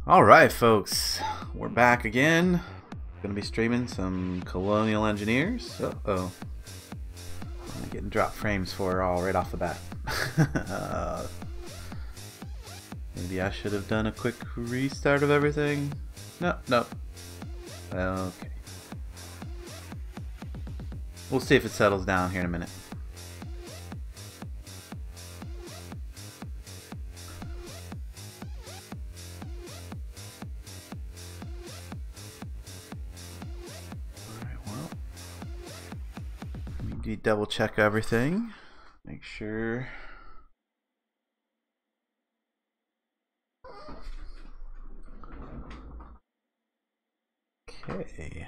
Alright folks, we're back again. Gonna be streaming some Colonial Engineers. Uh-oh. I'm getting drop frames for her all right off the bat. Maybe I should have done a quick restart of everything. No. Okay. We'll see if it settles down here in a minute. Double check everything, make sure. Okay.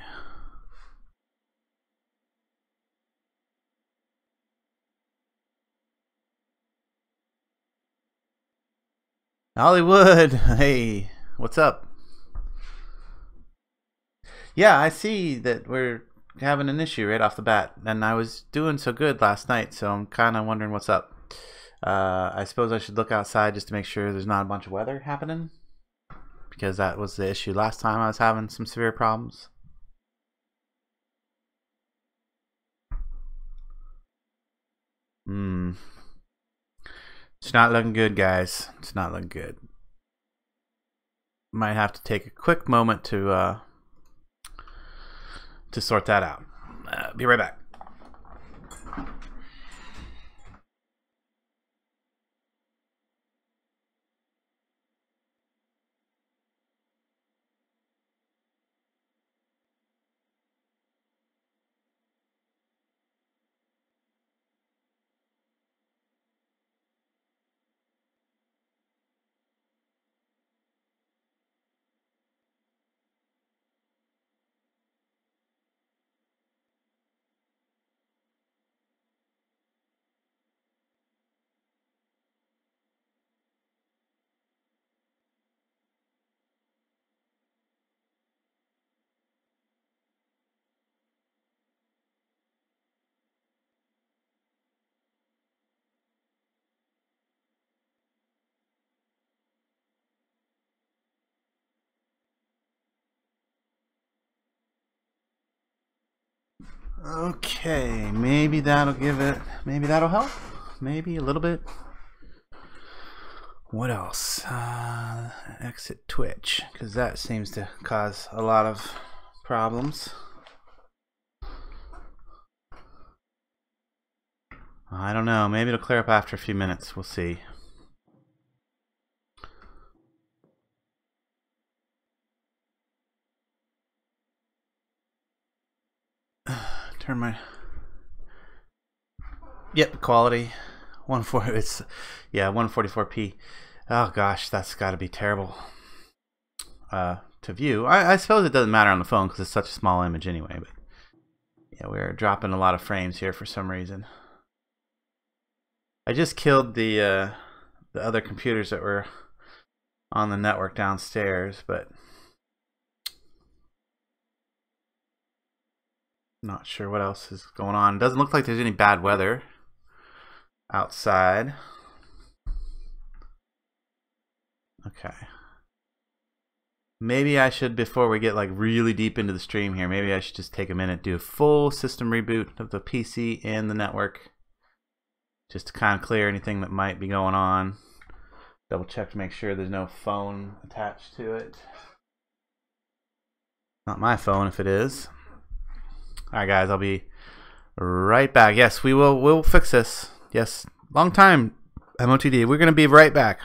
Hollywood, hey, what's up? Yeah, I see that we're having an issue right off the bat, and I was doing so good last night, so I'm kind of wondering what's up. I suppose I should look outside just to make sure there's not a bunch of weather happening, because that was the issue last time. I was having some severe problems. It's not looking good, guys. It's not looking good. Might have to take a quick moment to sort that out. Be right back. Okay, maybe that'll give it, maybe that'll help, maybe a little bit. What else? Exit Twitch, because that seems to cause a lot of problems. I don't know, maybe it'll clear up after a few minutes, we'll see. Turn my, yep, quality 140. It's, yeah, 144p. Oh gosh, that's got to be terrible to view. I suppose it doesn't matter on the phone because it's such a small image anyway. But yeah, we're dropping a lot of frames here for some reason. I just killed the other computers that were on the network downstairs, but not sure what else is going on. Doesn't look like there's any bad weather outside. Okay. Maybe I should, before we get like really deep into the stream here, maybe I should just take a minute, do a full system reboot of the PC and the network, just to kind of clear anything that might be going on. Double check to make sure there's no phone attached to it. Not my phone if it is. Alright guys, I'll be right back. Yes, we'll fix this. Yes, long time MOTD. We're gonna be right back.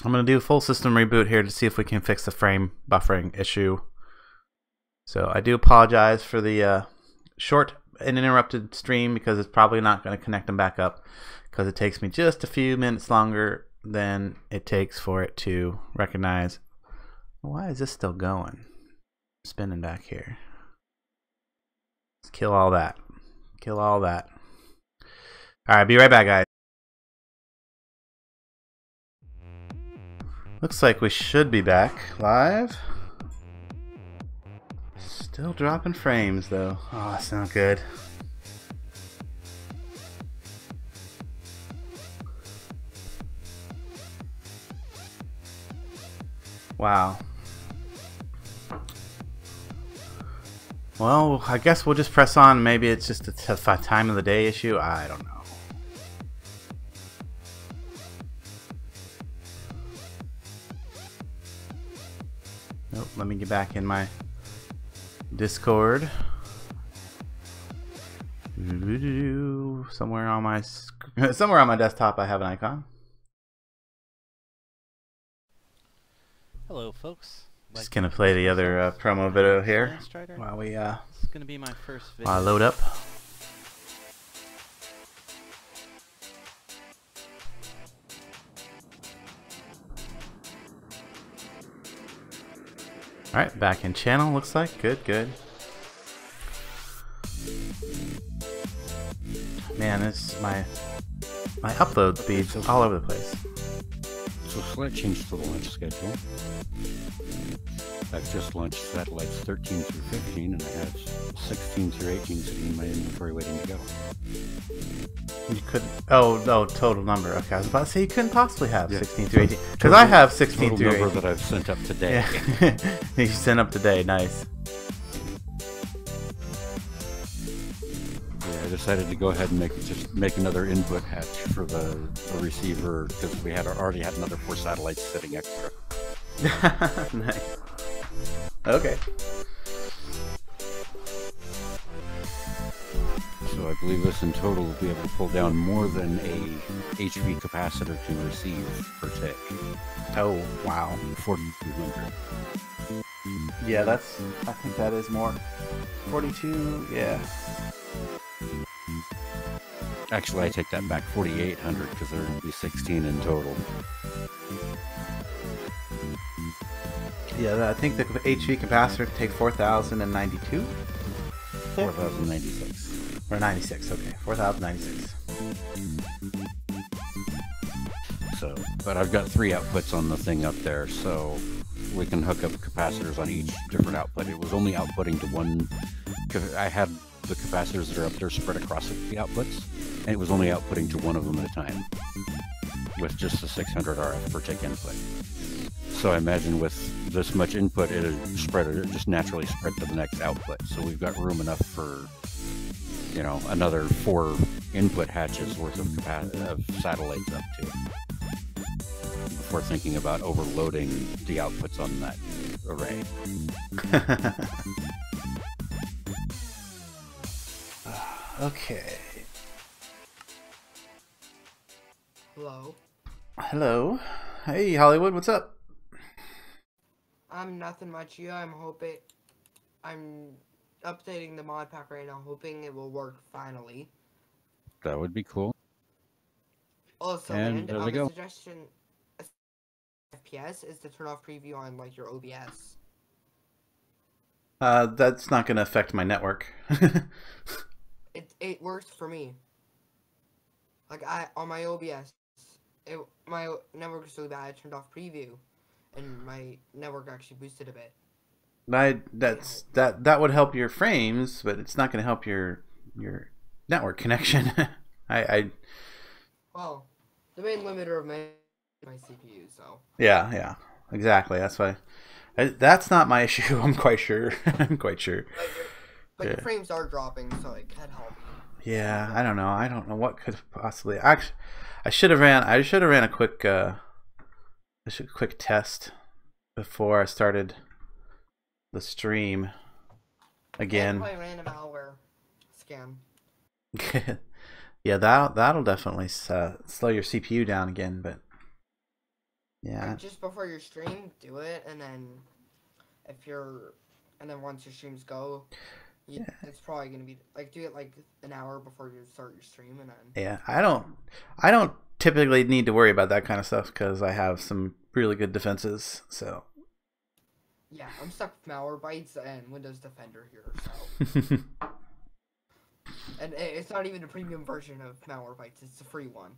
I'm gonna do a full system reboot here to see if we can fix the frame buffering issue. So I do apologize for the short and interrupted stream, because it's probably not gonna connect them back up, because it takes me just a few minutes longer than it takes for it to recognize. Why is this still going? Spinning back here. Let's kill all that. Kill all that. Alright, be right back, guys. Looks like we should be back live. Still dropping frames though. Oh, that's not good. Wow. Well, I guess we'll just press on. Maybe it's just a time of the day issue. I don't know. Nope, let me get back in my Discord. Somewhere on my desktop I have an icon. Hello, folks. Just gonna play the other promo video here Landstryder. while we This is gonna be my first video. while I load up. All right, back in channel. Looks like good. Man, this my upload speed's all over the place. So slight change to the launch schedule. I've just launched satellites 13 through 15, and I have 16 through 18 sitting in my inventory waiting to go. You couldn't. Oh, no, total number. Okay, I was about to say you couldn't possibly have 16 through 18 because Total- I have 16 total through 18. number that I've sent up today. Yeah, you sent up today. Nice. Yeah, I decided to go ahead and make another input hatch for the receiver because we already had another 4 satellites sitting extra. Nice. Okay. So I believe this in total will be able to pull down more than a HV capacitor can receive per tick. Oh, wow. 4,200. Yeah, I think that is more. 42, yeah. Actually, I take that back. 4,800 because there will be 16 in total. Yeah, I think the HV capacitor could take 4,092? 4,096. Or 96, okay. 4,096. So, but I've got 3 outputs on the thing up there, so we can hook up capacitors on each different output. It was only outputting to one. I had the capacitors that are up there spread across the outputs, and it was only outputting to one of them at a time with just the 600 RF per tick input. So I imagine with this much input, it'll just naturally spread to the next output. So we've got room enough for, you know, another 4 input hatches worth of satellites up to before thinking about overloading the outputs on that array. Okay. Hello. Hello. Hey, Hollywood, what's up? I'm nothing much here. I'm updating the mod pack right now, hoping it will work finally. That would be cool. Also, And there we go. a suggestion FPS is to turn off preview on like your OBS. That's not going to affect my network. It works for me. Like on my OBS, my network is really bad. I turned off preview, and my network actually boosted a bit. That would help your frames, but it's not going to help your network connection. Well, the main limiter of my CPU, so. Yeah, exactly. That's why. That's not my issue. I'm quite sure. But your frames are dropping, so it could help. Yeah, I don't know what could possibly. Actually, I should have ran a quick test before I started the stream again. I ran a malware scan. Yeah, that'll definitely slow your CPU down again, but yeah. Like just before your stream, do it, and then once your streams go, it's probably gonna be like do it like an hour before you start your stream, and then. Yeah, I don't typically need to worry about that kind of stuff because I have some really good defenses. So. Yeah, I'm stuck with Malwarebytes and Windows Defender here, so. And it's not even a premium version of Malwarebytes; it's a free one.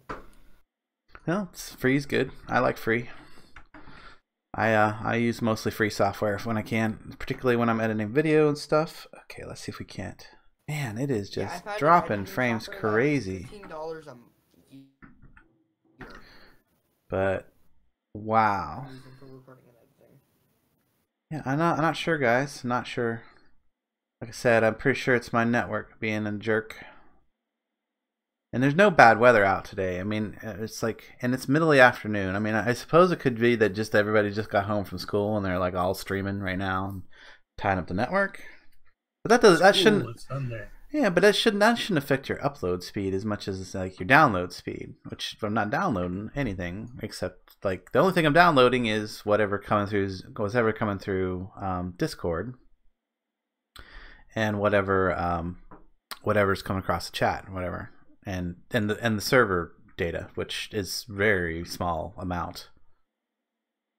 Well, free's good. I like free. I use mostly free software when I can, particularly when I'm editing video and stuff. Okay, let's see if we can't. Man, it is just dropping frames crazy. $15 a year. But wow. For recording and editing. Yeah, I'm not sure, guys. I'm not sure. Like I said, I'm pretty sure it's my network being a jerk. And there's no bad weather out today. I mean, it's like, and it's middle of the afternoon. I mean, I suppose it could be that just everybody just got home from school and they're like all streaming right now and tying up the network. But that shouldn't. It's Sunday. Yeah, but that shouldn't affect your upload speed as much as like your download speed. Which I'm not downloading anything except like the only thing I'm downloading is whatever's coming through Discord and whatever's coming across the chat, whatever. And the server data, which is very small amount.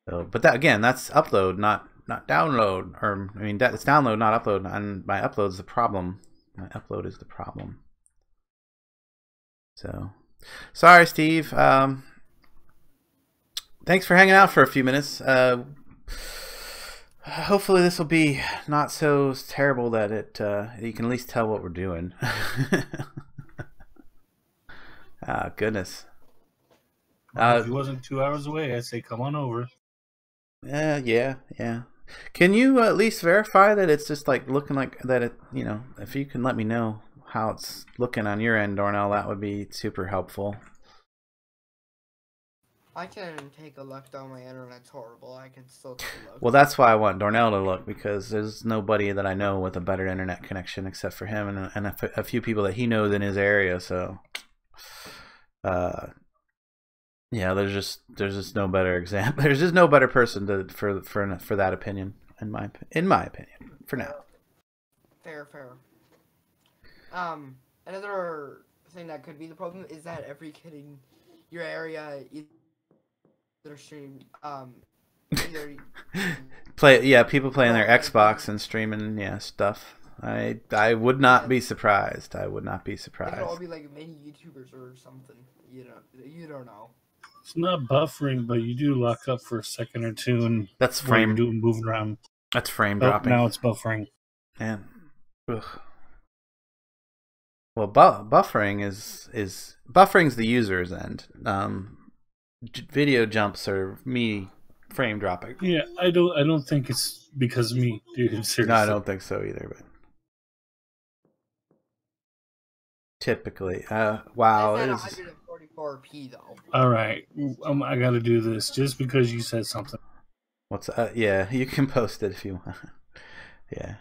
So, but that again, that's upload, not download. Or I mean, it's download, not upload. And my upload is the problem. My upload is the problem. So, sorry, Steve. Thanks for hanging out for a few minutes. Hopefully, this will be not so terrible that you can at least tell what we're doing. Ah, goodness. If he wasn't 2 hours away, I'd say come on over. Yeah. Can you at least verify that it's just like looking like that? If you can let me know how it's looking on your end, Dornall, that would be super helpful. I can take a look, though. My internet's horrible. I can still take a look. Well, that's why I want Dornall to look, because there's nobody that I know with a better internet connection except for him and a few people that he knows in his area. So, yeah, there's just no better example. There's just no better person for that opinion, in my opinion, for now. Fair. Another thing that could be the problem is that every kid in your area either stream people playing their Xbox and streaming stuff. I would not be surprised. I would not be surprised. They could all be like mini YouTubers or something. You don't know. It's not buffering, but you do lock up for a second or two, and that's frame moving around. That's frame dropping. Now it's buffering. Man, ugh. Well, buffering's the user's end. Video jumps are me frame dropping. Yeah, I don't think it's because of me, dude. Seriously. No, I don't think so either. But typically, wow, it's it at is 144p though. All right, I got to do this just because you said something. What's yeah? You can post it if you want. Yeah.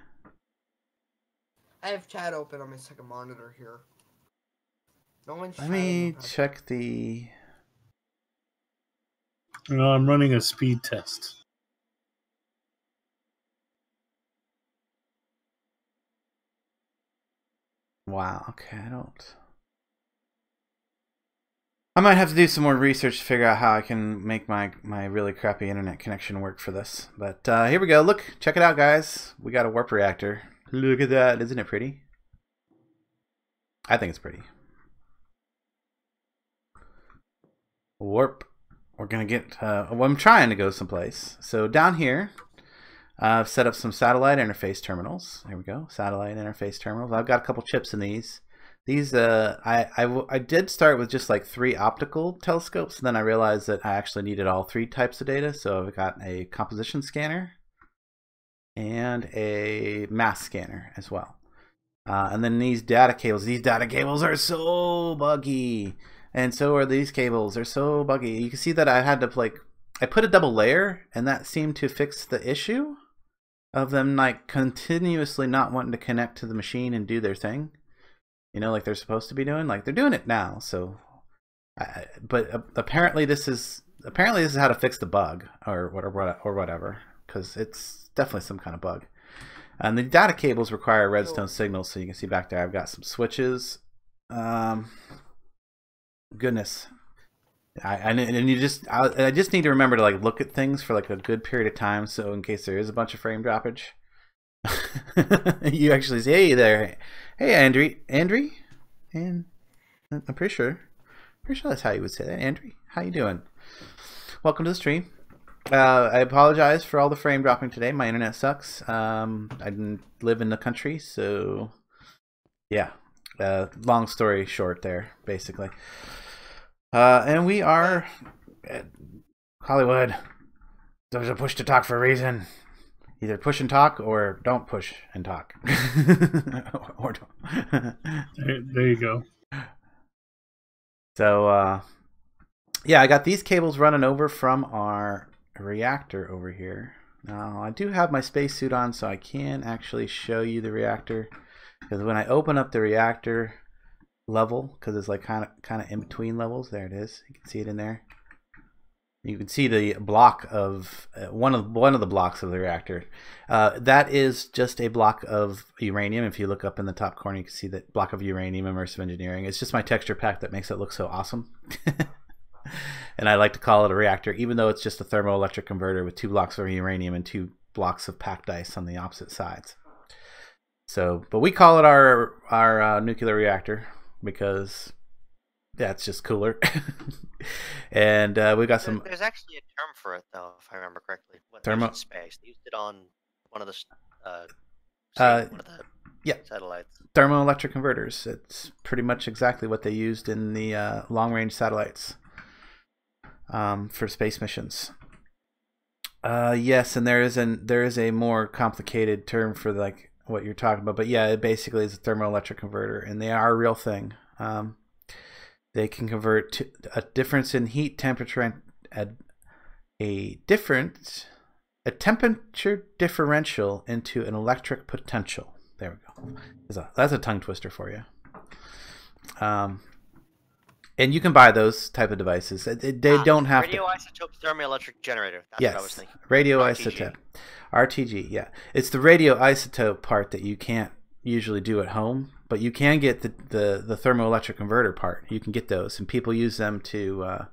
I have chat open on my second monitor here. No one's. Let me check the. No, I'm running a speed test. Wow. Okay, I might have to do some more research to figure out how I can make my really crappy internet connection work for this. But here we go. Look, check it out, guys. We got a warp reactor. Look at that. Isn't it pretty? I think it's pretty. Warp. We're going to get... well, I'm trying to go someplace. So down here, I've set up some satellite interface terminals. There we go. Satellite interface terminals. I've got a couple chips in these. These, I did start with just like 3 optical telescopes. And then I realized that I actually needed all 3 types of data. So I've got a composition scanner and a mass scanner as well. And then these data cables are so buggy. And so are these cables. They're so buggy. You can see that I had to I put a double layer, and that seemed to fix the issue of them like continuously not wanting to connect to the machine and do their thing. Like they're supposed to be doing. Like they're doing it now. So, but apparently this is how to fix the bug or whatever, because it's definitely some kind of bug. And the data cables require redstone signals, so you can see back there I've got some switches. Goodness, I just need to remember to like look at things for like a good period of time, so in case there is a bunch of frame droppage, you actually say, hey there, hey Andrew, and I'm pretty sure that's how you would say that. Andrew, how you doing? Welcome to the stream. I apologize for all the frame dropping today. My internet sucks. I didn't live in the country, so yeah. Long story short there, basically. And we are at Hollywood. There's a push to talk for a reason. Either push and talk or don't push and talk. or don't. There you go. So, yeah, I got these cables running over from our reactor over here. Now, I do have my spacesuit on, so I can actually show you the reactor. Because when I open up the reactor level, because it's like kind of in between levels, there it is. You can see it in there. You can see the block of one of the blocks of the reactor. That is just a block of uranium. If you look up in the top corner, you can see that block of uranium, immersive engineering. It's just my texture pack that makes it look so awesome. And I like to call it a reactor, even though it's just a thermoelectric converter with 2 blocks of uranium and 2 blocks of packed ice on the opposite sides. So, but we call it our nuclear reactor because yeah, it's just cooler. And we got some. There's actually a term for it, though, if I remember correctly. Thermo. Space. They used it on one of the yeah, satellites. Thermoelectric converters. It's pretty much exactly what they used in the long-range satellites for space missions. Yes, and there is a more complicated term for like what you're talking about, but yeah, it basically is a thermoelectric converter, and they are a real thing. They can convert to a difference in heat temperature and a temperature differential into an electric potential. There we go. That's a tongue twister for you. And you can buy those type of devices. They don't have radioisotope thermoelectric generator. That's yes, what I was thinking. Radioisotope. RTG, yeah. It's the radioisotope part that you can't usually do at home, but you can get the thermoelectric converter part. You can get those, and people use them to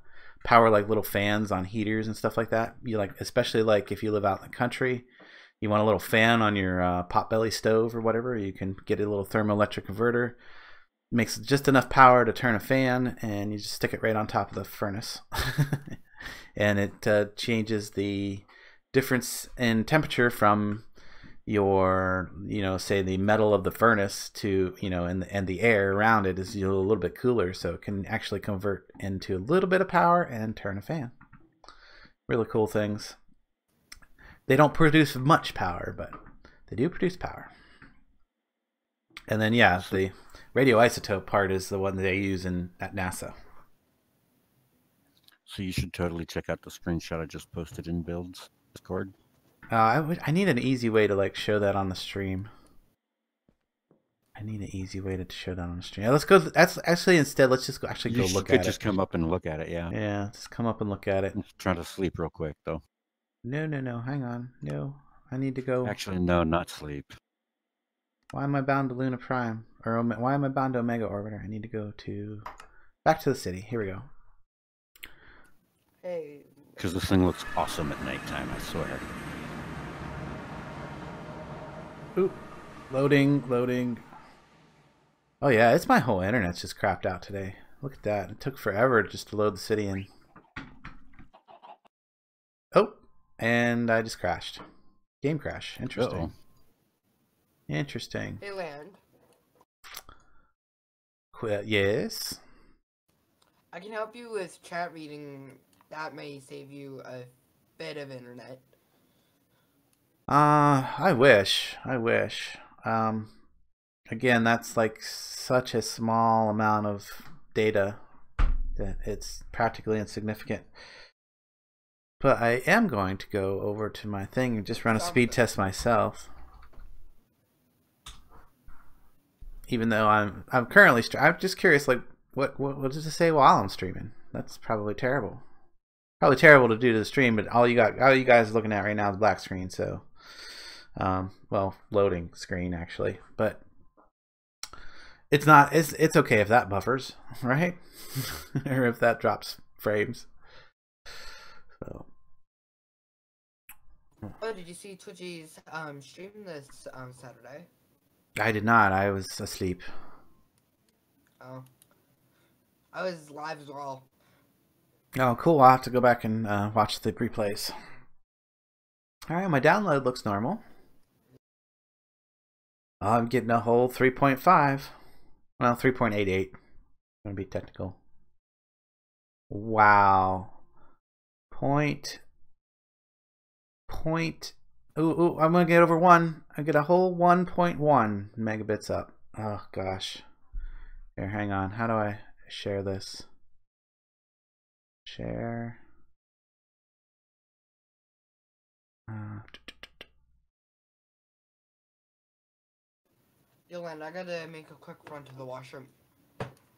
power like little fans on heaters and stuff like that. You like, especially like if you live out in the country, you want a little fan on your potbelly stove or whatever. You can get a little thermoelectric converter. Makes just enough power to turn a fan, and you just stick it right on top of the furnace, and it changes the difference in temperature from your, say the metal of the furnace to, and the air around it is a little bit cooler, so it can actually convert into a little bit of power and turn a fan. Really cool things. They don't produce much power, but they do produce power. And then yeah, the radioisotope part is the one they use at NASA. So you should totally check out the screenshot I just posted in Builds Discord. I need an easy way to like show that on the stream. I need an easy way to show that on the stream. Let's go. That's actually instead. Let's just go look at it. Just come up and look at it. Yeah. Yeah. Just come up and look at it. I'm trying to sleep real quick though. No. Hang on. No. I need to go. Actually, no, not sleep. Why am I bound to Luna Prime? Or why am I bound to Omega Orbiter? I need to go back to the city. Here we go. Hey. Because this thing looks awesome at nighttime, I swear. Ooh. Loading. Oh yeah, it's my whole internet's just crapped out today. Look at that. It took forever just to load the city in. Oh, and I just crashed. Game crash. Interesting. Uh-oh. Interesting. Hey, Land. Yes. I can help you with chat reading. That may save you a bit of internet. I wish. Again, that's like such a small amount of data that it's practically insignificant. But I am going to go over to my thing and just run a speed test myself. Even though I'm currently I'm just curious, like what does it say while I'm streaming? That's probably terrible. Probably terrible to do to the stream, but all you guys are looking at right now is black screen, so well, loading screen actually, but it's okay if that buffers, right? Or if that drops frames. So Oh, did you see Twitchy's stream this Saturday? I did not. I was asleep. Oh. I was live as well. Oh, cool. I'll have to go back and watch the replays. Alright, my download looks normal. I'm getting a whole 3.5. Well, 3.88. I'm going to be technical. Wow. Point Ooh, I'm gonna get over 1. I get a whole 1.1 megabits up. Oh gosh. Here, hang on. How do I share this? Share. Dylan, I gotta make a quick run to the washroom.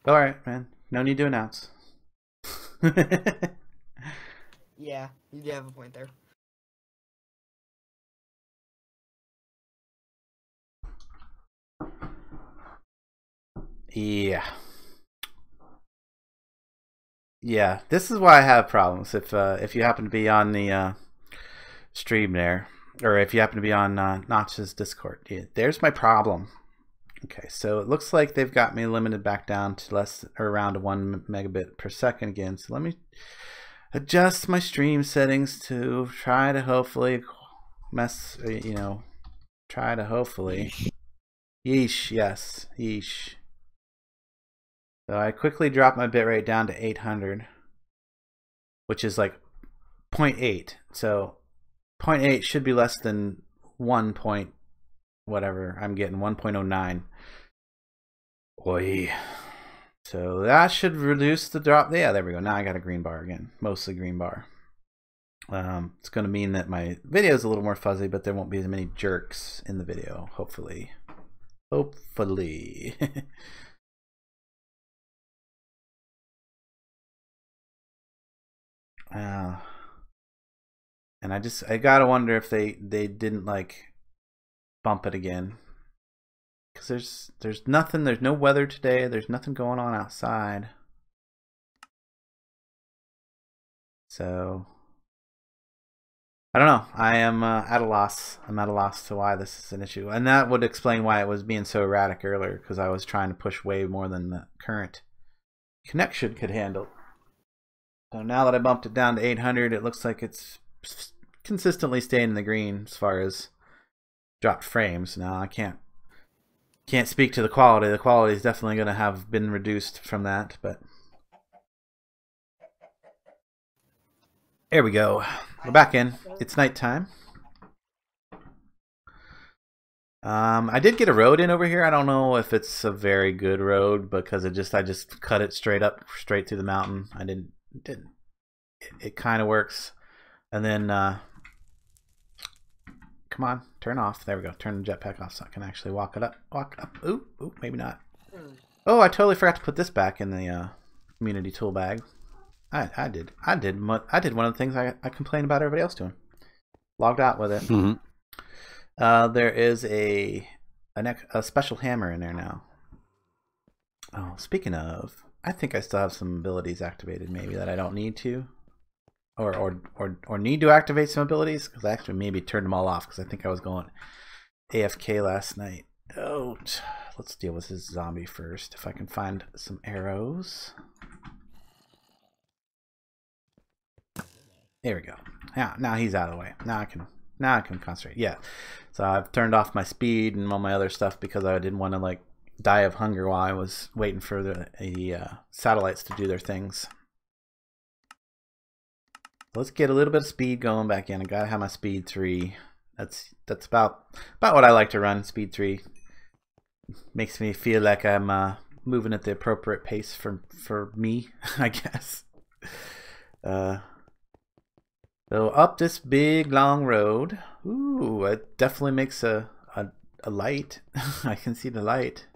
Alright, man. No need to announce. Yeah, you do have a point there. Yeah. Yeah, this is why I have problems. If you happen to be on the stream there, or if you happen to be on Notch's Discord, yeah, there's my problem. Okay, so it looks like they've got me limited back down to less or around 1 megabit per second again. So let me adjust my stream settings to try to hopefully try to hopefully. Yeesh, yes, yeesh. So I quickly dropped my bitrate down to 800, which is like 0.8. So 0.8 should be less than 1 point whatever I'm getting, 1.09. Oi. So that should reduce the drop. Yeah, there we go. Now I got a green bar again, mostly green bar. It's going to mean that my video is a little more fuzzy, but there won't be as many jerks in the video, hopefully. Hopefully. And I gotta wonder if they didn't like bump it again, because there's nothing, there's no weather today, there's nothing going on outside, so I don't know. I am at a loss. I'm at a loss to why this is an issue, and that would explain why it was being so erratic earlier, because I was trying to push way more than the current connection could handle. So now that I bumped it down to 800, it looks like it's consistently staying in the green as far as dropped frames. Now I can't speak to the quality. The quality is definitely going to have been reduced from that, but there we go. We're back in. It's nighttime. I did get a road in over here. I don't know if it's a very good road, because I just cut it straight through the mountain. I didn't. It kind of works. And then come on, turn off. There we go. Turn the jetpack off so I can actually walk up. Ooh, maybe not. Oh, I totally forgot to put this back in the community tool bag. I did one of the things I complained about everybody else doing. Logged out with it. Mm-hmm. There is a special hammer in there now. Oh, speaking of, I think I still have some abilities activated, maybe, that I don't need to, or need to activate some abilities, because I actually maybe turned them all off because I think I was going AFK last night. Oh, let's deal with this zombie first. If I can find some arrows. There we go. Now he's out of the way. Now I can concentrate. Yeah. So I've turned off my speed and all my other stuff because I didn't want to like die of hunger while I was waiting for the satellites to do their things. Let's get a little bit of speed going back in. I gotta have my speed 3. That's about what I like to run. Speed 3 makes me feel like I'm moving at the appropriate pace for me, I guess. So up this big long road. Ooh, it definitely makes a light. I can see the light.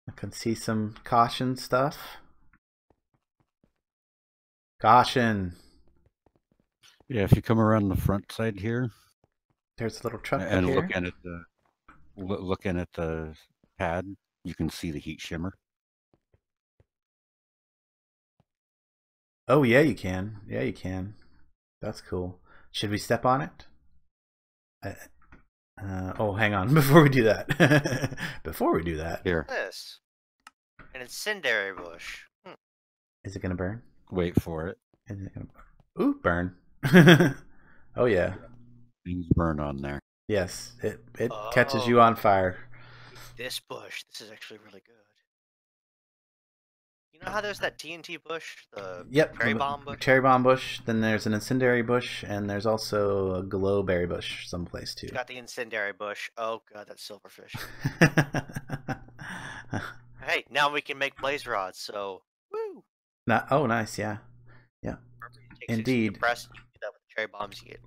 I can see some caution stuff. Caution. Yeah, if you come around the front side here, There's a little truck and here. looking at the pad, you can see the heat shimmer. Oh yeah, you can. Yeah, you can. That's cool. Should we step on it? Oh, hang on. Before we do that. Before we do that. Here, This. An incendiary bush. Is it gonna burn? wait for it. Is it gonna burn? Ooh, burn. Oh yeah. Things burn on there. Yes. It catches you on fire. This bush. This is actually really good. You know how there's that TNT bush, the Yep. cherry bomb bush? Cherry bomb bush. Then there's an incendiary bush, and there's also a glowberry bush someplace too. It's got the incendiary bush. Oh god, that's silverfish. Hey, now we can make blaze rods. So, woo! Oh, nice. Yeah. Yeah. Indeed. Press. You do that with cherry bombs. You get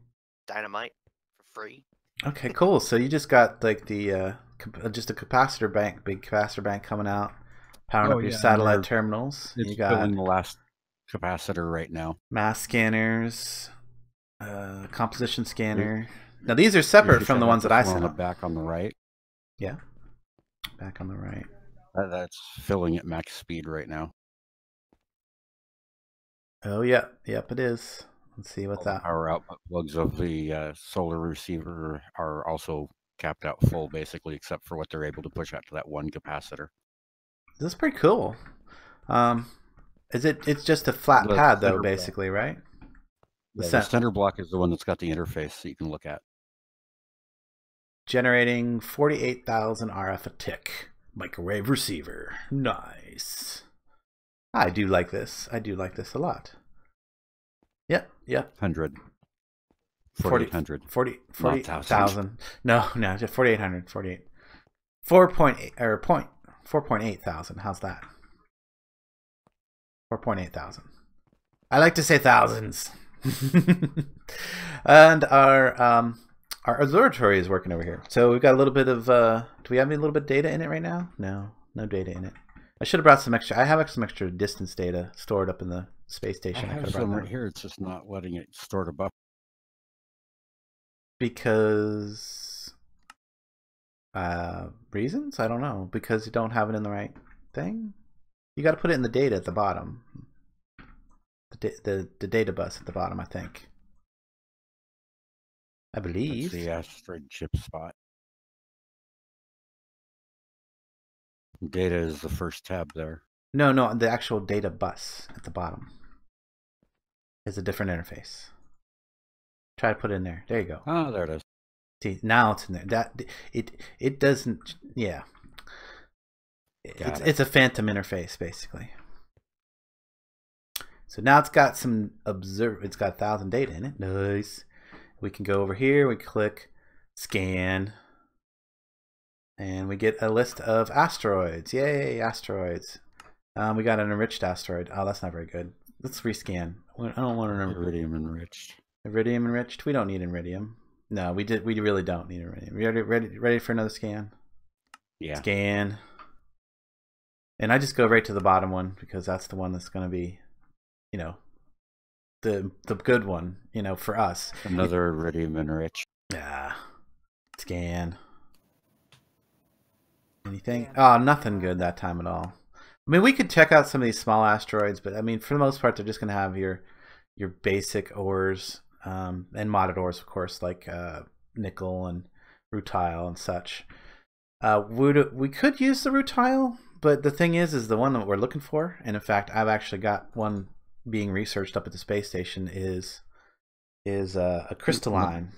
dynamite for free. Okay, cool. So you just got like the just a capacitor bank, big capacitor bank coming out, powering up your satellite terminals. It's You got filling the last capacitor right now. mass scanners, composition scanner. Now these are separate from the ones that I on sent the up. back on the right. Yeah, back on the right. That's filling at max speed right now. Oh yeah, yep, it is. Let's see what's All the that. power output plugs of the solar receiver are also capped out full, basically, except for what they're able to push out to that one capacitor. This is pretty cool. It's just a flat The pad though, center block. basically, right? The center block is the one that's got the interface that you can look at. Generating 48,000 RF a tick. Microwave receiver. Nice. I do like this. I do like this a lot. Yep, yep. 100. 4,800. 40,000. No, just 4,800. 48. 4.8 or 4.8 thousand. How's that? 4.8 thousand. I like to say thousands. And our observatory is working over here. So we've got a little bit of do we have a little bit of data in it right now? No data in it. I should have brought some extra. I have some extra distance data stored up in the space station. I have some right here. It's just not letting it store to buffer. Because reasons? I don't know. Because you don't have it in the right thing. You got to put it in the data at the bottom. The data bus at the bottom, I think. I believe. That's the asteroid chip spot. Data is the first tab there. No, the actual data bus at the bottom is a different interface. Try to put it in there. There you go. Oh, there it is. See, now it's in there. That it doesn't. Yeah, it's a phantom interface basically. So now it's got some It's got 1,000 data in it. Nice. We can go over here. We click scan, and we get a list of asteroids. Yay, asteroids! We got an enriched asteroid. Oh, that's not very good. Let's rescan. I don't want to remember. Iridium enriched. Iridium enriched. We don't need iridium. No, we really don't need iridium. We ready for another scan? Yeah. Scan. And I just go right to the bottom one because that's the one that's going to be, you know, the good one, you know, for us. Another iridium enriched. Yeah. Scan. Anything? Oh, nothing good that time at all. I mean, we could check out some of these small asteroids, but I mean, for the most part, they're just going to have your basic ores and modded ores, of course, like nickel and rutile and such. We could use the rutile, but the thing is the one that we're looking for, and in fact, I've actually got one being researched up at the space station, is a crystalline.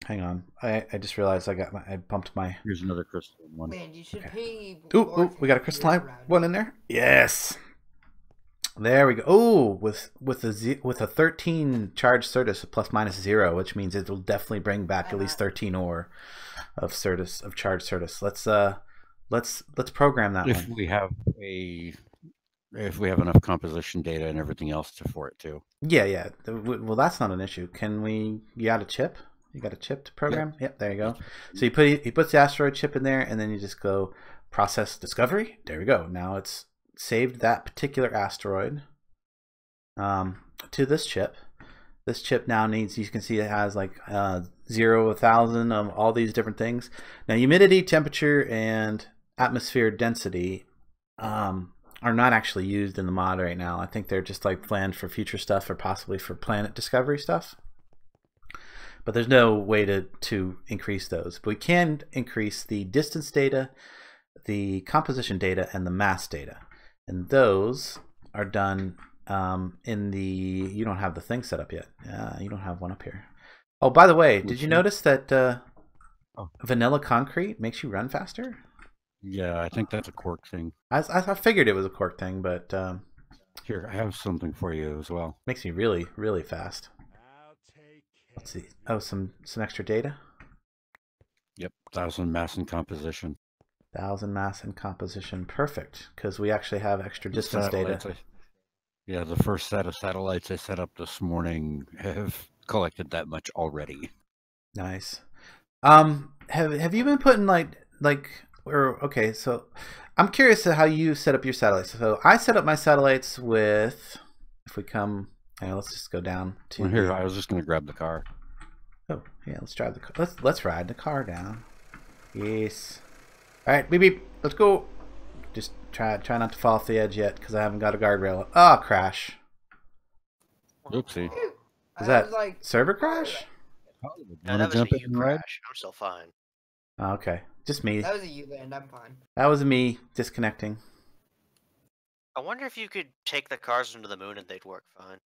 Hang on, I just realized I bumped my. Here's another crystalline one. Man, you should pay. Ooh, we got a crystalline one in there. Yes. There we go. Oh, with a 13 charge Certus plus minus 0, which means it will definitely bring back at least 13 ore of Certus, of charge Certus. Let's program that If one. we have enough composition data and everything else for it too. Yeah. Well, that's not an issue. Can we? You got a chip? You got a chip to program? Yep, there you go. So he puts the asteroid chip in there, and then you just go process discovery. There we go. Now it's saved that particular asteroid to this chip. This chip now needs, you can see it has like 0, 1,000 of all these different things. Now humidity, temperature, and atmosphere density are not actually used in the mod right now. I think they're just like planned for future stuff or possibly for planet discovery stuff. But there's no way to increase those. But we can increase the distance data, the composition data, and the mass data. And those are done in the... You don't have the thing set up yet. You don't have one up here. Oh, by the way, did you notice that vanilla concrete makes you run faster? Yeah, I think that's a Quark thing. I figured it was a Quark thing, but Here, I have something for you as well. makes me really, really fast. Let's see. Oh, some extra data. Yep, 1,000 mass and composition. 1,000 mass and composition. Perfect, because we actually have extra distance data. Yeah, the first set of satellites I set up this morning have collected that much already. Nice. Have you been putting okay, so I'm curious to how you set up your satellites. So I set up my satellites with, if we come, let's just go down to Here, I was just going to grab the car. Oh, yeah, let's drive the car. Let's ride the car down. Yes. All right, beep beep. Let's go. Just try not to fall off the edge yet because I haven't got a guardrail. Oh, crash. Oopsie. Is that server crash? No, that was a you crash. I'm still fine. Oh, okay, just me. That was a you land. I'm fine. That was me disconnecting. I wonder if you could take the cars into the moon and they'd work fine.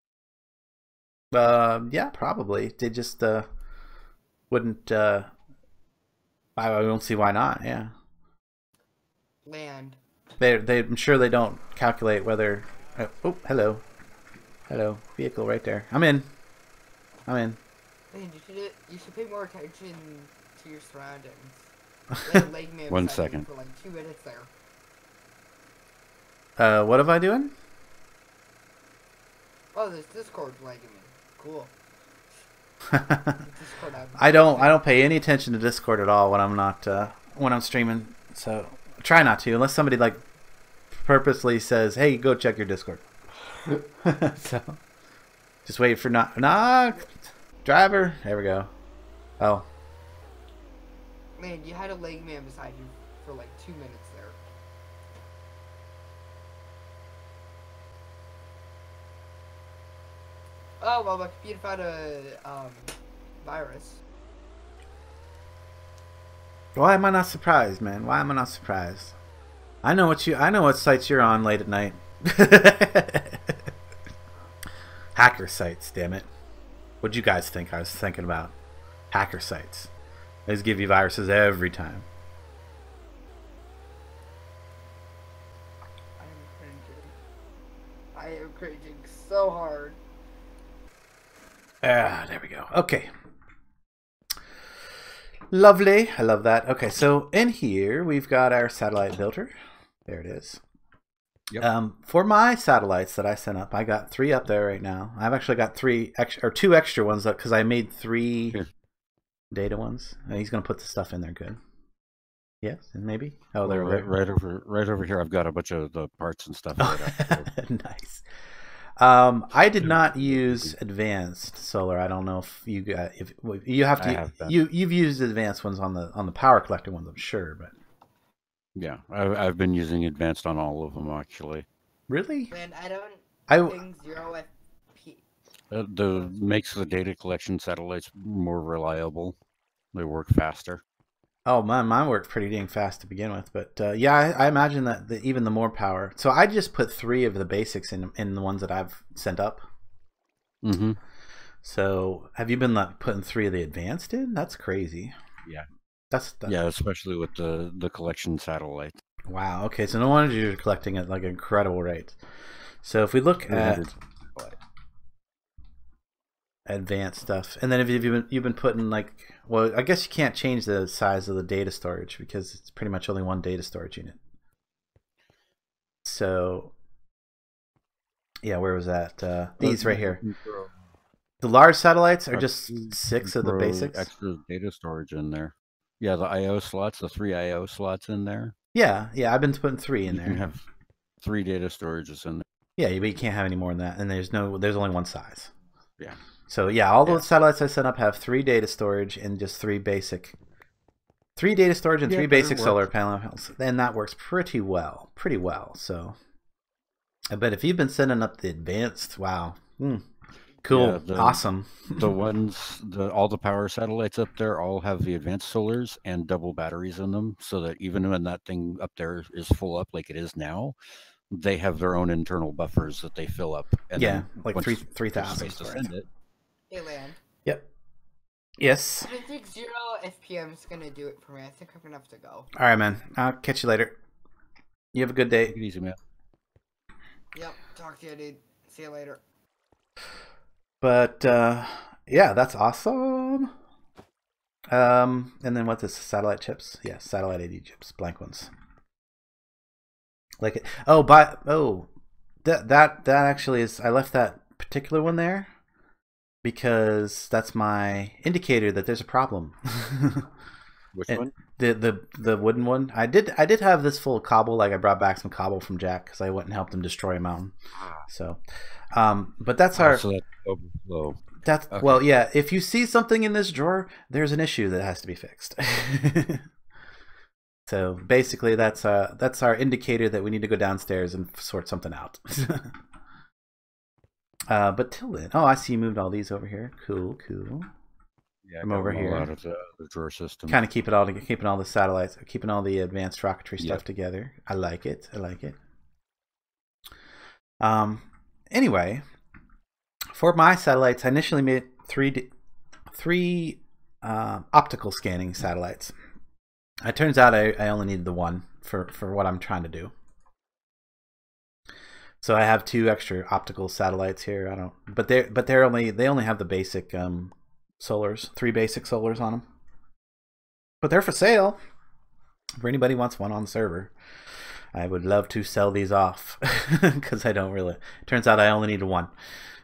Yeah, probably. They just wouldn't. I don't see why not. Yeah. Land. I'm sure they don't calculate whether. Oh, hello. Vehicle right there. I'm in. Man, you should pay more attention to your surroundings. Leg man 1 second. For like 2 minutes Uh, there. what am I doing? Oh, this Discord's lagging me. Cool. I don't pay any attention to Discord at all when I'm not when I'm streaming. So try not to, unless somebody like purposely says, "Hey, go check your Discord." So just wait for knock driver. There we go. Oh, man, you had a leg man beside you for like 2 minutes there. Oh well, my computer found a virus. why am I not surprised, man? Why am I not surprised? I know what sites you're on late at night. Hacker sites, damn it. What'd you guys think I was thinking about? Hacker sites. They just give you viruses every time. I am cringing so hard. There we go. Okay. Lovely. I love that. Okay, so in here we've got our satellite builder. There it is. Yep. For my satellites that I sent up, I got 3 up there right now. I've actually got 2 extra ones up because I made 3 data ones. And he's gonna put the stuff in there. Good. Yes, and maybe. Oh, they're right over here. I've got a bunch of the parts and stuff. Nice. I did not use advanced solar. I don't know if you got if you have to. You've used advanced ones on the power collector ones, I'm sure, but. Yeah, I've been using advanced on all of them actually. Really? Man, I think 0 FP. Makes the data collection satellites more reliable. They work faster. Oh, mine worked pretty dang fast to begin with, but yeah, I imagine that even the more power. So I just put 3 of the basics in the ones that I've sent up. Mm-hmm. So have you been putting 3 of the advanced in? That's crazy. Yeah. Yeah, especially with the collection satellite. Wow. Okay, so no wonder you're collecting at like an incredible rate. So if we look at advanced stuff, and then if you've been putting well, I guess you can't change the size of the data storage because it's pretty much only one data storage unit. So yeah, where was that? These right here. The large satellites are just 6 of the basics. Extra data storage in there. Yeah, the I/O slots, the 3 I/O slots in there. Yeah, I've been putting 3 in there. You can have 3 data storages in there. Yeah, but you can't have any more than that, and there's only one size. Yeah. So yeah, all those satellites I set up have 3 data storage and just 3 basic. 3 data storage and 3 basic solar panels, and that works pretty well. So, but if you've been setting up the advanced, wow. Cool. Yeah, awesome. All the power satellites up there all have the advanced solars and double batteries in them, so that even when that thing up there is full up like it is now, they have their own internal buffers that they fill up. And yeah, like 3,000. to send it. Hey, land. Yep. Yes. I think 0 FPM is gonna do it for me. I think I'm gonna have to go. All right, man. I'll catch you later. You have a good day. Take it easy, man. Yep. Talk to you, dude. See you later. But yeah, that's awesome. And then what's this? Satellite chips? Yeah, satellite AD chips, blank ones. Like it. Oh, that actually is. I left that particular one there because that's my indicator that there's a problem. Which one? The wooden one. I did have this full of cobble. Like I brought back some cobble from Jack because I went and helped him destroy a mountain. So, but that's our. So that's overflow. That's Okay. well, yeah. If you see something in this drawer, there's an issue that has to be fixed. So basically, that's our indicator that we need to go downstairs and sort something out. But till then, oh, I see you moved all these over here. Cool. Yeah, I'm over here. Out of the drawer system. Kind of keeping all the satellites, keeping all the advanced rocketry stuff Yep. together. I like it. Anyway, for my satellites, I initially made three optical scanning satellites. It turns out I only needed the one for what I'm trying to do. So I have 2 extra optical satellites here. They only have the basic solars, 3 basic solars on them. But they're for sale. If anybody wants one on the server, I would love to sell these off because I don't really. Turns out I only need one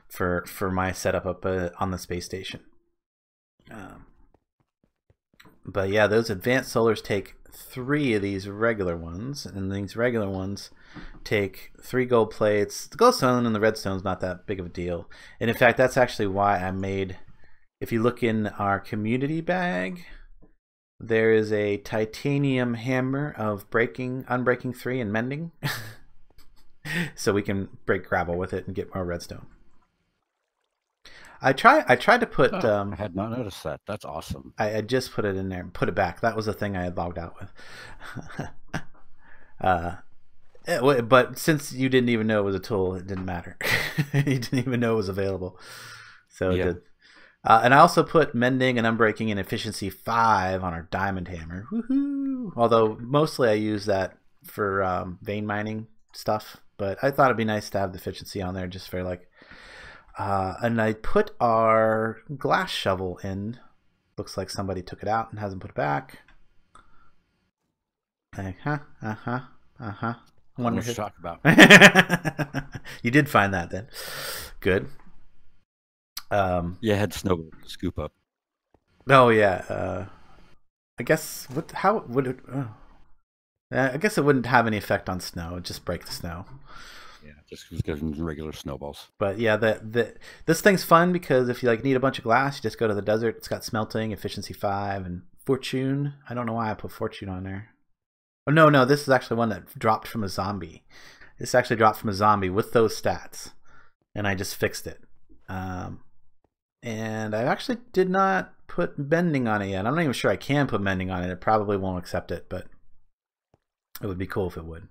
for my setup up on the space station. But yeah, those advanced solars take 3 of these regular ones, and these regular ones take 3 gold plates. The gold stone and the redstone's not that big of a deal. And in fact, that's actually why I made, if you look in our community bag, there is a titanium hammer of unbreaking 3 and mending. So we can break gravel with it and get more redstone. I tried to put. I had not noticed that. That's awesome. I just put it in there and put it back. That was the thing I had logged out with. But since you didn't even know it was a tool, it didn't matter. You didn't even know it was available. So it did. And I also put mending and unbreaking and efficiency 5 on our diamond hammer. Woohoo! Although mostly I use that for vein mining stuff. But I thought it'd be nice to have the efficiency on there just for like. And I put our glass shovel in. Looks like somebody took it out and hasn't put it back. I wonder What you talk about. You did find that then. Good. Yeah, I had snow to scoop up. Oh yeah. I guess how would it? I guess it wouldn't have any effect on snow. It'd just break the snow. Yeah, just giving regular snowballs. But yeah, this thing's fun because if you like need a bunch of glass, you just go to the desert. It's got smelting, efficiency 5, and fortune. I don't know why I put fortune on there. Oh no, this is actually one that dropped from a zombie. This actually dropped from a zombie with those stats, and I just fixed it. And I actually did not put mending on it yet. I'm not even sure I can put mending on it. It probably won't accept it, but it would be cool if it would.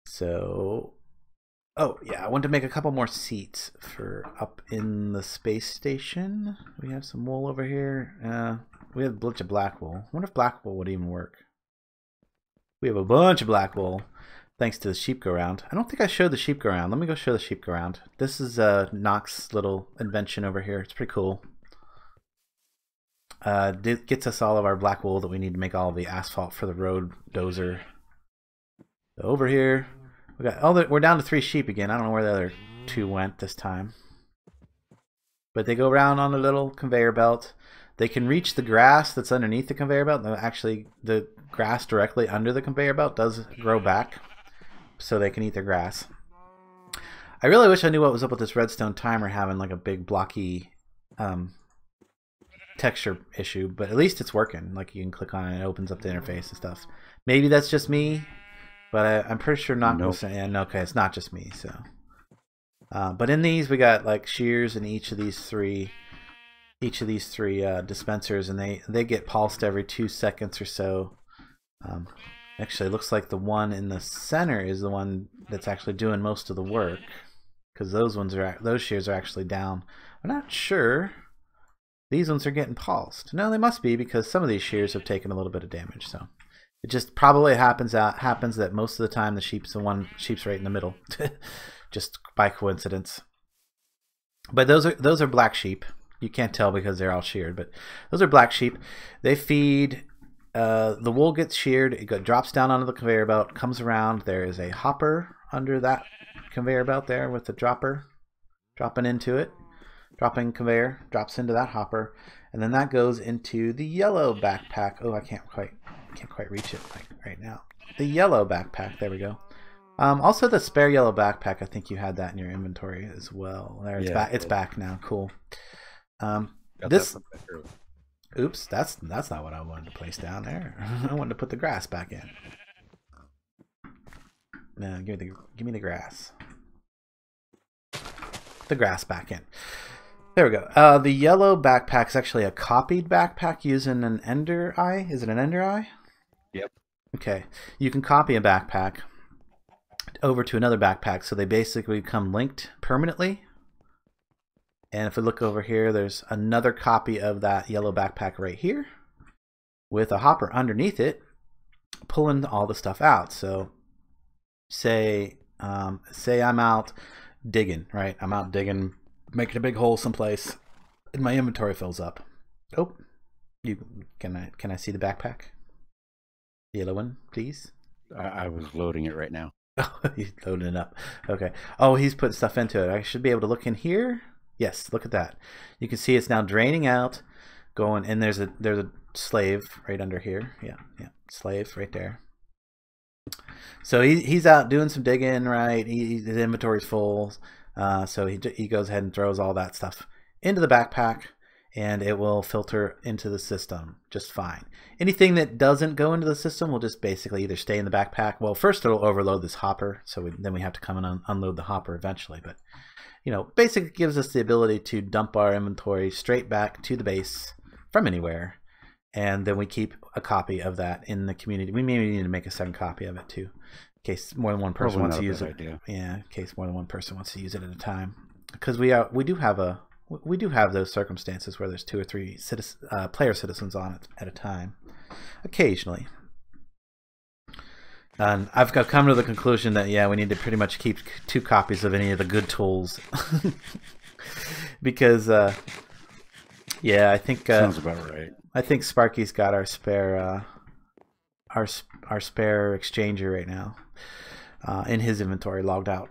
So. Oh, yeah, I wanted to make a couple more seats for up in the space station. We have some wool over here. We have a bunch of black wool. I wonder if black wool would even work. We have a bunch of black wool, thanks to the sheep go round. I don't think I showed the sheep go round. Let me go show the sheep go round. This is Nox's little invention over here. It's pretty cool. It gets us all of our black wool that we need to make all of the asphalt for the road dozer. So over here. We're down to 3 sheep again. I don't know where the other 2 went this time. But they go around on a little conveyor belt. They can reach the grass that's underneath the conveyor belt. Actually, the grass directly under the conveyor belt does grow back, so they can eat their grass. I really wish I knew what was up with this redstone timer having like a big blocky texture issue, but at least it's working. Like you can click on it and it opens up the interface and stuff. Maybe that's just me. But I'm pretty sure not. Nope. Yeah, okay, it's not just me. So, but in these we got like shears in each of these three dispensers, and they get pulsed every 2 seconds or so. Actually, it looks like the one in the center is the one that's actually doing most of the work, because those shears are actually down. I'm not sure These ones are getting polished. No, they must be, because some of these shears have taken a little bit of damage. So it just probably happens that most of the time the sheep's right in the middle, just by coincidence. But those are black sheep. You can't tell because they're all sheared, but those are black sheep. They feed. The wool gets sheared. It drops down onto the conveyor belt, comes around. There is a hopper under that conveyor belt there with the dropper dropping into it. Dropping conveyor drops into that hopper, and then that goes into the yellow backpack. Oh, I can't quite reach it right now. The yellow backpack. There we go. Also the spare yellow backpack. I think you had that in your inventory as well. There, it's back. It's back now. Cool. This. Oops, that's not what I wanted to place down there. I wanted to put the grass back in. No, give me the grass. The grass back in. There we go. The yellow backpack is actually a copied backpack using an ender eye. Is it an ender eye? Yep. Okay. You can copy a backpack over to another backpack, so they basically become linked permanently. And if we look over here, there's another copy of that yellow backpack right here with a hopper underneath it pulling all the stuff out. So say I'm out digging, right? I'm out digging, making a big hole someplace, and my inventory fills up. Oh, can I see the backpack? The yellow one, please. I was loading it right now. Oh, he's loading it up. Okay. Oh, he's putting stuff into it. I should be able to look in here. Yes, look at that. You can see it's now draining out, going, and there's a slave right under here. Yeah, slave right there. So he's out doing some digging, right? His inventory's full, so he goes ahead and throws all that stuff into the backpack, and it will filter into the system just fine. Anything that doesn't go into the system will just basically either stay in the backpack. Well, first it'll overload this hopper, so then we have to come and unload the hopper eventually, but basically gives us the ability to dump our inventory straight back to the base from anywhere, and then we keep a copy of that in the community. We maybe need to make a second copy of it too, in case more than one person wants to use it. Idea. Yeah, in case more than one person wants to use it at a time, because we do have those circumstances where there's 2 or 3 player citizens on it at a time, occasionally. And I've come to the conclusion that we need to pretty much keep 2 copies of any of the good tools, because I think sounds about right. I think Sparky's got our spare spare exchanger right now in his inventory logged out.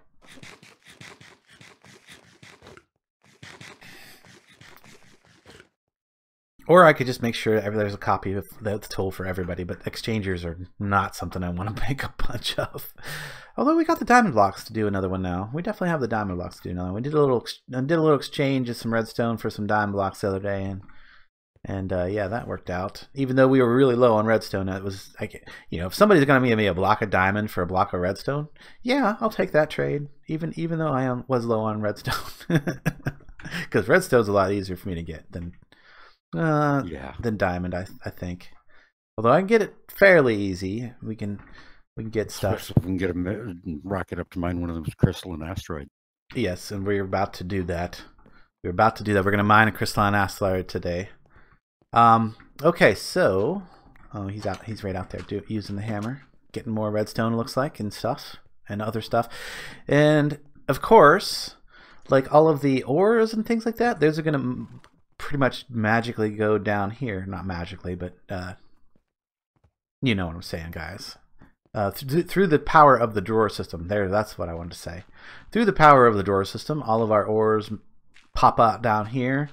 Or I could just make sure there's a copy of the tool for everybody, but exchangers are not something I want to make a bunch of. Although we got the diamond blocks to do another one now. We definitely have the diamond blocks to do another one. We did a little exchange of some redstone for some diamond blocks the other day, and yeah, that worked out. Even though we were really low on redstone, it was like, if somebody's going to give me a block of diamond for a block of redstone, yeah, I'll take that trade. Even though I was low on redstone, because redstone's a lot easier for me to get than diamond, I think. Although I can get it fairly easy. We can get stuff. Especially if we can get a rocket up to mine one of those crystalline asteroids. Yes, and we're about to do that. We're going to mine a crystalline asteroid today. Okay, so he's out. He's right out there using the hammer, getting more redstone, it looks like, and stuff, and other stuff. And of course, like all of the ores and things like that, those are going to pretty much magically go down here. Not magically, but you know what I'm saying, guys. Through the power of the drawer system. That's what I wanted to say. Through the power of the drawer system, all of our ores pop out down here.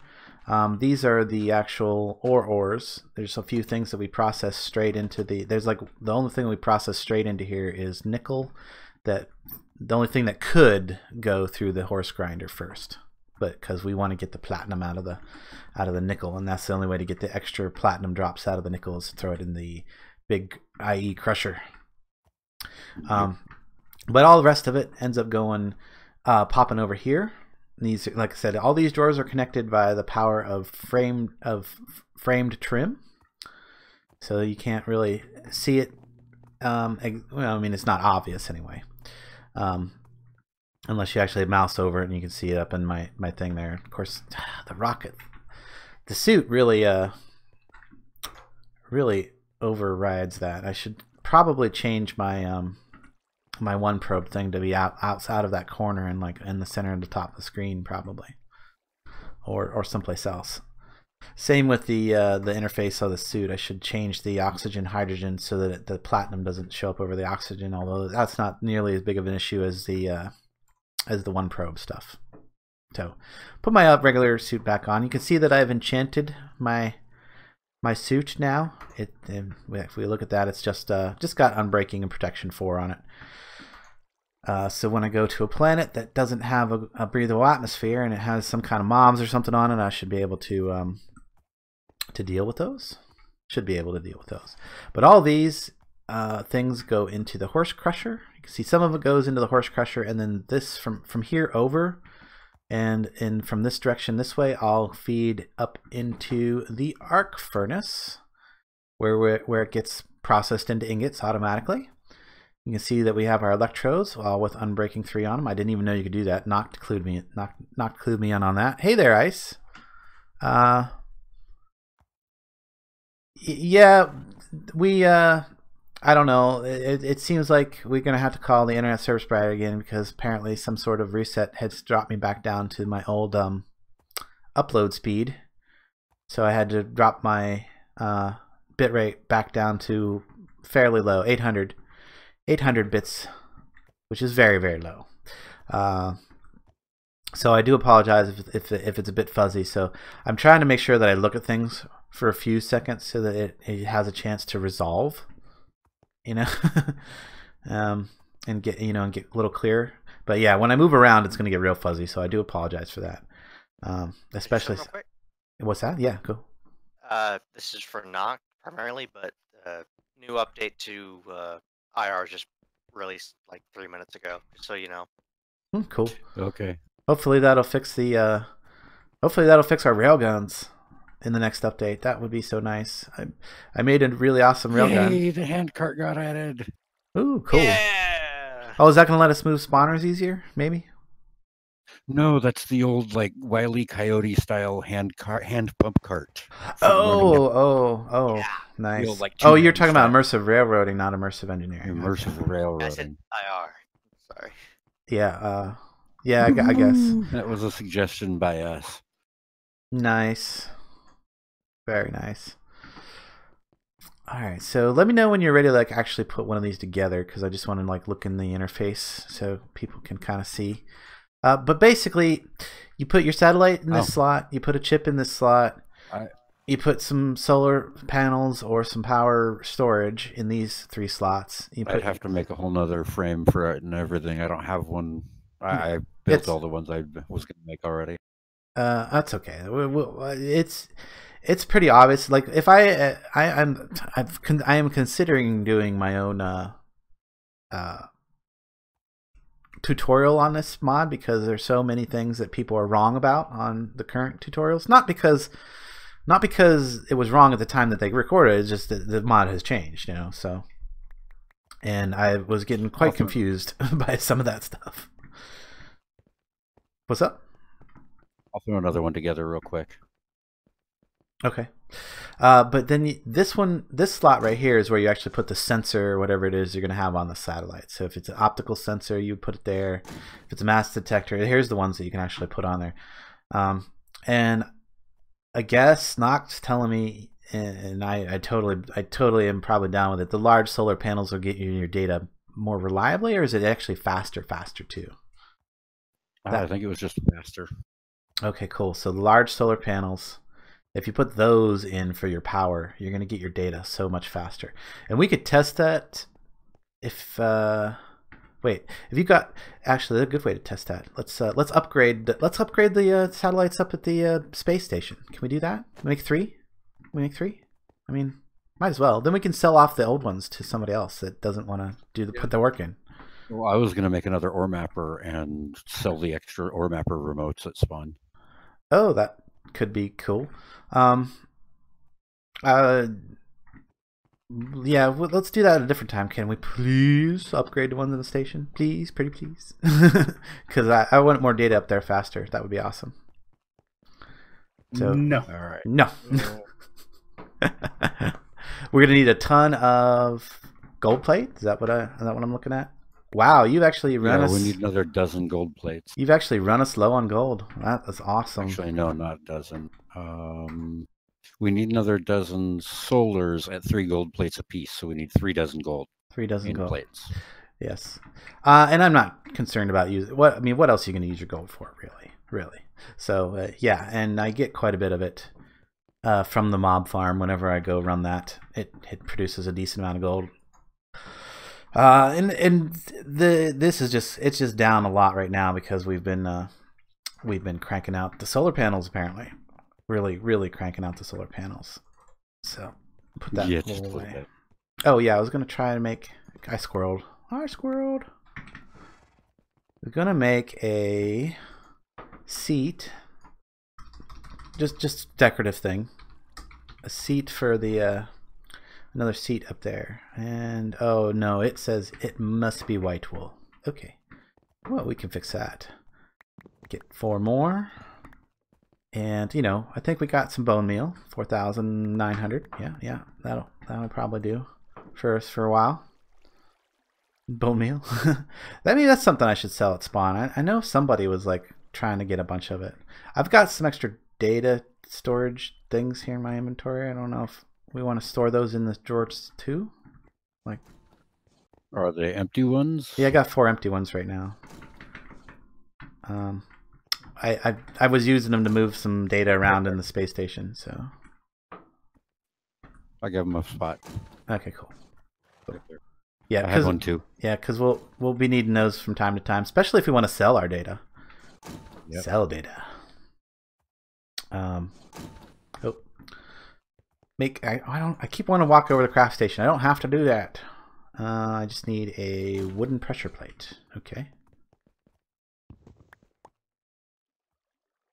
These are the actual ores. There's a few things that we process straight into the only thing we process straight into here is nickel. The only thing that could go through the horse grinder first, but because we want to get the platinum out of the nickel, and that's the only way to get the extra platinum drops out of the nickel is to throw it in the big IE crusher. But all the rest of it ends up going popping over here. These, like I said, all these drawers are connected by the power of framed trim, so you can't really see it. Well, I mean, it's not obvious anyway, unless you actually mouse over it and you can see it up in my thing there. Of course, the rocket the suit really really overrides that. I should probably change my my one probe thing to be outside of that corner and like in the center of the top of the screen probably, or someplace else. Same with the interface of the suit. I should change the oxygen hydrogen so that the platinum doesn't show up over the oxygen, although that's not nearly as big of an issue as the one probe stuff. So put my regular suit back on. You can see that I've enchanted my suit now. If we look at that, it's just got Unbreaking and Protection 4 on it. So when I go to a planet that doesn't have a breathable atmosphere and it has some kind of mobs or something on it, I should be able to deal with those. Should be able to deal with those. But all these things go into the Horse Crusher. You can see some of it goes into the Horse Crusher, and then this from here over, and from this direction this way, I'll feed up into the Arc Furnace, where it gets processed into ingots automatically. You can see that we have our electrodes, all with Unbreaking 3 on them. I didn't even know you could do that. Knocked clued me in on that. Hey there, Ice. Yeah, we I don't know. It seems like we're gonna have to call the internet service provider again because apparently some sort of reset has dropped me back down to my old upload speed. So I had to drop my bitrate back down to fairly low, 800 bits, which is very, very low. So I do apologize if it's a bit fuzzy. So I'm trying to make sure that I look at things for a few seconds so that it has a chance to resolve, you know, and get a little clearer. But yeah, when I move around, it's going to get real fuzzy. So I do apologize for that. Especially. Real quick? What's that? Yeah, go. This is for Noct primarily, but new update to IR just released like 3 minutes ago, just so you know. Cool. Okay. Hopefully that'll fix the. Hopefully that'll fix our railguns in the next update. That would be so nice. I made a really awesome railgun. Yay, the handcart got added. Ooh, cool. Yeah. Oh, is that going to let us move spawners easier? Maybe. No, that's the old like Wile E. Coyote style hand pump cart. Oh, Yeah. nice. The old, like, Oh, you're two-man talking about style. immersive railroading, not immersive engineering. Immersive I railroading. said IR. Sorry. Yeah. Yeah. I guess. That was a suggestion by us. Nice. Very nice. All right, so let me know when you're ready to like actually put one of these together, because I just want to like look in the interface so people can kind of see. But basically, you put your satellite in this slot, you put a chip in this slot, you put some solar panels or some power storage in these 3 slots. I'd have to make a whole nother frame for it and everything. I don't have one. I built all the ones I was going to make already. That's okay. It's pretty obvious. Like if I am considering doing my own tutorial on this mod because there's so many things that people are wrong about on the current tutorials. Not because it was wrong at the time that they recorded. It's just that the mod has changed, you know. So, and I was getting quite confused by some of that stuff. What's up? I'll throw another one together real quick. Okay. But then this slot right here is where you actually put the sensor or whatever it is you're going to have on the satellite. So if it's an optical sensor, you put it there. If it's a mass detector, here's the ones that you can actually put on there. And I guess Noct's telling me, and I totally am probably down with it, the large solar panels will get you your data more reliably, or is it actually faster too? I think it was just faster. Okay, cool. So the large solar panels, if you put those in for your power, you're going to get your data so much faster. And we could test that if you got, actually a good way to test that. Let's upgrade the satellites up at the space station. Can we do that? Make 3? Can we make 3? I mean, might as well. Then we can sell off the old ones to somebody else that doesn't want to put the work in. Well, I was going to make another ore mapper and sell the extra ore mapper remotes that spawn. Oh, that could be cool. Yeah, let's do that at a different time. Can we please upgrade the ones in the station? Please, pretty please. Because I want more data up there faster. That would be awesome. So No. All right. no. We're gonna need a ton of gold plate. Is that what I'm looking at? Wow, you've actually run us. We need another dozen gold plates. You've actually run us low on gold. That is awesome. Actually, no, not a dozen. We need another dozen solars at 3 gold plates apiece, so we need 3 dozen gold 3 dozen in gold plates. Yes, and I'm not concerned about using. What else are you going to use your gold for, really? So yeah, and I get quite a bit of it from the mob farm. Whenever I go run that, it produces a decent amount of gold. This is just down a lot right now because we've been cranking out the solar panels, apparently. Really cranking out the solar panels. So put that just away. a bit. Oh yeah, I was gonna try to make. I squirreled. We're gonna make a seat. Just decorative thing. A seat for the another seat up there. And oh no, it says it must be white wool. Okay. Well, we can fix that. Get 4 more. And I think we got some bone meal. 4,900. Yeah. That'll probably do for us for a while. Bone meal. That's something I should sell at spawn. I know somebody was like trying to get a bunch of it. I've got some extra data storage things here in my inventory. I don't know if we want to store those in the drawers too. Like, Are they empty ones? yeah, I got 4 empty ones right now. I was using them to move some data around in the space station, so I give them a spot. okay, cool. Right there. Yeah, I have one too. Yeah, because we'll be needing those from time to time, especially if we want to sell our data. Yep. Sell data. I keep wanting to walk over to the craft station. I don't have to do that. I just need a wooden pressure plate. Okay.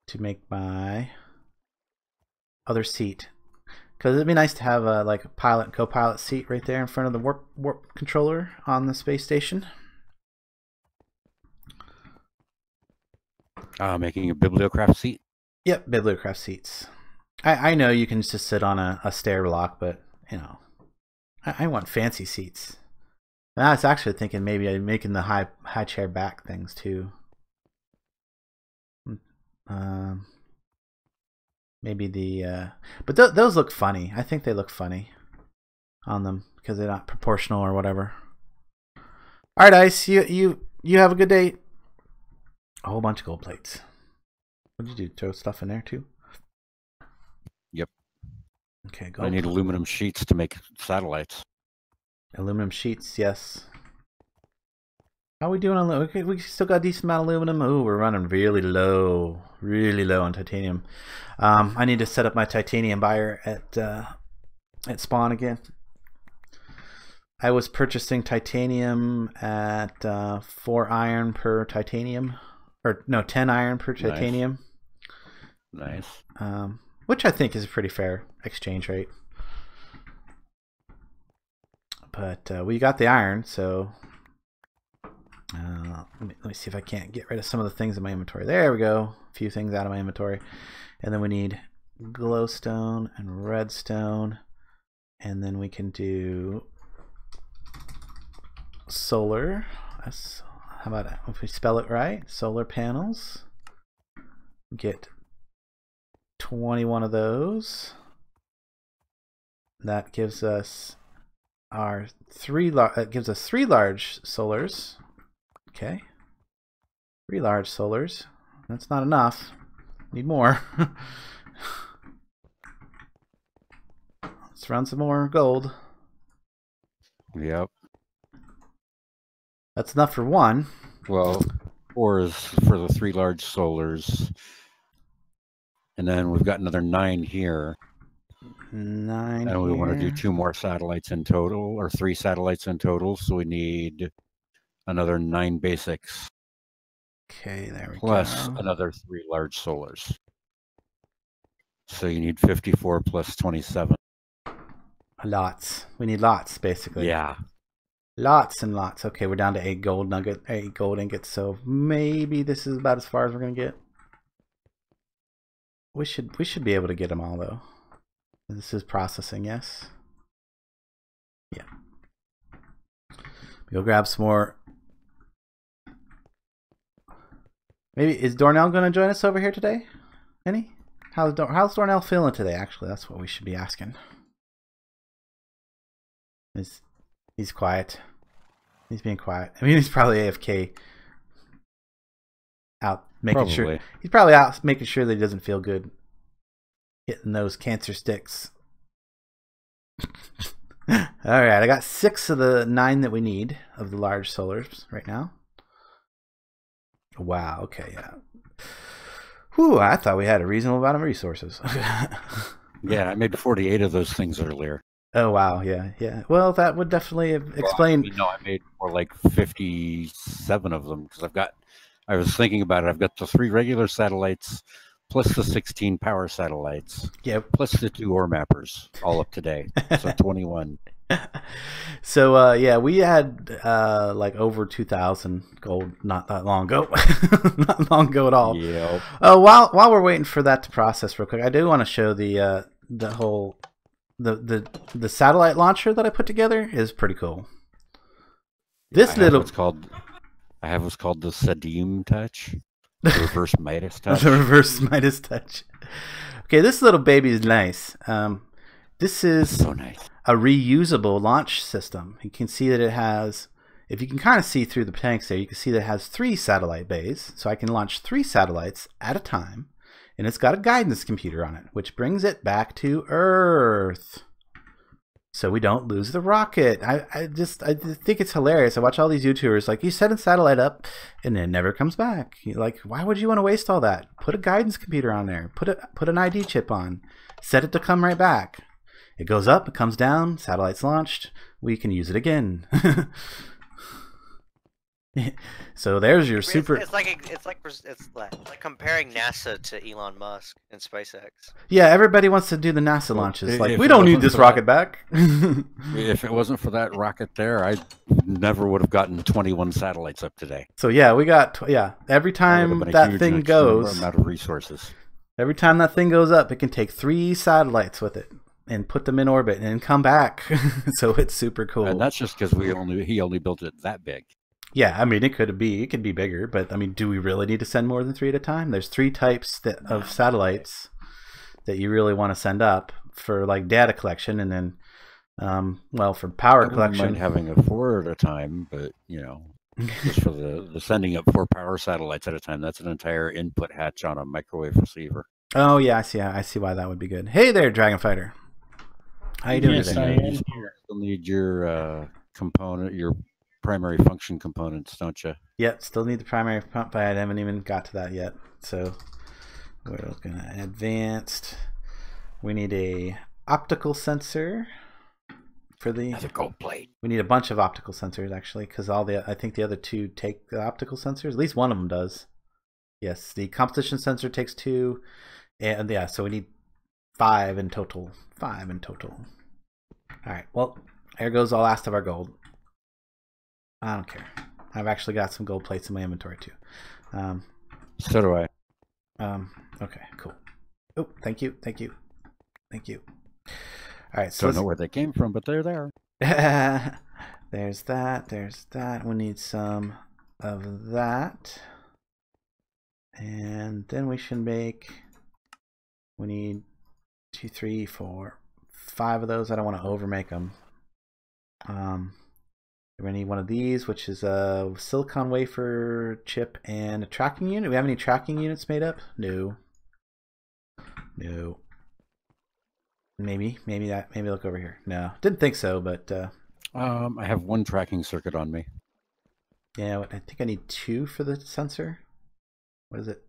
To make my other seat. Because it'd be nice to have like a pilot and co-pilot seat right there in front of the warp controller on the space station. Making a bibliocraft seat. Yep, bibliocraft seats. I know you can just sit on a stair block, but I want fancy seats. And I was actually thinking maybe making the high chair back things too. Maybe the but those look funny. I think they look funny on them because they're not proportional or whatever. All right, Ice, you have a good day. A whole bunch of gold plates. What did you do? Throw stuff in there too? Yep. Okay, gold. I need aluminum sheets to make satellites. Aluminum sheets, yes. How are we doing on okay, we still got a decent amount of aluminum. Oh, we're running really low on titanium. I need to set up my titanium buyer at spawn again. I was purchasing titanium at 4 iron per titanium, or no, 10 iron per titanium. Nice. Which I think is a pretty fair exchange rate. But we got the iron, so let me see if I can't get rid of some of the things in my inventory. There we go. A few things out of my inventory. And then we need glowstone and redstone. And then we can do solar. How about if we spell it right? Solar panels. Get 21 of those. That gives us our 3 large solars. Okay. 3 large solars. That's not enough. Need more. Let's run some more gold. Yep. That's enough for 1. Well, 4 is for the 3 large solars. And then we've got another 9 here. 9 and we want to here. do 2 more satellites in total, or 3 satellites in total, so we need another 9 basics. Okay, there we Plus go. another 3 large solars. So you need 54 plus 27. Lots. We need lots, basically. Yeah. Lots and lots. Okay, we're down to 8 gold ingots, so maybe this is about as far as we're gonna get. we should be able to get them all though. This is processing, yes. Yeah. Go grab some more. Maybe is Dornall going to join us over here today? Any? How's Dornall feeling today? Actually, that's what we should be asking. He's quiet. He's being quiet. I mean, he's probably AFK. Out making sure. He's probably out making sure that he doesn't feel good. Hitting those cancer sticks. All right, I got 6 of the 9 that we need of the large solars right now. Wow. Okay. Yeah. Whew, I thought we had a reasonable amount of resources. Yeah, I made 48 of those things earlier. Oh wow, yeah, yeah. Well, that would definitely explain. Well, no, I made more like 57 of them because I was thinking about it. I've got the 3 regular satellites plus the 16 power satellites. Yep. Plus the 2 ore mappers all up to date. So 21. So yeah, we had like over 2,000 gold not that long ago. Not long ago at all. Yeah. While we're waiting for that to process real quick, I do want to show the whole the satellite launcher that I put together is pretty cool. This I have what's called the Sadim touch. The reverse Midas touch. The reverse Midas touch. Okay, this little baby is nice. This is so nice. A reusable launch system. You can see that it has, if you can kind of see through the tanks there, you can see that it has 3 satellite bays. So I can launch 3 satellites at a time. And it's got a guidance computer on it, which brings it back to Earth. So we don't lose the rocket. I think it's hilarious. I watch all these YouTubers like, you set a satellite up and it never comes back. You're like, why would you want to waste all that? Put a guidance computer on there. Put an ID chip on. Set it to come right back. It goes up, it comes down, satellite's launched. We can use it again. So there's your super. It's like comparing NASA to Elon Musk and SpaceX. Yeah, everybody wants to do the NASA launches. Like, If we it don't need wasn't this for rocket back. If it wasn't for that rocket there, I never would have gotten 21 satellites up today. So yeah, we got every time that thing goes, out of resources. Every time that thing goes up, it can take 3 satellites with it and put them in orbit and come back. So it's super cool. And that's just because he only built it that big. Yeah, I mean, it could be bigger, but I mean, do we really need to send more than 3 at a time? There's 3 types of satellites that you really want to send up for like data collection, and then, well, for power collection. I wouldn't mind having a 4 at a time, but you know, just for the sending up 4 power satellites at a time, that's an entire input hatch on a microwave receiver. Oh yeah, I see why that would be good. Hey there, Dragon Fighter. How you doing Yes, today? I am here. You'll need your component, your primary function components, don't you? Yep, still need the primary pump, but I haven't even got to that yet. So we're gonna advanced. We need a optical sensor for the Another gold plate. We need a bunch of optical sensors actually, because I think the other 2 take the optical sensors. At least one of them does. Yes, the composition sensor takes 2, and yeah, so we need 5 in total. 5 in total. All right. Well, there goes the last of our gold. I don't care. I've actually got some gold plates in my inventory too. So do I. Okay, cool. Oh, thank you. All right, so Don't know where they came from, but they're there. There's that. We need some of that. And then we should we need 2, 3, 4, 5 of those. I don't want to overmake them. We're going to need one of these, which is a silicon wafer chip and a tracking unit. Do we have any tracking units made up? No. Maybe look over here. No, didn't think so, but I have 1 tracking circuit on me. Yeah, I think I need 2 for the sensor. What is it?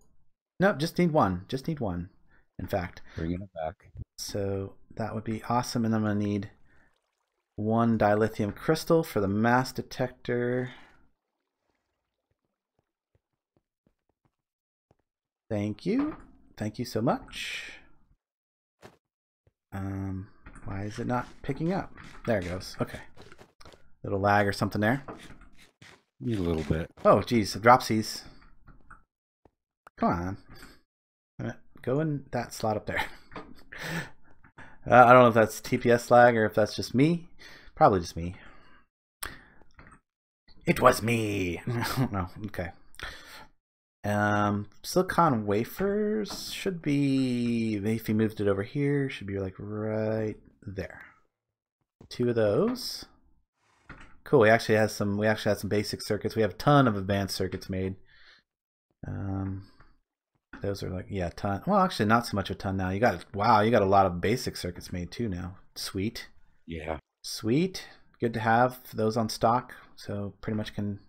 No, just need 1. Just need 1. In fact, Bringing it back. So that would be awesome, and I'm going to need 1 dilithium crystal for the mass detector. Thank you so much. Why is it not picking up? There it goes. Okay, little lag or something there. Need a little bit. Oh geez, dropsies. Come on. go in that slot up there. I don't know if that's TPS lag or if that's just me. Probably just me. It was me. No, okay. Silicon wafers should be, if you moved it over here, should be like right there. 2 of those. Cool. We actually had some basic circuits. We have a ton of advanced circuits made. Those are like, yeah, a ton. Well, actually, not so much a ton now. You got a lot of basic circuits made too now. Sweet. Yeah. Sweet. Good to have those on stock. So pretty much can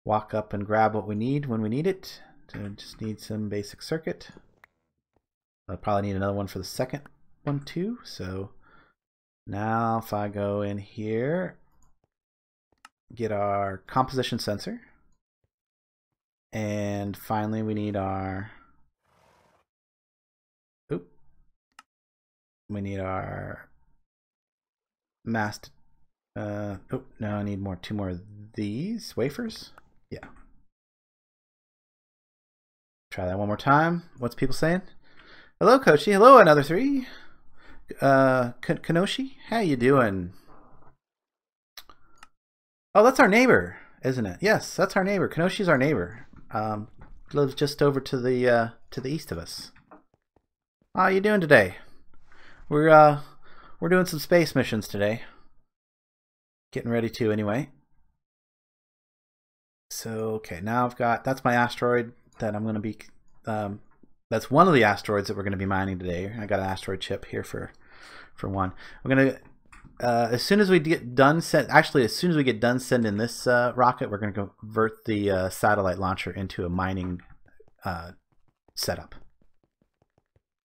walk up and grab what we need when we need it. So just need some basic circuit. I'll probably need another one for the second one too. So now if I go in here, get our composition sensor. And finally we need our mass. No, I need 2 more of these wafers. Yeah. Try that one more time. What's people saying? Hello, Kochi. Hello, another 3. Kanoshi, how you doing? Oh, that's our neighbor, isn't it? Yes, that's our neighbor. Kanoshi's our neighbor. Lives just over to the east of us. How you doing today? We're doing some space missions today. Getting ready to anyway. So okay, now I've got, that's my asteroid that I'm going to be. That's one of the asteroids that we're going to be mining today. I got an asteroid chip here for one. We're going to as soon as we get done as soon as we get done sending this rocket, we're going to convert the satellite launcher into a mining setup.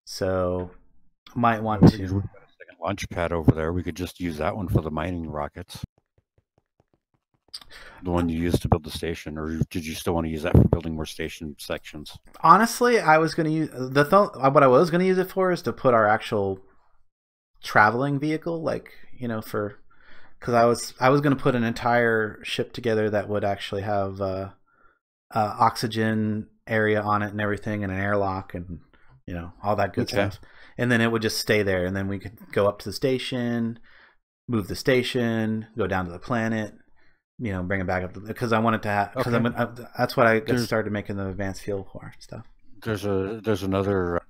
So might want to. We've got a second launch pad over there. We could just use that one for the mining rockets. The one you used to build the station, or did you still want to use that for building more station sections? Honestly, I was going to use what I was going to use it for is to put our actual traveling vehicle, like, you know, because I was going to put an entire ship together that would actually have oxygen area on it and everything, and an airlock, and you know, all that good stuff. And then it would just stay there, and then we could go up to the station, move the station, go down to the planet, you know, bring it back up because I wanted to have, because that's what I started making the advanced fuel core stuff. There's another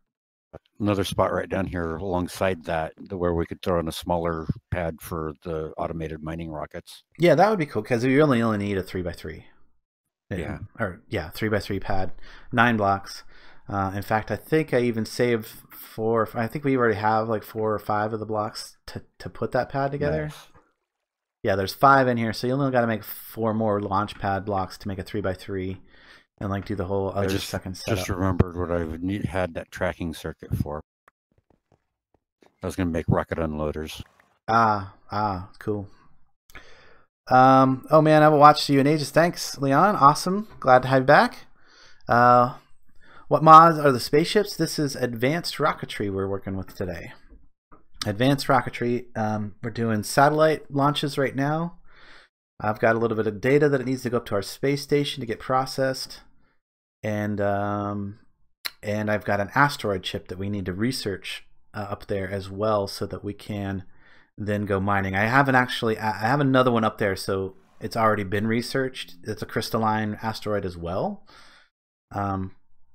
spot right down here alongside that where we could throw in a smaller pad for the automated mining rockets. Yeah, that would be cool because we only need a 3x3. Yeah. Or yeah, 3x3 pad, 9 blocks. In fact, I think I even saved 4. I think we already have like 4 or 5 of the blocks to put that pad together. Nice. Yeah, there's 5 in here, so you only got to make 4 more launch pad blocks to make a 3x3, and like do the whole other second setup. Just remembered what I had that tracking circuit for. I was going to make rocket unloaders. Cool. Oh man, I haven't watched you in ages. Thanks, Leon. Awesome. Glad to have you back. What mods are the spaceships? This is advanced rocketry we're working with today. Advanced rocketry. We're doing satellite launches right now. I've got a little bit of data that it needs to go up to our space station to get processed, and I've got an asteroid chip that we need to research up there as well, so that we can then go mining. I have another one up there, so it's already been researched. It's a crystalline asteroid as well.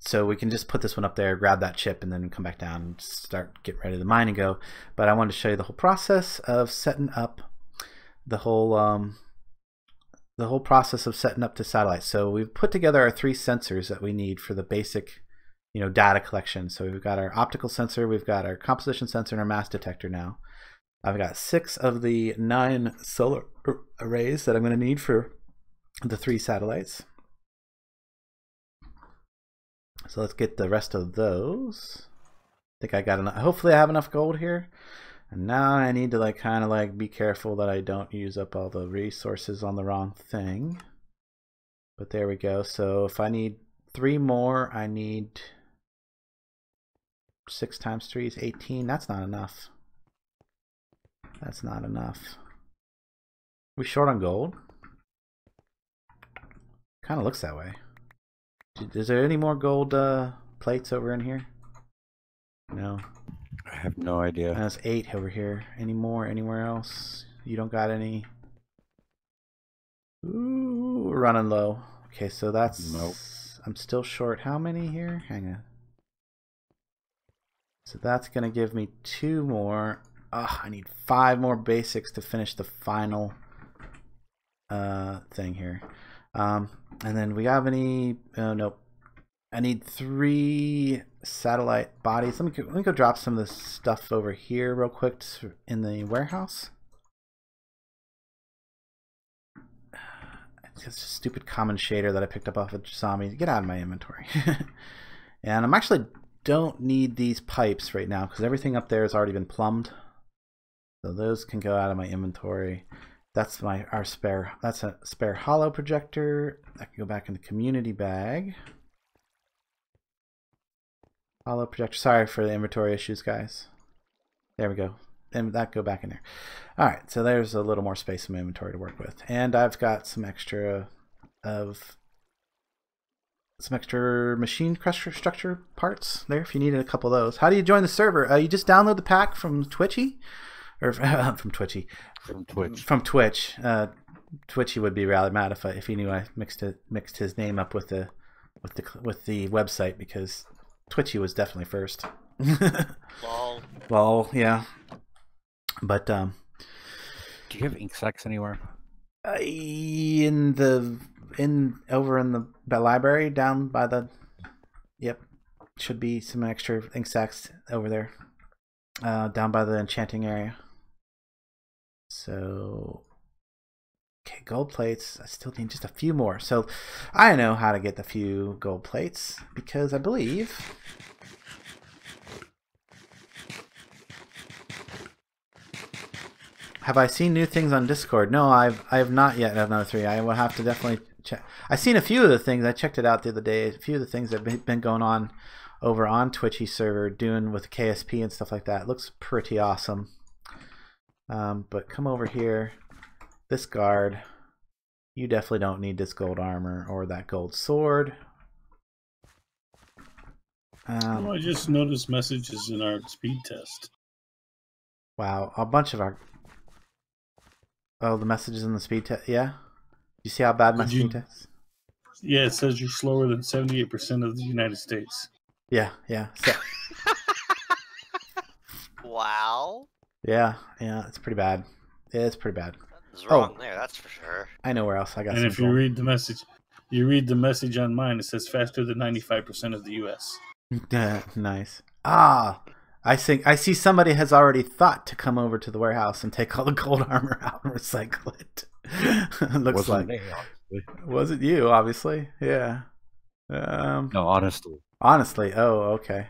So we can just put this one up there, grab that chip, and then come back down and start getting ready to mine and go. But I wanted to show you the whole process of setting up the whole process of setting up the satellite. So we've put together our 3 sensors that we need for the basic, you know, data collection. So we've got our optical sensor, we've got our composition sensor, and our mass detector now. I've got 6 of the 9 solar arrays that I'm going to need for the 3 satellites. So let's get the rest of those. I think I got enough. Hopefully I have enough gold here. And now I need to kind of be careful that I don't use up all the resources on the wrong thing. But there we go. So if I need 3 more, I need 6 times 3 is 18. That's not enough. That's not enough. We short on gold? Kind of looks that way. Is there any more gold plates over in here? No. I have no idea. That's 8 over here. Any more anywhere else? You don't got any? Ooh, we're running low. Okay, so that's... Nope. I'm still short. How many here? Hang on. So that's going to give me 2 more. I need 5 more basics to finish the final thing here. And then we have any... nope. I need 3 satellite bodies. Let me go drop some of this stuff over here real quick in the warehouse. It's just a stupid common shader that I picked up off of Zombie. Get out of my inventory. And I'm actually don't need these pipes right now because everything up there has already been plumbed. So those can go out of my inventory. That's our spare. That's a spare hollow projector. That can go back in the community bag. Hollow projector. Sorry for the inventory issues, guys. There we go. And that go back in there. All right, so there's a little more space in my inventory to work with, and I've got some extra machine structure parts there. If you needed a couple of those, how do you join the server? You just download the pack from Twitchy, or from Twitchy, From Twitch. from Twitch. Twitchy would be really mad if he knew I mixed his name up with the website, because Twitchy was definitely first. Lol. Well, yeah. But Do you have ink sacs anywhere? over in the library down by the, yep, should be some extra ink sacs over there, down by the enchanting area. So okay, gold plates. I still need just a few more. So I know how to get the few gold plates because I believe. Have I seen new things on Discord? No, I have not yet. Another 3. I will have to definitely check. I've seen a few of the things. I checked it out the other day. A few of the things that have been going on over on Twitchy server, doing with KSP and stuff like that. It looks pretty awesome. But come over here. This guard. You definitely don't need this gold armor or that gold sword. I just noticed messages in our speed test. Wow, a bunch of our... Oh, the messages in the speed test. Yeah, you see how bad my speed test? Yeah, it says you're slower than 78% of the United States. Yeah, yeah. So, Wow. yeah, it's pretty bad. Yeah, it's pretty bad. Something's wrong there, that's for sure. I know where else I got. And some if you read the message on mine, it says faster than 95% of the U.S. Nice. I see somebody has already thought to come over to the warehouse and take all the gold armor out and recycle it. Looks Wasn't like me, obviously. wasn't you, obviously. Yeah. No, honestly. Honestly, oh, okay.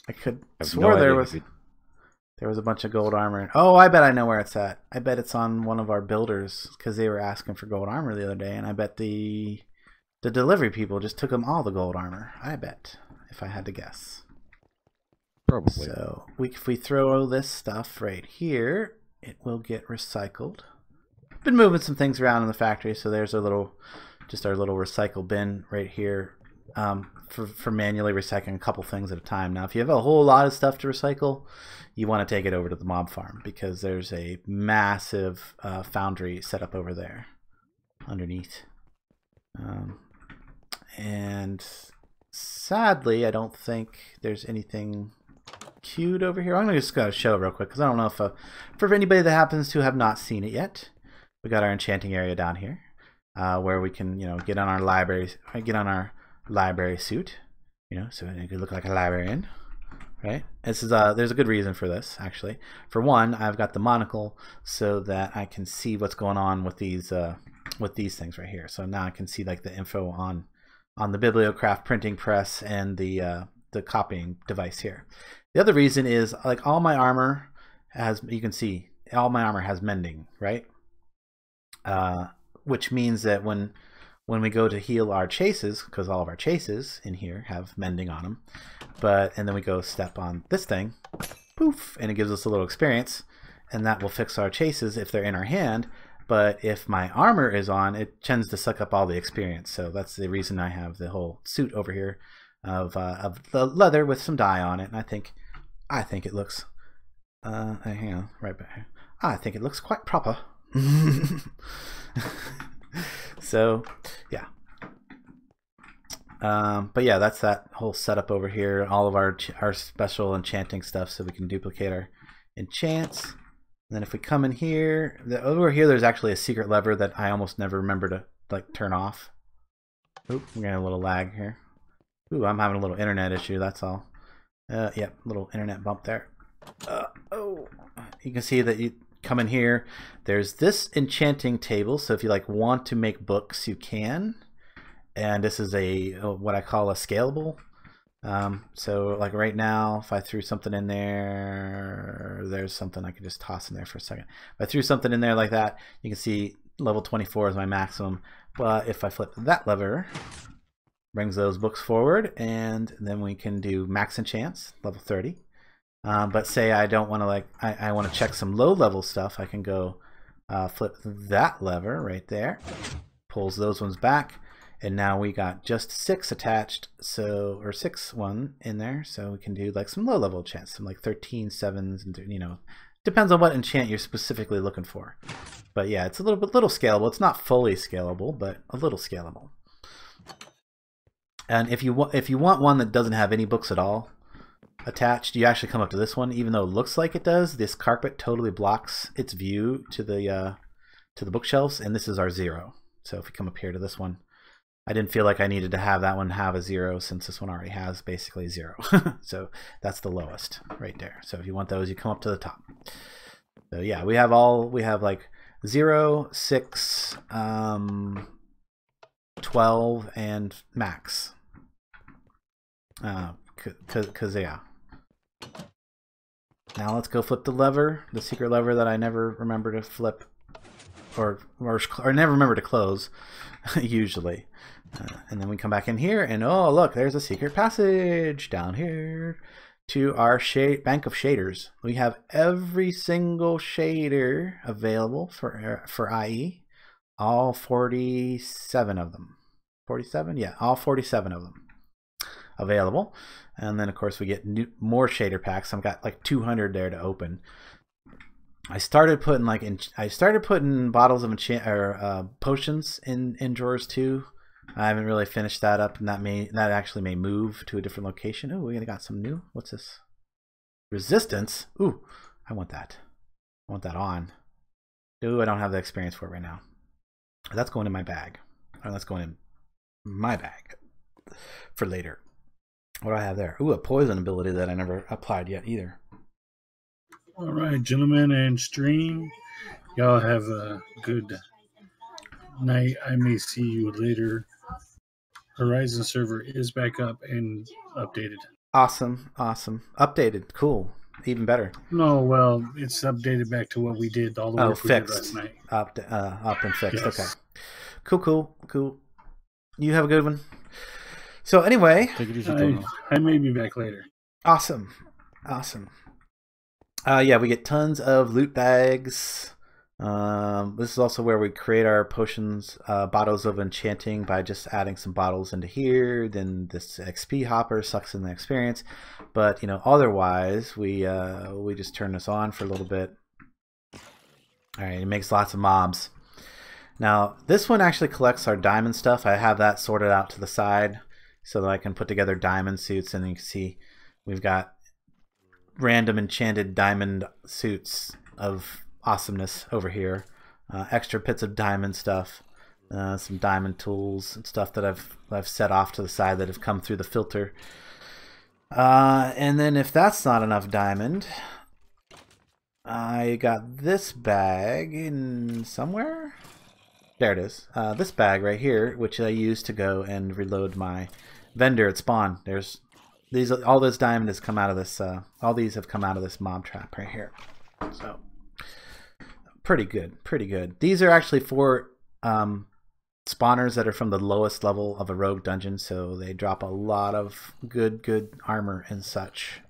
I could swore there was a bunch of gold armor. Oh, I bet I know where it's at. I bet it's on one of our builders because they were asking for gold armor the other day, and I bet the delivery people just took them all the gold armor. I bet, if I had to guess. Probably. So if we throw this stuff right here, it will get recycled. Been moving some things around in the factory, so there's our little recycle bin right here, for manually recycling a couple things at a time. Now, if you have a whole lot of stuff to recycle, you want to take it over to the mob farm because there's a massive foundry set up over there underneath. And sadly, I don't think there's anything queued over here. I'm just going to show it real quick because I don't know if for anybody that happens to have not seen it yet, we got our enchanting area down here where we can, get on our library suit, so you can look like a librarian, right? This is there's a good reason for this, actually. For one, I've got the monocle so that I can see what's going on with these things right here. So now I can see like the info on the Bibliocraft printing press and the copying device here. The other reason is like all my armor has, you can see all my armor has mending, right? Which means that when we go to heal our chases, because all of our chases in here have mending on them, and then we go step on this thing, poof, and it gives us a little experience, and that will fix our chases if they're in our hand. But if my armor is on, it tends to suck up all the experience. So that's the reason I have the whole suit over here. of the leather with some dye on it, and I think it looks hang on, right back here. I think it looks quite proper. So yeah, but yeah, that's that whole setup over here. All of our special enchanting stuff, so we can duplicate our enchants. And then if we come in here, over here, there's actually a secret lever that I almost never remember to like turn off. Oop, we're getting a little lag here. Ooh, I'm having a little internet issue. That's all. Yeah, little internet bump there. Oh, you can see that you come in here. There's this enchanting table, so if you like want to make books, you can. And this is a what I call a scalable. So like right now, if I threw something in there, there's something I could just toss in there for a second. If I threw something in there like that, you can see level 24 is my maximum. But if I flip that lever, brings those books forward, and then we can do max enchants, level 30. But say I don't want to like, I want to check some low level stuff, I can go flip that lever right there, pulls those ones back, and now we got just 6 attached, so, or 6 in there, so we can do like some low level enchants, some like 13 7s, and you know, depends on what enchant you're specifically looking for. But yeah, it's a little scalable. It's not fully scalable, but a little scalable. And if you want one that doesn't have any books at all attached, you actually come up to this one. Even though it looks like it does, this carpet totally blocks its view to the bookshelves, and this is our 0. So if we come up here to this one, I didn't feel like I needed to have that one have a 0 since this one already has basically 0. So that's the lowest right there. So if you want those, you come up to the top. So yeah, we have like 0, 6, 12, and max. Cause yeah. Now let's go flip the lever, the secret lever that I never remember to flip, or never remember to close, usually. And then we come back in here, and oh look, there's a secret passage down here to our bank of shaders. We have every single shader available for IE, all 47 of them. 47? Yeah, all 47 of them available. And then of course we get more shader packs. I've got like 200 there to open. I started putting bottles of potions in drawers too. I haven't really finished that up, and that actually may move to a different location. Oh, we got some new. What's this? Resistance. Ooh, I want that. I want that on. Ooh, I don't have the experience for it right now. That's going in my bag. Or that's going in my bag for later. What do I have there? Ooh, a poison ability that I never applied yet either. All right, gentlemen and stream. Y'all have a good night. I may see you later. Horizon server is back up and updated. Awesome. Updated. Cool. Even better. No, well, it's updated back to what we did all the way fixed. Last night. Up and fixed. Yes. Okay. Cool. You have a good one. So anyway, Take it easy, I may be back later. Awesome. Yeah, we get tons of loot bags. This is also where we create our potions, bottles of enchanting by just adding some bottles into here. Then this XP hopper sucks in the experience, but you know, otherwise we just turn this on for a little bit. All right, it makes lots of mobs. Now this one actually collects our diamond stuff. I have that sorted out to the side so that I can put together diamond suits, and you can see we've got random enchanted diamond suits of awesomeness over here. Extra bits of diamond stuff, some diamond tools and stuff that I've set off to the side that have come through the filter. And then if that's not enough diamond, I got this bag in somewhere. There it is. This bag right here, which I use to go and reload my vendor at spawn. There's all this diamond has come out of this. All these have come out of this mob trap right here. So pretty good. These are actually for spawners that are from the lowest level of a rogue dungeon, so they drop a lot of good armor and such.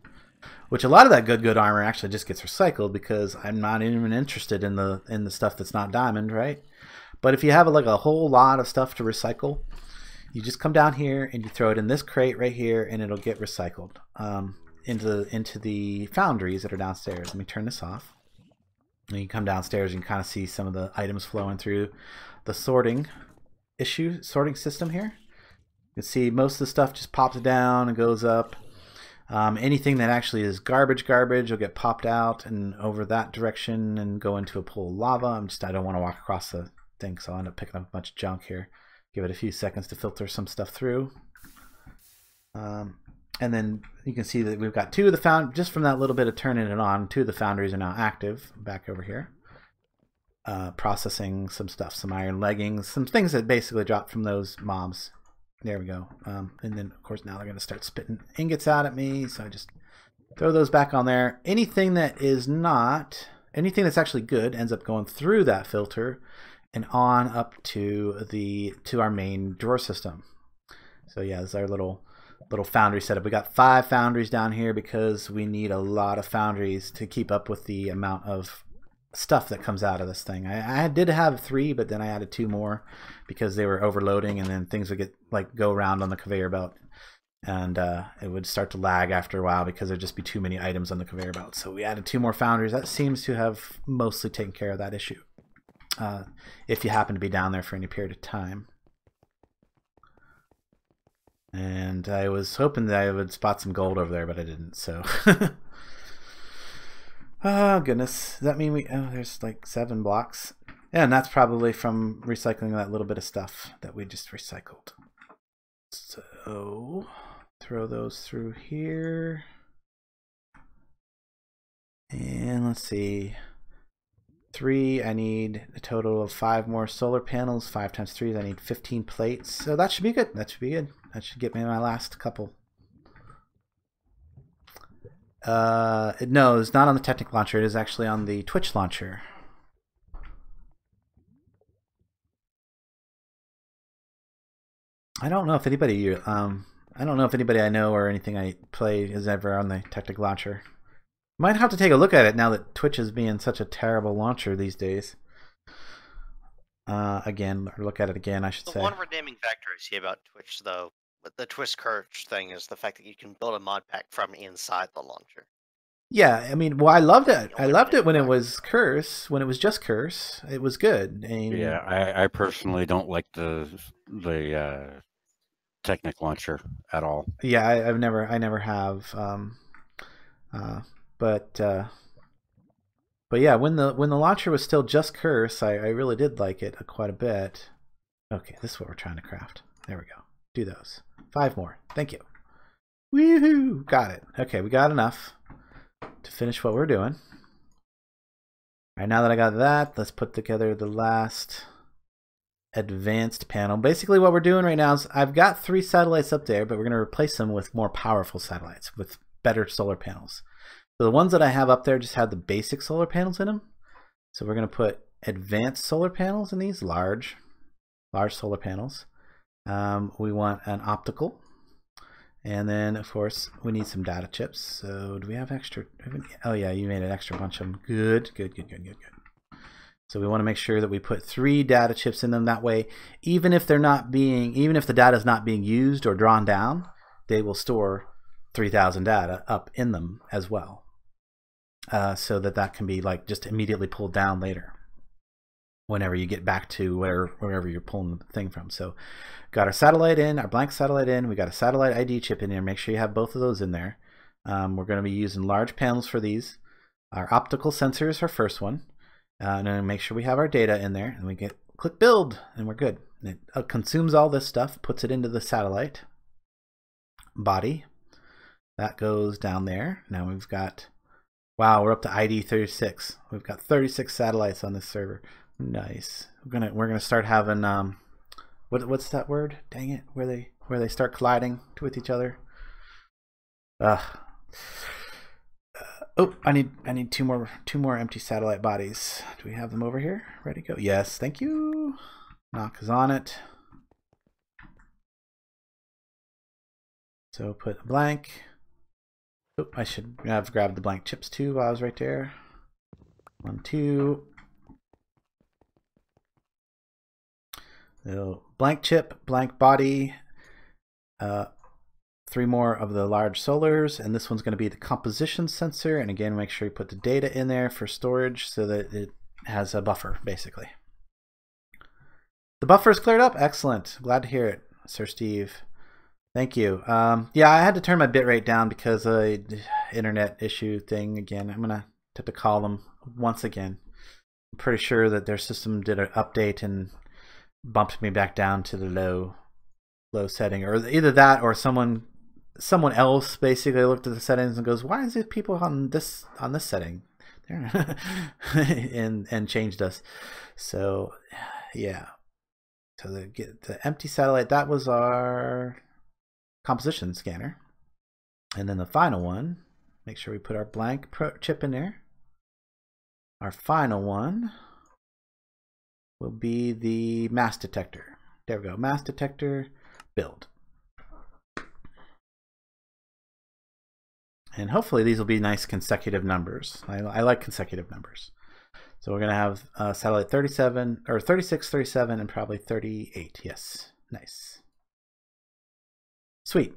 Which a lot of that good armor actually just gets recycled because I'm not even interested in the stuff that's not diamond, right? But if you have like a whole lot of stuff to recycle, you just come down here and you throw it in this crate right here, and it'll get recycled into the foundries that are downstairs. Let me turn this off. And you come downstairs and you can kind of see some of the items flowing through the sorting system here. You can see most of the stuff just pops down and goes up. Anything that actually is garbage will get popped out and over that direction and go into a pool of lava. I don't want to walk across the thing, so I'll end up picking up a bunch of junk here. Give it a few seconds to filter some stuff through. And then you can see that we've got two of the just from that little bit of turning it on, two of the foundries are now active back over here. Processing some stuff, some iron leggings, some things that basically dropped from those mobs. There we go. And then, of course, now they're going to start spitting ingots out at me, so I just throw those back on there. Anything that is not, anything that's actually good ends up going through that filter and on up to our main drawer system. So yeah, this is our little foundry setup. We got 5 foundries down here because we need a lot of foundries to keep up with the amount of stuff that comes out of this thing. I did have 3, but then I added 2 more because they were overloading, and then things would get go around on the conveyor belt, and it would start to lag after a while because there'd just be too many items on the conveyor belt. So we added 2 more foundries. That seems to have mostly taken care of that issue. If you happen to be down there for any period of time. And I was hoping that I would spot some gold over there, but I didn't, so. Oh, goodness. Does that mean there's like 7 blocks? Yeah, and that's probably from recycling that little bit of stuff that we just recycled. So, throw those through here. And let's see. 3, I need a total of 5 more solar panels. 5 times 3, I need 15 plates. So that should be good. That should be good. That should get me my last couple. No, it's not on the Technic launcher. It is actually on the Twitch launcher. I don't know if anybody I know or anything I play is ever on the Technic launcher. Might have to take a look at it now that Twitch is being such a terrible launcher these days. Again, or look at it again, I should say. The one redeeming factor I see about Twitch, though, with the Twist Curse thing, is the fact that you can build a mod pack from inside the launcher. Yeah, I mean, well, I loved it. I loved it when it was Curse. When it was just Curse, it was good. Yeah, I personally don't like the Technic launcher at all. Yeah, I never have. But yeah, when the launcher was still just Curse, I really did like it quite a bit. Okay, this is what we're trying to craft. There we go. Do those. 5 more. Thank you. Woohoo! Got it. Okay, we got enough to finish what we're doing. All right, now that I got that, let's put together the last advanced panel. Basically what we're doing right now is I've got 3 satellites up there, but we're going to replace them with more powerful satellites with better solar panels. So the ones that I have up there just have the basic solar panels in them. So we're going to put advanced solar panels in these, large solar panels. We want an optical. And then, of course, we need some data chips. So do we have extra? Oh, yeah, you made an extra bunch of them. Good. So we want to make sure that we put 3 data chips in them. That way, even if the data is not being used or drawn down, they will store 3,000 data up in them as well. So that can be just immediately pulled down later whenever you get back to wherever you're pulling the thing from. So got our satellite in, our blank satellite in, we got a satellite ID chip in there. Make sure you have both of those in there. We're going to be using large panels for these. Our optical sensor is our first one. And then make sure we have our data in there, and we click build, and we're good. It consumes all this stuff, puts it into the satellite body. That goes down there. Now we've got, wow, we're up to ID 36. We've got 36 satellites on this server. Nice. We're gonna start having what's that word? Dang it, where they start colliding with each other. Oh, I need two more empty satellite bodies. Do we have them over here? Ready to go? Yes, thank you. Knock is on it. So put a blank. Oh, I should have grabbed the blank chips too while I was right there. 1, 2. So blank chip, blank body, 3 more of the large solars, and this one's going to be the composition sensor. And again, make sure you put the data in there for storage so that it has a buffer, basically. The buffer is cleared up. Excellent. Glad to hear it, Sir Steve. Thank you. Yeah, I had to turn my bitrate down because of the internet issue thing again. I'm gonna have to call them once again. I'm pretty sure that their system did an update and bumped me back down to the low setting, or either that or someone else basically looked at the settings and goes, "Why is it people on this setting?" and changed us. So yeah. So the empty satellite, that was our composition scanner. And then the final one, make sure we put our blank chip in there. Our final one will be the mass detector. There we go, mass detector build. And hopefully these will be nice consecutive numbers. I like consecutive numbers. So we're going to have satellite 37, or 36, 37, and probably 38. Yes, nice. Sweet.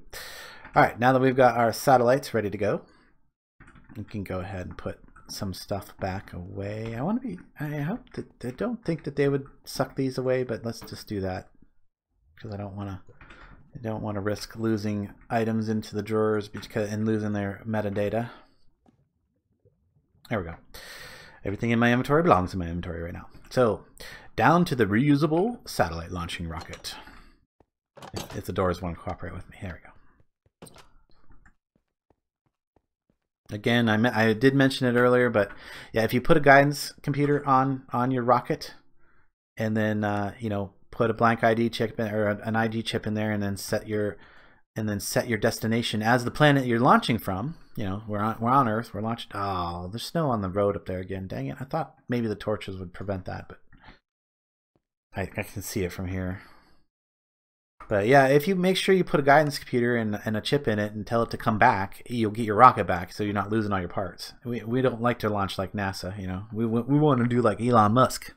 All right, now that we've got our satellites ready to go, we can go ahead and put some stuff back away. I don't think that they would suck these away, but let's just do that because I don't want to risk losing items into the drawers and losing their metadata. There we go. Everything in my inventory belongs in my inventory right now. So, down to the reusable satellite launching rocket. If the doors want to cooperate with me. There we go. Again, I did mention it earlier, but yeah, if you put a guidance computer on your rocket, and then you know, put a blank ID chip in, or an ID chip in there, and then set your destination as the planet you're launching from. You know, we're on Earth. We're launching. Oh, there's snow on the road up there again. Dang it! I thought maybe the torches would prevent that, but I can see it from here. But yeah, if you make sure you put a guidance computer and a chip in it and tell it to come back, you'll get your rocket back, so you're not losing all your parts. We don't like to launch like NASA, you know. We want to do like Elon Musk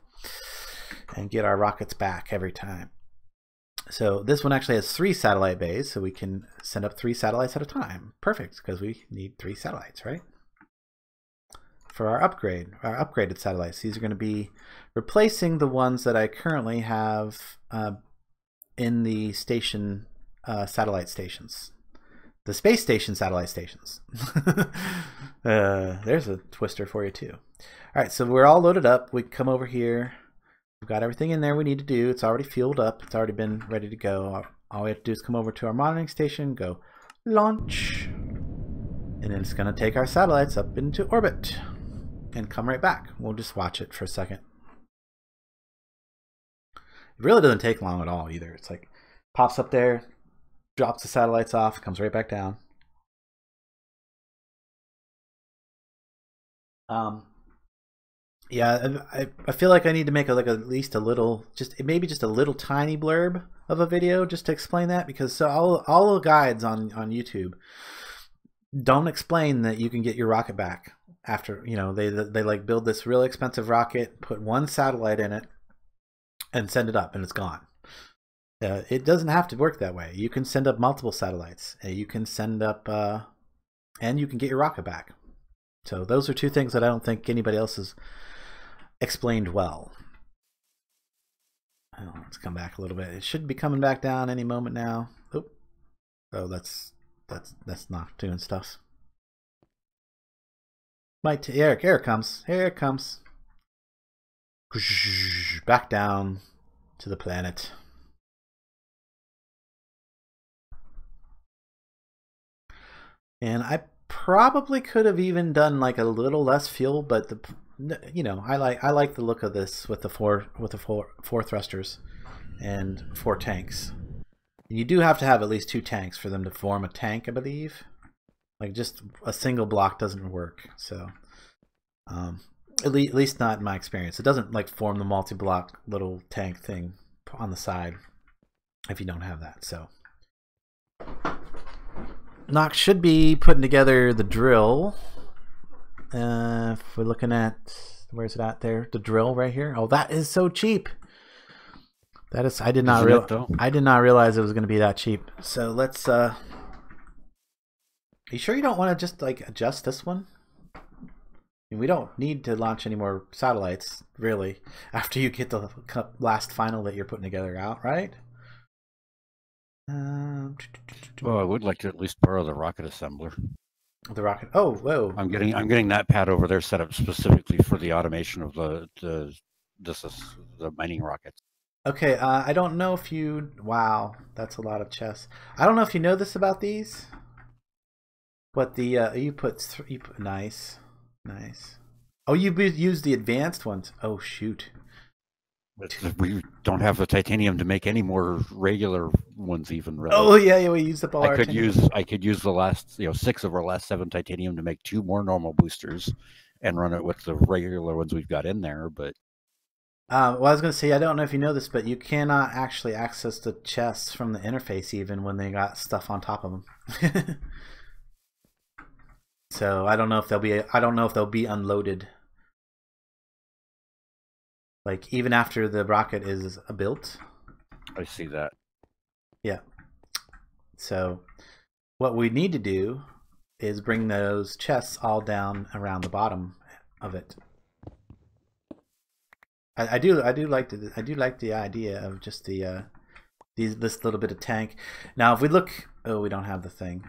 and get our rockets back every time. So this one actually has 3 satellite bays, so we can send up 3 satellites at a time. Perfect, because we need 3 satellites, right? For our upgraded satellites, these are going to be replacing the ones that I currently have in the station satellite stations, the space station satellite stations. There's a twister for you too. All right, so we're all loaded up. We come over here. We've got everything in there we need to do. It's already fueled up. It's already been ready to go. All we have to do is come over to our monitoring station, go launch, and then it's going to take our satellites up into orbit and come right back. We'll just watch it for a second. It really doesn't take long at all either. It's like pops up there, drops the satellites off, comes right back down. Yeah, I feel like I need to make at least a little, maybe just a little tiny blurb of a video just to explain that, because all the guides on YouTube don't explain that you can get your rocket back after, you know, they like build this really expensive rocket, put 1 satellite in it, and send it up, and it's gone. It doesn't have to work that way. You can send up multiple satellites. You can send up, and you can get your rocket back. So those are 2 things that I don't think anybody else has explained well. Oh, let's come back a little bit. It should be coming back down any moment now. Oop. Oh, that's not doing stuff. Here it comes. Here it comes. Back down to the planet. And I probably could have even done like a little less fuel, but you know, I like the look of this with the four thrusters and 4 tanks. And you do have to have at least 2 tanks for them to form a tank, I believe. Like just a single block doesn't work. So at least not in my experience. It doesn't like form the multi-block little tank thing on the side if you don't have that. So Nox should be putting together the drill. If we're looking at, where's it at there? The drill right here. Oh, that is so cheap. That is, I Isn't it, though? did not realize it was going to be that cheap. So let's. Are you sure you don't want to just like adjust this one? I mean, we don't need to launch any more satellites, really, after you get the last final that you're putting together out, right? Well, I would like to at least borrow the rocket assembler. The rocket. Oh, whoa! I'm getting that pad over there set up specifically for the automation of the mining rockets. Okay, I don't know if you. Wow, that's a lot of chests. I don't know if you know this about these. But the you put nice. Oh, you used the advanced ones. Oh shoot. We don't have the titanium to make any more regular ones, even. Really. Oh yeah, we used up all our titanium. I could use the last 6 of our last 7 titanium to make 2 more normal boosters, and run it with the regular ones we've got in there. But well, I was going to say, I don't know if you know this, but you cannot actually access the chests from the interface even when they got stuff on top of them. So I don't know if they'll be unloaded. Like even after the rocket is built. I see that. Yeah. So what we need to do is bring those chests all down around the bottom of it. I do like the idea of just this little bit of tank. Now if we look, we don't have the thing.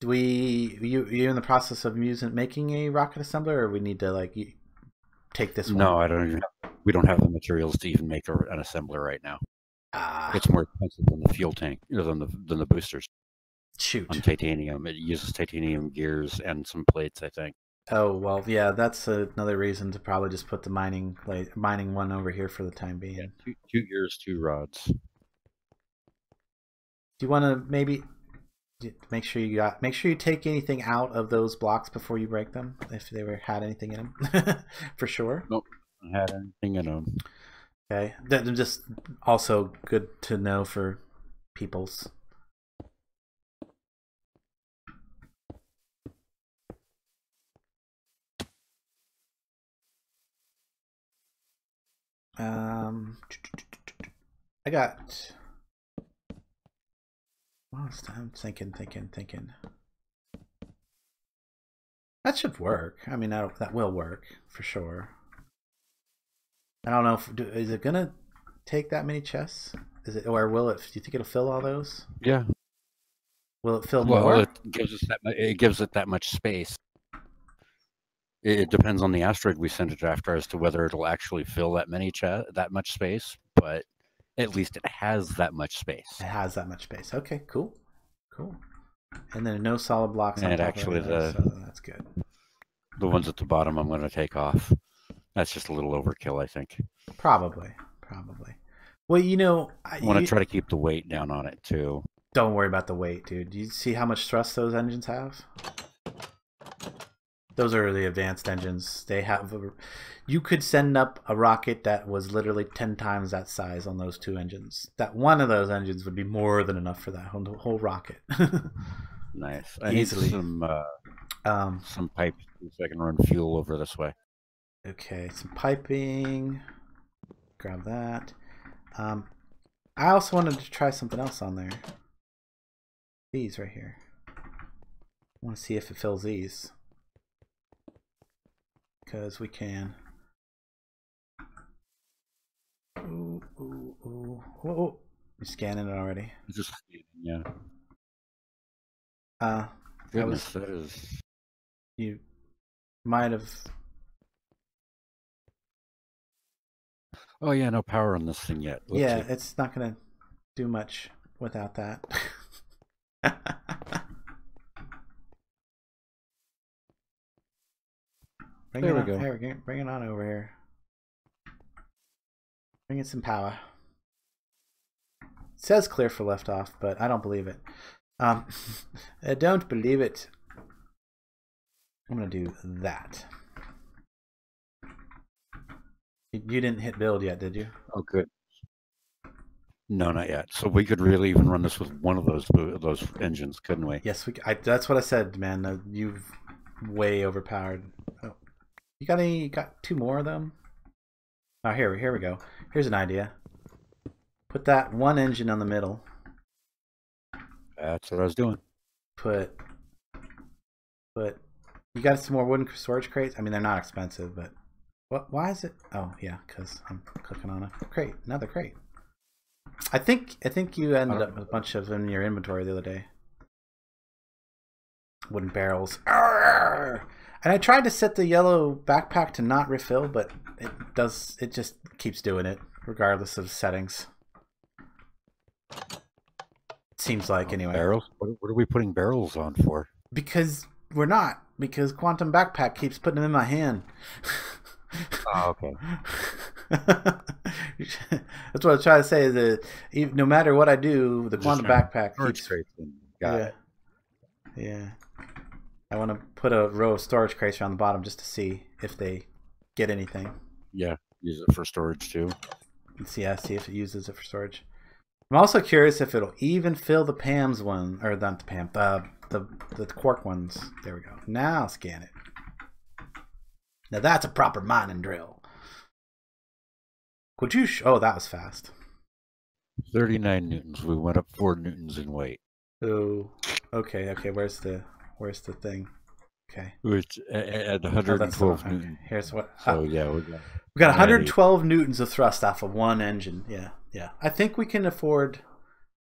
You're in the process of making a rocket assembler, or we need to like take this one? No, I don't even we don't have the materials to even make an assembler right now. It's more expensive than the fuel tank, than the boosters. Shoot. On titanium, it uses titanium gears and some plates, I think. Oh well, yeah, that's another reason to probably just put the mining one over here for the time being. Yeah, 2 gears, 2 rods. Do you want to maybe make sure you take anything out of those blocks before you break them, if they had anything in them? For sure. Nope, I had anything in them. Okay, that's just also good to know for people's. I got. I'm thinking. That should work. I mean, that will work for sure. I don't know is it gonna take that many chests? Is it, or will it? Do you think it'll fill all those? Yeah. Will it fill more? Well, it gives it that much space. It depends on the asteroid we send it after as to whether it'll actually fill that much space, but at least it has that much space. It has that much space. Okay, cool. And then no solid blocks. And actually, so that's good. The ones at the bottom, I'm going to take off. That's just a little overkill, I think. Probably. Well, I want to try to keep the weight down on it too. Don't worry about the weight, dude. Do you see how much thrust those engines have? Those are the advanced engines. They have. You could send up a rocket that was literally 10 times that size on those 2 engines. That one of those engines would be more than enough for that whole rocket. Nice. I Easily. Need some pipes so I can run fuel over this way. Okay, some piping. Grab that. I also wanted to try something else on there. These right here. I want to see if it fills these. Because we can. Ooh. Whoa. You're scanning it already. Just scanning, yeah. Goodness, that is. You might have. Oh yeah, no power on this thing yet. Let's yeah, see. It's not gonna do much without that. Bring it on over here. Bring in some power. It says clear for liftoff, but I don't believe it. I don't believe it. I'm gonna do that. You didn't hit build yet, did you? Oh, good. No, not yet. So we could really even run this with one of those engines, couldn't we? Yes, that's what I said, man. You've way overpowered. Oh, You got any? Got 2 more of them? Oh, here we go. Here's an idea. Put that one engine on the middle. That's what I was doing. Put. You got some more wooden storage crates? I mean, they're not expensive, but what? Why is it? Oh, yeah, because I'm clicking on a crate. Another crate. I think you ended up with a bunch of them in your inventory the other day. Wooden barrels. Arrgh! And I tried to set the yellow backpack to not refill, but it just keeps doing it regardless of settings. Seems like anyway. Barrels? What are we putting barrels on for? Because we're not. Because Quantum Backpack keeps putting them in my hand. Oh, okay. That's what I was trying to say. Is that no matter what I do, the Quantum Backpack keeps. Got it. Yeah. I want to put a row of storage crates around the bottom just to see if they get anything. Yeah, use it for storage too. See if it uses it for storage. I'm also curious if it'll even fill the Pam's one, or not the Pam, the Quark ones. There we go. Now scan it. Now that's a proper mining drill. Could you? Oh, that was fast. 39 newtons. We went up 4 newtons in weight. Oh, okay. Where's the thing? Okay. Which at 112 okay. newtons. Here's what. So yeah, we got 112 newtons of thrust off of one engine. Yeah. I think we can afford.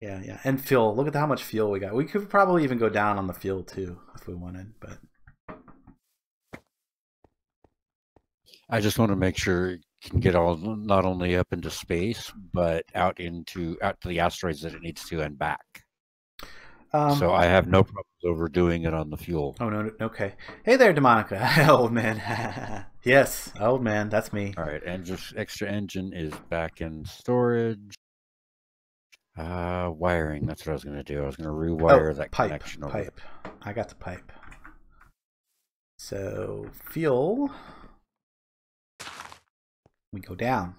Yeah. And fuel. Look at how much fuel we got. We could probably even go down on the fuel too if we wanted, but. I just want to make sure it can get all not only up into space, but out to the asteroids that it needs to and back. So I have no problems overdoing it on the fuel. Oh no, okay. Hey there, Demonica, old man. Yes, old man, that's me. All right, and just extra engine is back in storage. Wiring. That's what I was going to do. I was going to rewire that connection over. Pipe. I got the pipe. So fuel. We go down.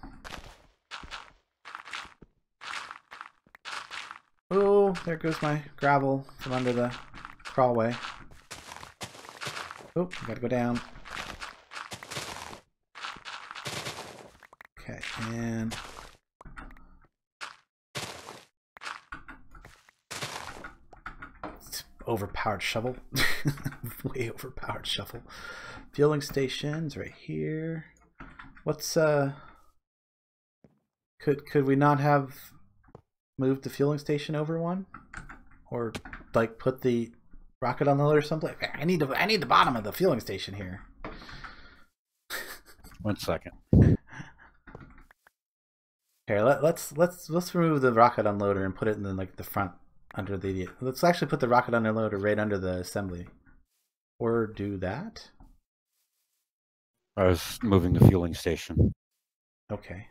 Oh, there goes my gravel from under the crawlway. Oh, gotta go down. Okay, and overpowered shovel. Way overpowered shovel. Fueling stations right here. What's could we not have moved the fueling station over one, or like put the rocket unloader or something? I need the bottom of the fueling station here. 1 second. Here, let's remove the rocket unloader and put it in the front under the. Let's actually put the rocket unloader right under the assembly, or do that. I was moving the fueling station. Okay.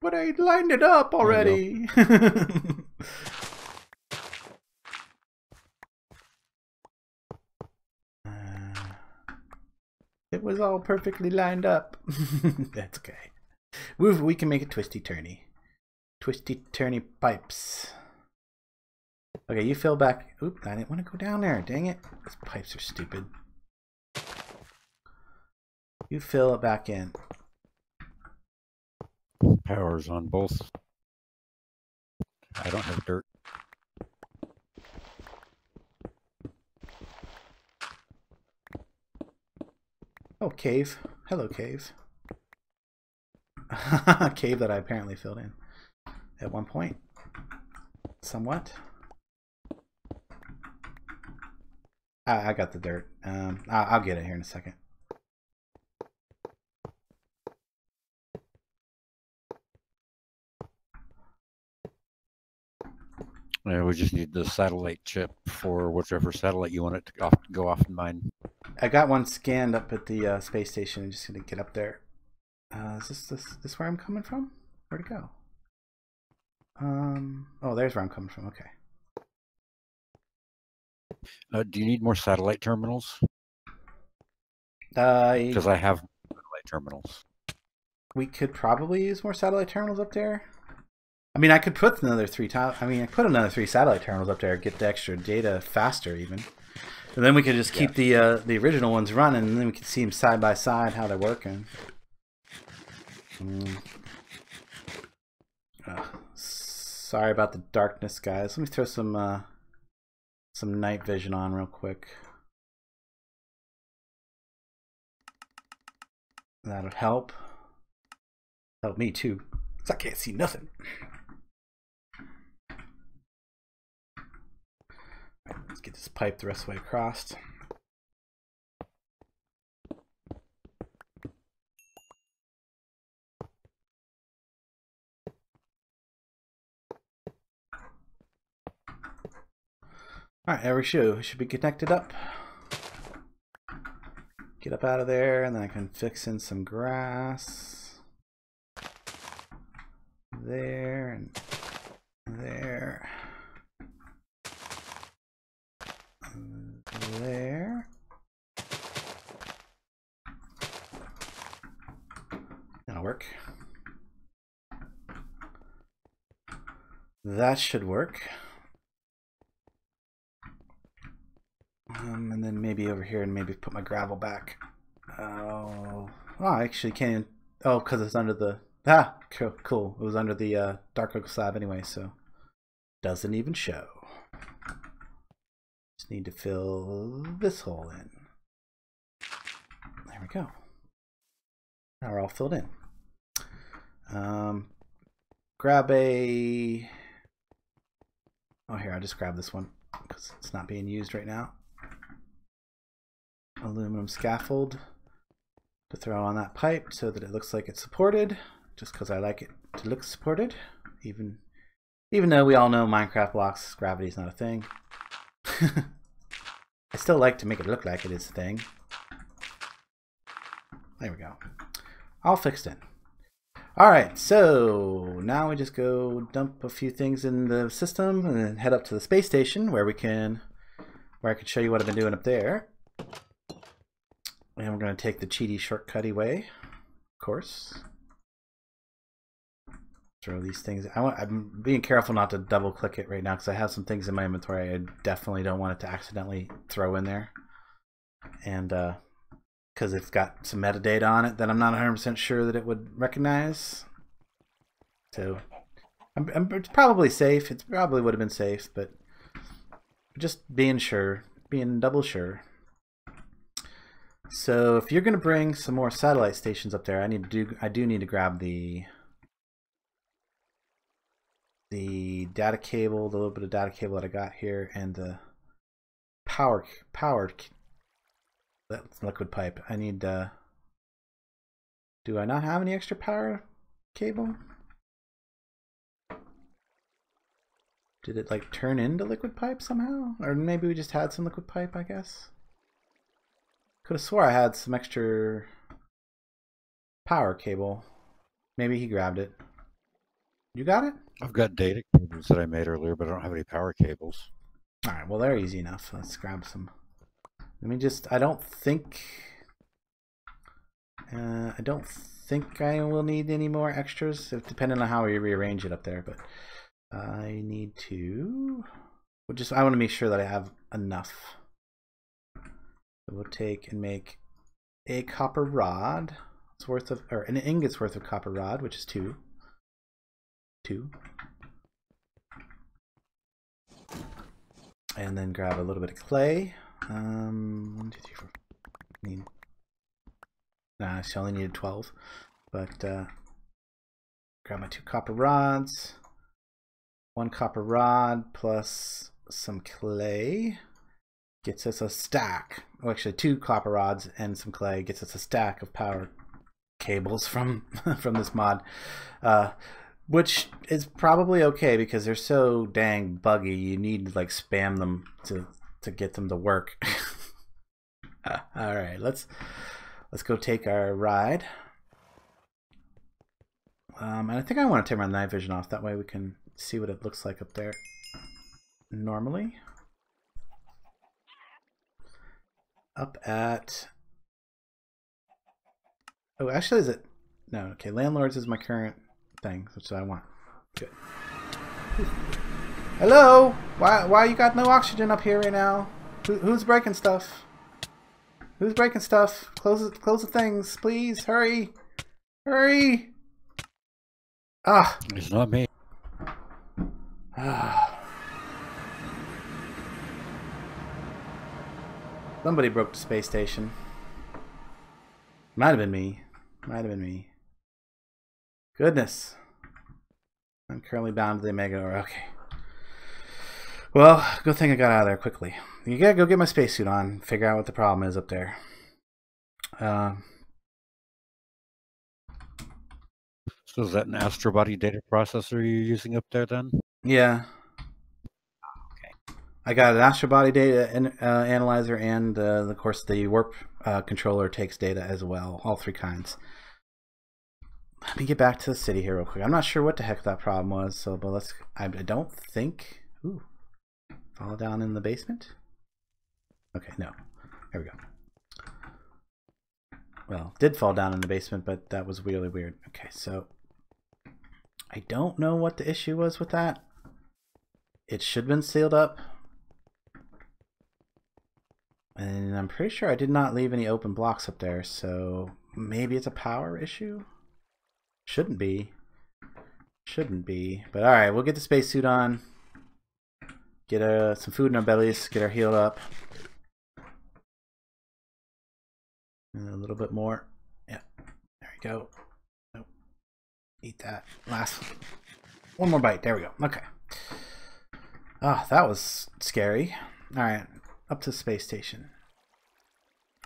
But I lined it up already. It was all perfectly lined up. That's okay. We can make it twisty-turny. Twisty-turny pipes. Okay, you fill back. Oop, I didn't want to go down there. Dang it. These pipes are stupid. You fill it back in. Power's on both. I don't have dirt. Oh, cave. Hello, cave. Cave that I apparently filled in at one point. Somewhat. I got the dirt. I'll get it here in a second. Yeah, we just need the satellite chip for whichever satellite you want it to go off and mine. I got one scanned up at the space station. I'm just gonna get up there. Is this where I'm coming from? Where'd it go? Oh, there's where I'm coming from. Okay. Do you need more satellite terminals? Because I have satellite terminals. We could probably use more satellite terminals up there. I mean, I could put another 3 satellite terminals up there, get the extra data faster even. And then we could just keep the original ones running, and then we can see them side by side how they're working. Sorry about the darkness, guys. Let me throw some night vision on real quick. That'll help. Help me too, because I can't see nothing. Right, let's get this pipe the rest of the way across. Alright, there we should be connected up. Get up out of there, and then I can fix in some grass. There and there. And there. That'll work. That should work. And then maybe over here and maybe put my gravel back. Oh, I actually can't. Oh, because it's under the. Ah, cool. It was under the dark oak slab anyway, so doesn't even show. Just need to fill this hole in. There we go. Now we're all filled in. Grab a. Oh, here, I'll just grab this one because it's not being used right now. Aluminum scaffold to throw on that pipe so that it looks like it's supported, just because I like it to look supported, even though we all know Minecraft blocks gravity is not a thing. I still like to make it look like it is a thing. There we go. All fixed in. Alright, so now we just go dump a few things in the system and then head up to the space station where I can show you what I've been doing up there. And we're going to take the cheaty shortcutty way, of course. Throw these things. I'm being careful not to double click it right now because I have some things in my inventory I definitely don't want it to accidentally throw in there. And because it's got some metadata on it that I'm not 100% sure that it would recognize. So it's probably safe. It probably would have been safe, but just being sure, being double sure. So if you're going to bring some more satellite stations up there, I do need to grab the data cable, the little bit of data cable that I got here, and the power that's liquid pipe. I need do I not have any extra power cable? Did it like turn into liquid pipe somehow? Or maybe we just had some liquid pipe, I guess. Could have swore I had some extra power cable. Maybe he grabbed it. You got it? I've got data cables that I made earlier, but I don't have any power cables. Alright, well they're easy enough. Let's grab some. Let me just, I don't think I will need any more extras, depending on how we rearrange it up there, but I need to, I want to make sure that I have enough. So we'll take and make a copper rod worth of, or an ingot's worth of copper rod, which is two. And then grab a little bit of clay. 1, 2, 3, 4. I only needed 12, but grab my 2 copper rods. 1 copper rod plus some clay gets us a stack. Oh, actually 2 copper rods and some clay gets us a stack of power cables from this mod, which is probably okay because they're so dang buggy. You need to like spam them to get them to work. All right, let's go take our ride. And I think I want to turn my night vision off. That way we can see what it looks like up there normally. Up at... Oh, actually, is it... No, okay, landlords is my current thing. That's what I want. Good. Hello? Why you got no oxygen up here right now? Who's breaking stuff? Who's breaking stuff? Close the things, please. Hurry. Hurry. Ah. It's not me. Somebody broke the space station. Might have been me. Might have been me. Goodness. I'm currently bound to the Omega Ore. Okay. Well, good thing I got out of there quickly. You gotta go get my spacesuit on, figure out what the problem is up there. So is that an astrobody data processor you're using up there then? Yeah. Okay. I got an astrobody data analyzer, and of course the warp controller takes data as well. All three kinds. Let me get back to the city here real quick. I'm not sure what the heck that problem was, so but let's. I don't think. Ooh, fall down in the basement. Okay, no. There we go. Well, did fall down in the basement, but that was really weird. Okay, so I don't know what the issue was with that. It should have been sealed up. And I'm pretty sure I did not leave any open blocks up there, so maybe it's a power issue? Shouldn't be. Shouldn't be. But alright, we'll get the spacesuit on. Get some food in our bellies, get her healed up. And a little bit more. Yeah, there we go. Nope. Eat that. Last one more bite. There we go. Okay. Ah, that was scary. Alright, up to the space station.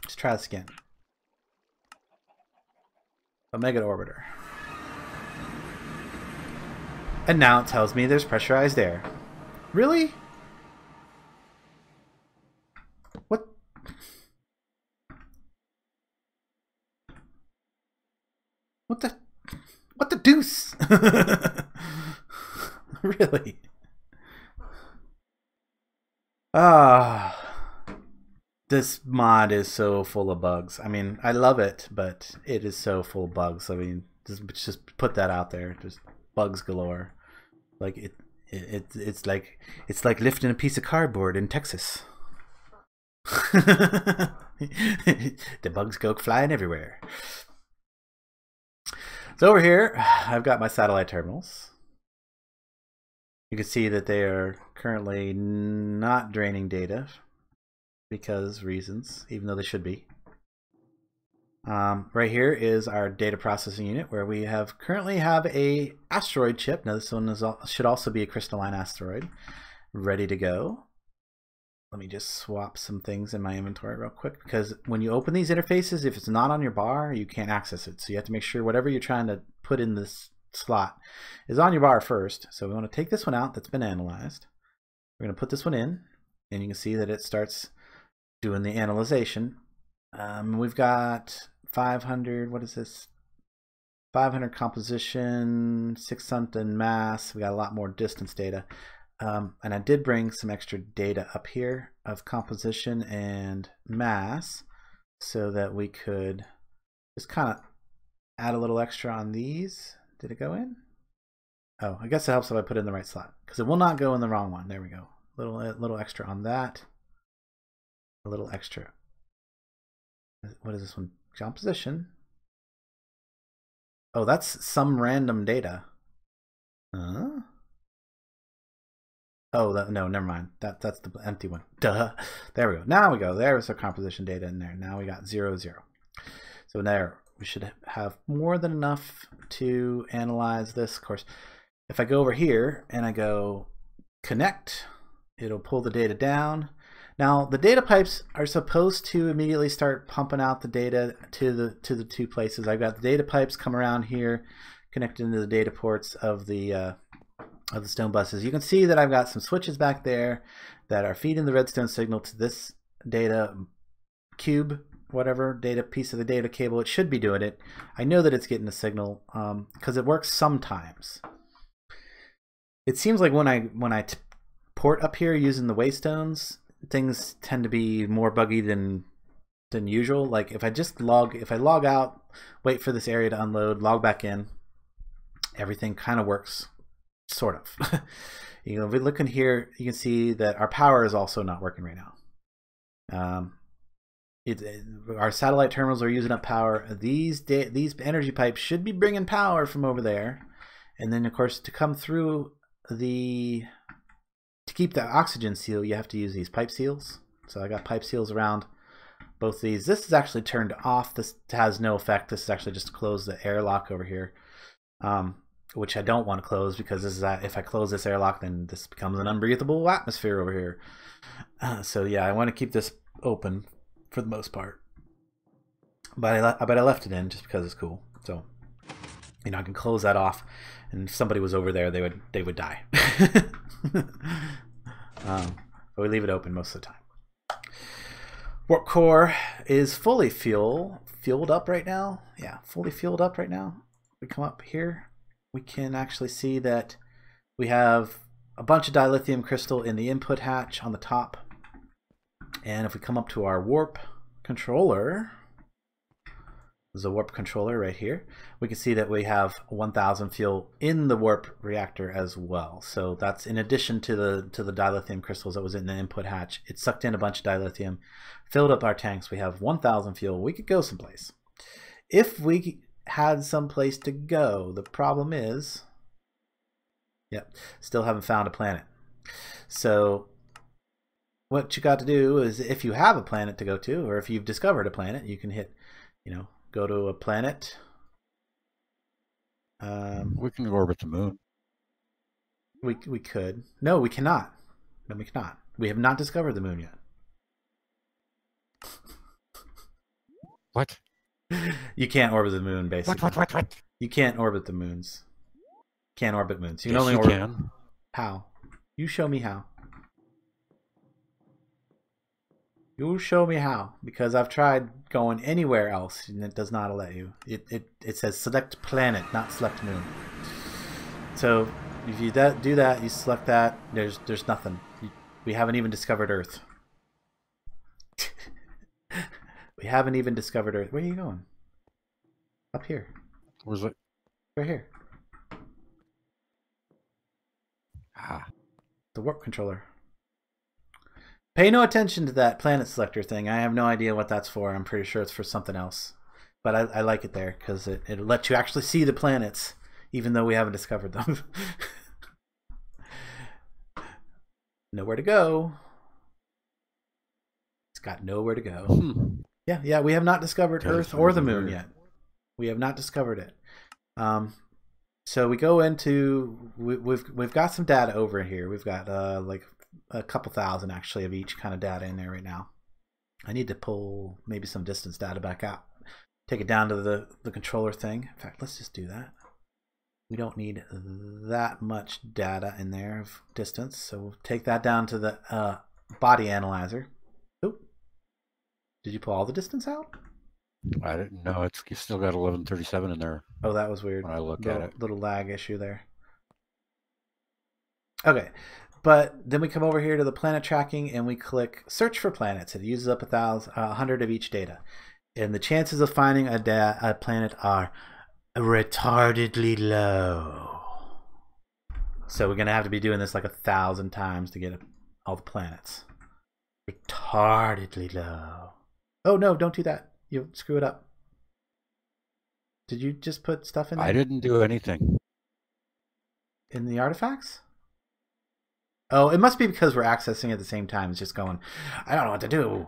Let's try this again. Omega Orbiter. And now it tells me there's pressurized air. Really? What? What the deuce? Really? This mod is so full of bugs. I mean, I love it, but it is so full of bugs. I mean, just put that out there. Just bugs galore. Like it's like lifting a piece of cardboard in Texas. The bugs go flying everywhere. So over here, I've got my satellite terminals. You can see that they are currently not draining data because reasons, even though they should be. Right here is our data processing unit where we currently have a asteroid chip. Now this one should also be a crystalline asteroid ready to go. Let me just swap some things in my inventory real quick, because when you open these interfaces, if it's not on your bar, you can't access it. So you have to make sure whatever you're trying to put in this slot is on your bar first. So we want to take this one out that's been analyzed. We're going to put this one in, and you can see that it starts doing the analyzation. We've got 500, what is this? 500 composition, 6 something mass. We got a lot more distance data. And I did bring some extra data up here of composition and mass so that we could just kind of add a little extra on these. Did it go in? Oh, I guess it helps if I put it in the right slot, because it will not go in the wrong one. There we go. Little extra on that. A little extra. What is this one? Composition. Oh, that's some random data. Huh? Oh, no, never mind. That's the empty one. Duh. There we go. Now we go. There's our composition data in there. Now we got 0, 0. So there, we should have more than enough to analyze this. Of course, if I go over here and I go connect, it'll pull the data down. Now, the data pipes are supposed to immediately start pumping out the data to the two places. I've got the data pipes come around here, connected into the data ports of the stone buses. You can see that I've got some switches back there that are feeding the redstone signal to this data cube, whatever data piece of the data cable. It should be doing it. I know that it's getting a signal because it works sometimes. It seems like when I port up here using the waystones, things tend to be more buggy than usual. Like if I log out, wait for this area to unload, log back in, everything kind of works. Sort of. You know, if we look in here, you can see that our power is also not working right now. Our satellite terminals are using up power. These energy pipes should be bringing power from over there, and then of course to come through to keep the oxygen seal, you have to use these pipe seals. So I got pipe seals around both these. This is actually turned off. This has no effect. This is actually just to close the airlock over here, which I don't want to close because this is if I close this airlock, then this becomes an unbreathable atmosphere over here. So yeah, I want to keep this open for the most part, but I left it in just because it's cool. So I can close that off, and if somebody was over there, they would die. But we leave it open most of the time. Warp core is fully fueled up right now. Yeah, fully fueled up right now. We come up here, we can actually see that we have a bunch of dilithium crystal in the input hatch on the top. And if we come up to our warp controller, there's a warp controller right here, we can see that we have 1000 fuel in the warp reactor as well. So that's in addition to the dilithium crystals that was in the input hatch. It sucked in a bunch of dilithium, filled up our tanks. We have 1000 fuel. We could go someplace. If we had someplace to go, the problem is, yep, still haven't found a planet. So what you got to do is, if you have a planet to go to, or if you've discovered a planet, you can hit, go to a planet. We can orbit the moon. We could. No, we cannot. No, we cannot. We have not discovered the moon yet. What? You can't orbit the moon, basically. What? You can't orbit the moons. Can't orbit moons. You can Yes, only you orbit. can. How? You show me how. You show me how, because I've tried going anywhere else and it does not let you. It says select planet, not select moon. So if you do that, you select that. There's nothing. We haven't even discovered Earth. We haven't even discovered Earth. Where are you going? Up here. Where's it? Right here. Ah. The warp controller. Pay no attention to that planet selector thing. I have no idea what that's for. I'm pretty sure it's for something else. But I like it there because it lets you actually see the planets, even though we haven't discovered them. Nowhere to go. It's got nowhere to go. Yeah, we have not discovered Earth or the moon yet. We have not discovered it. So we go into, we've got some data over here. We've got like a couple thousand actually of each kind of data in there right now. I need to pull maybe some distance data back out. Take it down to the controller thing. In fact, let's just do that. We don't need that much data in there of distance, so we'll take that down to the body analyzer. Oop. Did you pull all the distance out? I didn't know. It's still got 1137 in there. Oh, that was weird. When I look at it. Little lag issue there. Okay, but then we come over here to the planet tracking and we click search for planets. It uses up 100 of each data. And the chances of finding a planet are retardedly low. So we're going to have to be doing this like 1,000 times to get all the planets. Retardedly low. Oh no, don't do that. You'll screw it up. Did you just put stuff in there? I didn't do anything. In the artifacts? Oh, it must be because we're accessing at the same time. It's just going, I don't know what to do.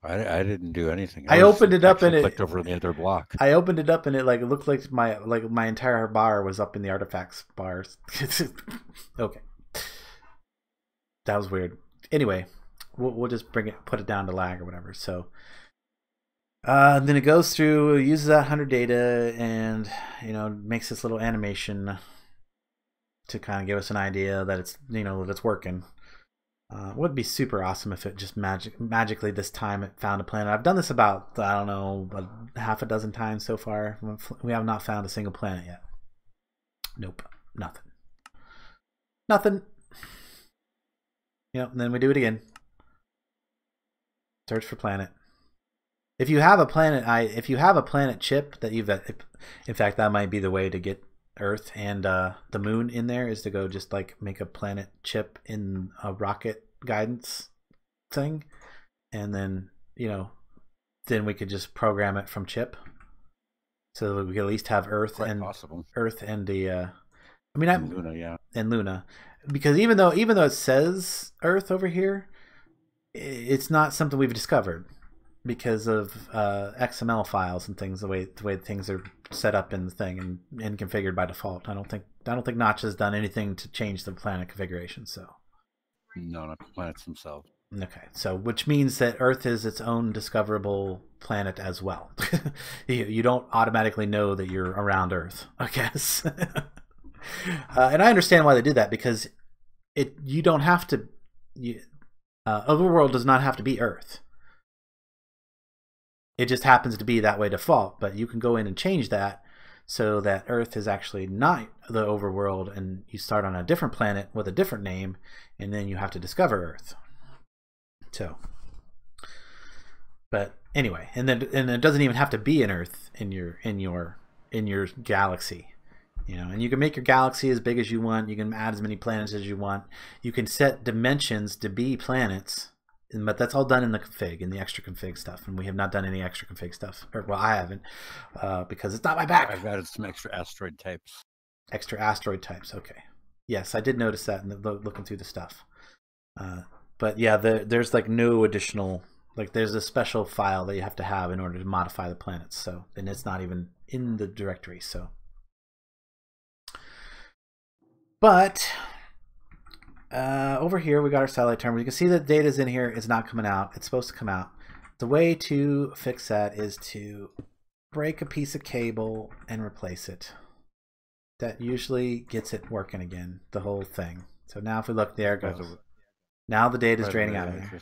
I didn't do anything. I opened it up and it clicked over the other block. I opened it up and it looked like my entire bar was up in the artifacts bars. Okay, that was weird. Anyway, we'll just put it down to lag or whatever. So then it goes through, uses that 100 data, and makes this little animation to kind of give us an idea that it's that it's working. Would be super awesome if it just magically this time it found a planet. I've done this about, I don't know, half a dozen times so far. We have not found a single planet yet. Nope, nothing. And then we do it again. Search for planet. If you have a planet chip that you've, in fact, that might be the way to get Earth and the moon in there, is to go just like make a planet chip in a rocket guidance thing, and then then we could just program it from chip, so that we could at least have Earth Quite and possible. Earth and the. And Luna, yeah. And Luna, because even though it says Earth over here, it's not something we've discovered because of XML files and things, the way things are set up in the thing and configured by default. I don't think Notch has done anything to change the planet configuration. So No, not the planets themselves. okay, so which means that Earth is its own discoverable planet as well. You don't automatically know that you're around Earth, I guess. And I understand why they did that, because you don't have to. Overworld does not have to be Earth. It just happens to be that way default, but you can go in and change that so that Earth is actually not the overworld, and you start on a different planet with a different name, and then you have to discover Earth. So, but anyway, and it doesn't even have to be an Earth in your galaxy. And you can make your galaxy as big as you want. You can add as many planets as you want. You can set dimensions to be planets, but that's all done in the config, in the extra config stuff. And we have not done any extra config stuff. Well, I haven't, because it's not my bag. I've added some extra asteroid types. Extra asteroid types, okay. Yes, I did notice that in looking through the stuff. But yeah, there's like no additional, like there's a special file that you have to have in order to modify the planets. So, and it's not even in the directory, so. But over here we got our satellite terminal. You can see that data's in here. It's not coming out. It's supposed to come out. The way to fix that is to break a piece of cable and replace it. That usually gets it working again, the whole thing. So now if we look, there it goes. Now the data is draining out of there.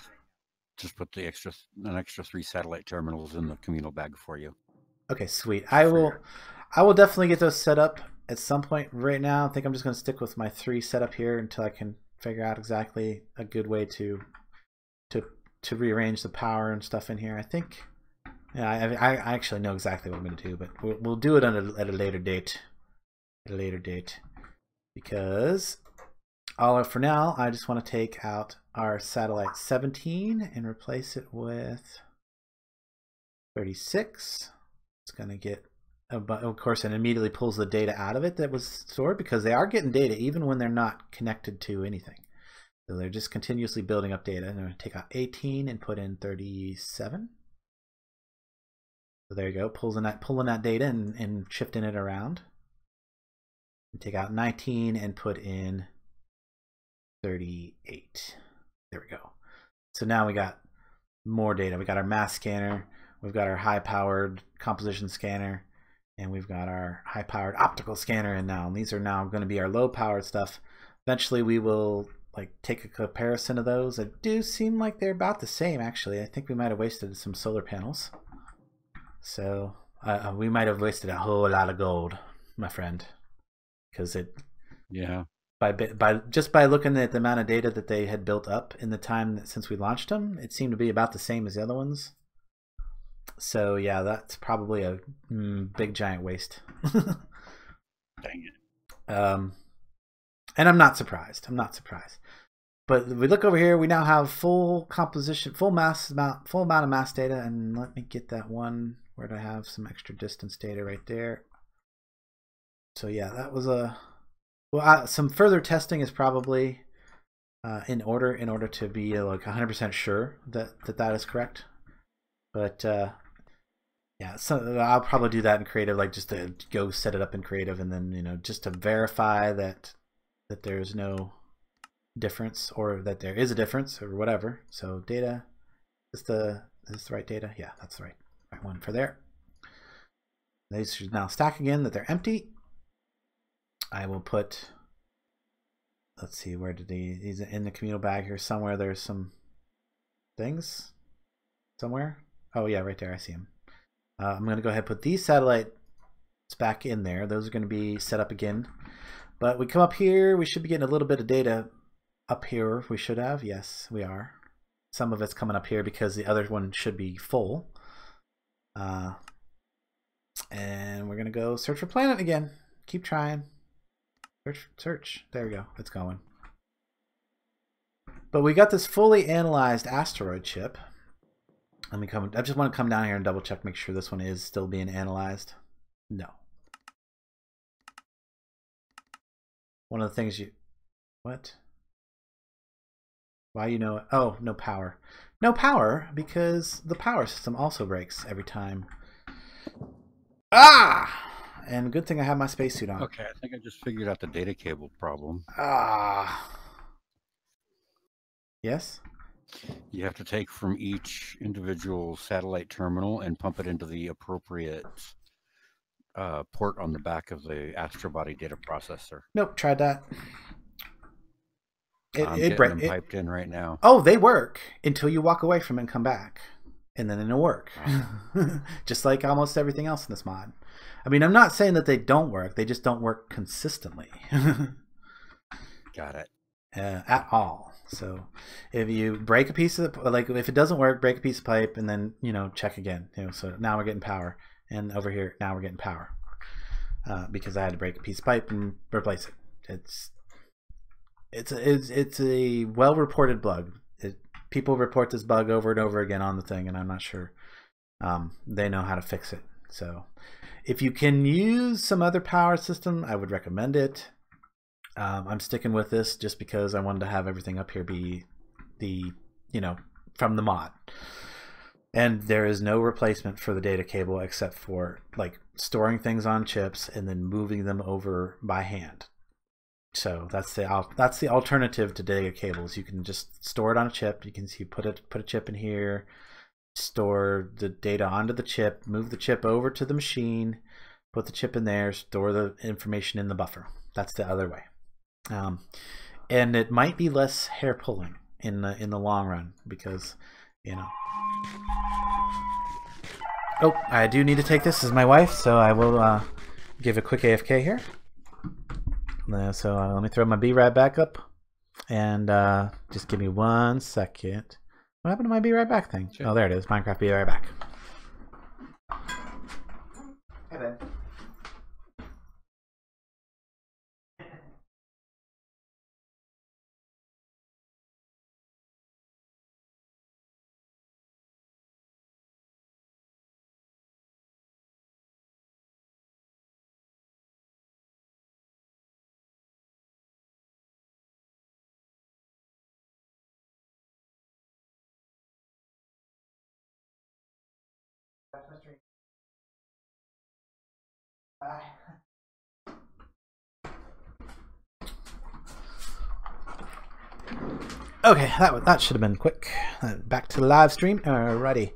Just put an extra 3 satellite terminals in the communal bag for you. Okay, sweet. I will definitely get those set up at some point. Right now, I think I'm just going to stick with my 3 setup here until I can figure out exactly a good way to rearrange the power and stuff in here. I think, yeah, I actually know exactly what I'm going to do, but we'll do it at a later date. Because for now, I just want to take out our satellite 17 and replace it with 36. It's going to get, of course, it immediately pulls the data out of it that was stored, because they are getting data even when they're not connected to anything. So they're just continuously building up data. And I'm going to take out 18 and put in 37. So there you go, pulling that data and shifting it around. And take out 19 and put in 38. There we go. So now we got more data. We got our mass scanner. We've got our high-powered composition scanner, and we've got our high-powered optical scanner in now. And these are now going to be our low-powered stuff. Eventually, we will take a comparison of those. They do seem like they're about the same, actually. I think we might have wasted some solar panels. So we might have wasted a whole lot of gold, my friend, because just by looking at the amount of data that they had built up in the time since we launched them, it seemed to be about the same as the other ones. So yeah, that's probably a big giant waste. Dang it. And I'm not surprised. But we look over here, we now have full composition, full amount of mass data. And let me get that one where I have some extra distance data right there. So yeah, that was some further testing is probably in order to be 100% sure that is correct. But yeah, so I'll probably do that in creative, just to go set it up in creative, and then just to verify that there's no difference, or that there is a difference, or whatever. So data, is this the right data? Yeah, that's the right one for there. These should now stack again, that they're empty. I will put, let's see, where did he's in the communal bag here somewhere. There's some things somewhere. Oh yeah, right there, I see him. I'm going to go ahead and put these satellites back in there. Those are going to be set up again. But we come up here, we should be getting a little bit of data up here. We should have, yes, we are. Some of it's coming up here because the other one should be full. And we're going to go search for planet again. Keep trying. Search. There we go. It's going. But we got this fully analyzed asteroid chip. Let me come. I just want to come down here and double check, make sure this one is still being analyzed. No. One of the things you... What? Why you know it? Oh, no power. No power because the power system also breaks every time. Ah! And good thing I have my spacesuit on. Okay, I think I just figured out the data cable problem. Ah. Yes? You have to take from each individual satellite terminal and pump it into the appropriate port on the back of the astrobody data processor. Nope, tried that. I'm getting them piped in right now. Oh, they work until you walk away from it and come back. And then it'll work. Just like almost everything else in this mod. I mean, I'm not saying that they don't work. They just don't work consistently. Got it. At all. So if you break a piece of, like if it doesn't work, break a piece of pipe and then, you know, check again. You know, so now we're getting power. And over here, now we're getting power. Because I had to break a piece of pipe and replace it. It's a well-reported bug. People report this bug over and over again on the thing, and I'm not sure they know how to fix it. So if you can use some other power system, I would recommend it. I'm sticking with this just because I wanted to have everything up here be from the mod. And there is no replacement for the data cable except for like storing things on chips and then moving them over by hand. So that's the alternative to data cables. You can just store it on a chip. You can see put a chip in here, store the data onto the chip, move the chip over to the machine, put the chip in there, store the information in the buffer. That's the other way. And it might be less hair pulling in the long run because, you know. Oh, I do need to take this as my wife, so I will give a quick AFK here. So let me throw my B-Rad back up, and just give me 1 second. What happened to my B-Rad back thing? Sure. Oh, there it is. Minecraft B-Rad back. Hey, Ben. Okay, that should have been quick. Back to the live stream. Alrighty.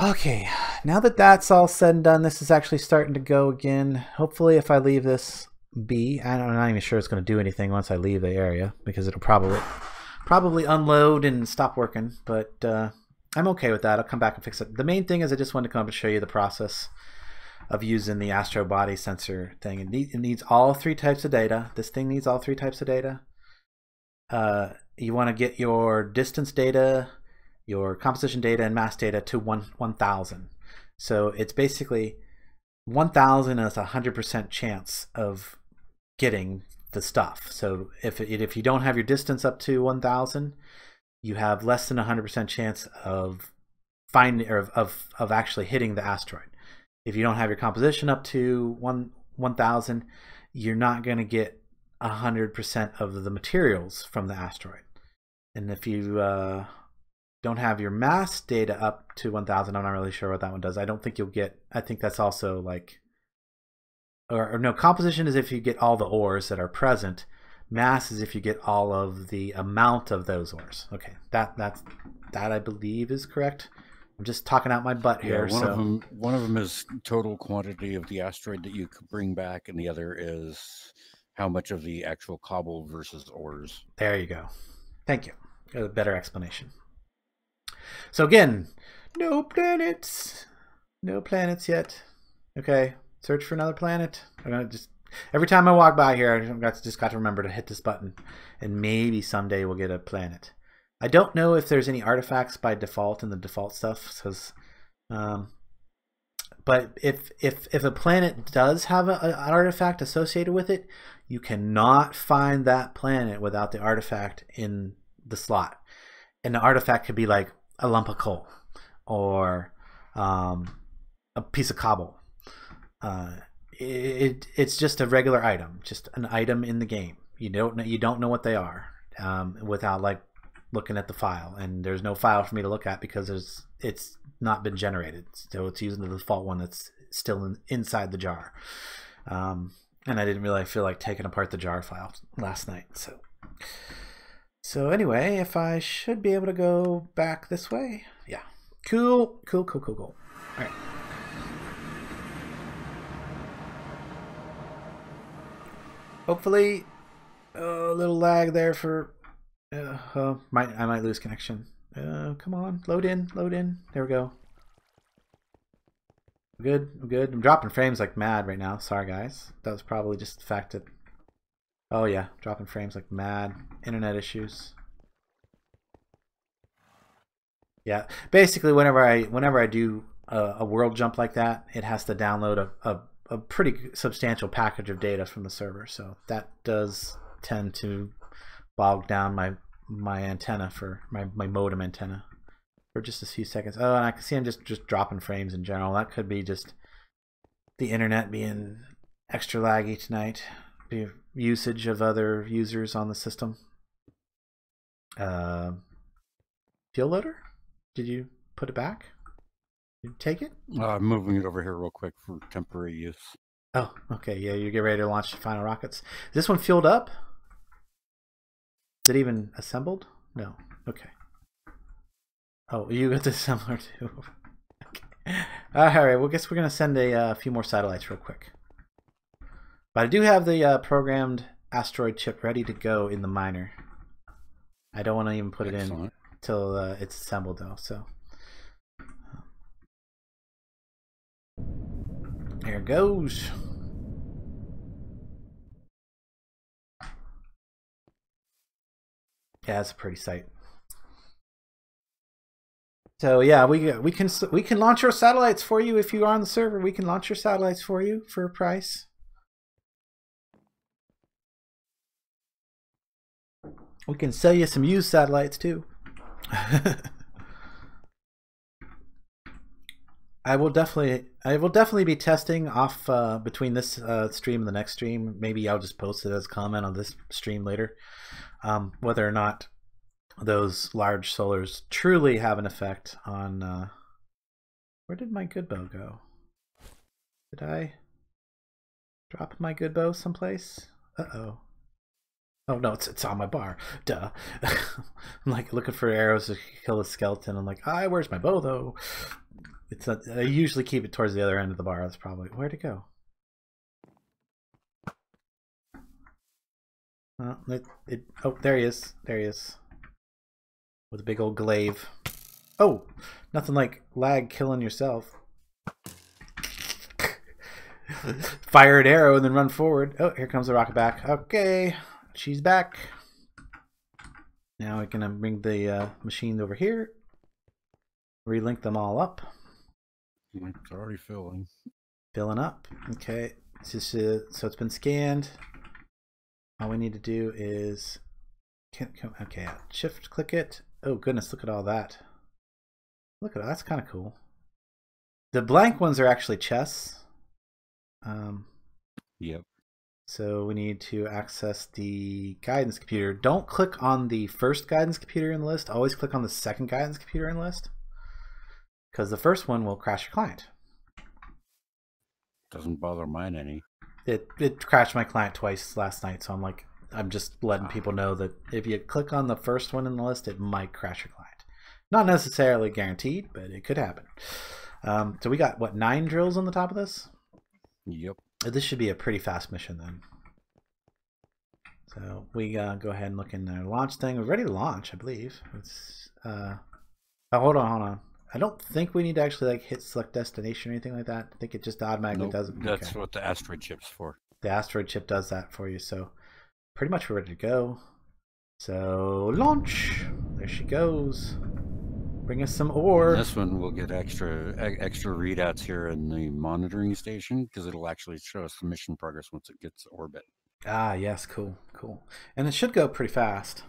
Okay, now that that's all said and done, this is actually starting to go again. Hopefully, if I leave this be, I'm not even sure it's going to do anything once I leave the area because it'll probably unload and stop working. But I'm okay with that. I'll come back and fix it. The main thing is I just wanted to come up and show you the process of using the astro body sensor thing. It needs all 3 types of data. This thing needs all 3 types of data. You want to get your distance data, your composition data, and mass data to 1,000. So it's basically 1,000 is 100% chance of getting the stuff. So if you don't have your distance up to 1,000, you have less than 100% chance of finding or of actually hitting the asteroid. If you don't have your composition up to 1,000, you're not going to get 100% of the materials from the asteroid. And if you don't have your mass data up to 1,000, I'm not really sure what that one does. I don't think you'll get, I think that's also like, or no, composition is if you get all the ores that are present. Mass is if you get all of the amount of those ores. Okay, that I believe is correct. I'm just talking out my butt here. One of them is total quantity of the asteroid that you could bring back, and the other is how much of the actual cobble versus ores. There you go. Thank you. A better explanation. So again, no planets. No planets yet. Okay, search for another planet. I'm gonna just every time I walk by here, I've just got to remember to hit this button, and maybe someday we'll get a planet. I don't know if there's any artifacts by default in the default stuff, because, but if a planet does have an artifact associated with it, you cannot find that planet without the artifact in the slot, and the artifact could be like a lump of coal or a piece of cobble. It's just a regular item, just an item in the game. You don't know what they are without like looking at the file, and there's no file for me to look at because it's not been generated, so it's using the default one that's still inside the jar. And I didn't really feel like taking apart the jar file last night, so anyway, if I should be able to go back this way. Yeah, cool. All right. Hopefully, a little lag there for. I might lose connection. Come on, load in. There we go. I'm good. I'm dropping frames like mad right now. Sorry, guys. That was probably just the fact that. Oh yeah, dropping frames like mad. Internet issues. Yeah, basically, whenever I do a world jump like that, it has to download a pretty substantial package of data from the server, so that does tend to bog down my antenna for my modem antenna for just a few seconds. Oh, and I can see I'm just dropping frames in general. That could be just the internet being extra laggy tonight, the usage of other users on the system. Fuel loader, did you put it back? Did you take it? I'm moving it over here real quick for temporary use. Oh, okay. Yeah, you get ready to launch the final rockets. Is this one fueled up? Is it even assembled? No. Okay. Oh, you got the assembler too. Okay. All right. Well, I guess we're gonna send a few more satellites real quick. But I do have the programmed asteroid chip ready to go in the miner. I don't want to even put it in till it's assembled though. So. There it goes. Yeah, it's a pretty sight. So yeah, we can launch our satellites for you if you are on the server. We can launch your satellites for you for a price. We can sell you some used satellites too. I will definitely be testing off between this stream and the next stream. Maybe I'll just post it as a comment on this stream later. Whether or not those large solars truly have an effect on where did my good bow go? Did I drop my good bow someplace? Uh-oh. Oh no, it's on my bar. Duh. I'm like looking for arrows to kill a skeleton. I'm like, where's my bow though? It's I usually keep it towards the other end of the bar. That's probably where'd it go? Oh, there he is. There he is. With a big old glaive. Oh, nothing like lag killing yourself. Fire an arrow and then run forward. Oh, here comes the rocket back. Okay, she's back. Now we're gonna bring the machine over here. Relink them all up. It's already filling. Filling up. Okay, so it's been scanned. All we need to do is okay, shift click it. Oh goodness, look at all that. Look at that, that's kind of cool. The blank ones are actually chests. Yep. So we need to access the guidance computer. Don't click on the first guidance computer in the list. Always click on the second guidance computer in the list, because the first one will crash your client. Doesn't bother mine any. It crashed my client twice last night, so I'm just letting people know that if you click on the first one in the list, it might crash your client. Not necessarily guaranteed, but it could happen. So we got what, 9 drills on the top of this? Yep. This should be a pretty fast mission then. So we go ahead and look in our launch thing. We're ready to launch, I believe. It's oh, hold on. I don't think we need to actually like hit select destination or anything like that. I think it just automatically does it. That's what the asteroid chip's for. The asteroid chip does that for you. So pretty much we're ready to go. So launch. There she goes. Bring us some ore. And this one will get extra readouts here in the monitoring station, because it'll actually show us the mission progress once it gets to orbit. Ah, yes, cool. And it should go pretty fast.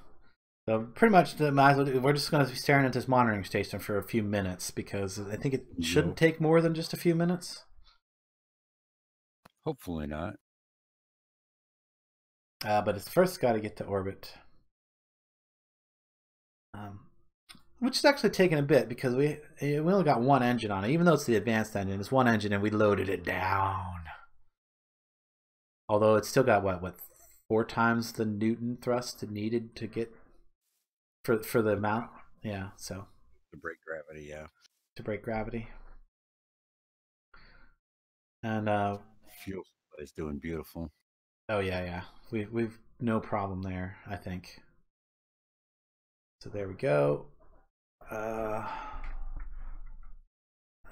So pretty much, we're just going to be staring at this monitoring station for a few minutes because I think it shouldn't take more than just a few minutes. Hopefully not. But it's first got to get to orbit. Which is actually taking a bit because we only got one engine on it. Even though it's the advanced engine, it's one engine and we loaded it down. Although it's still got what 4 times the Newton thrust needed to get for the amount. Yeah, so To break gravity, yeah. To break gravity. And Fuel supply is doing beautiful. oh yeah. We've no problem there, I think. So there we go. It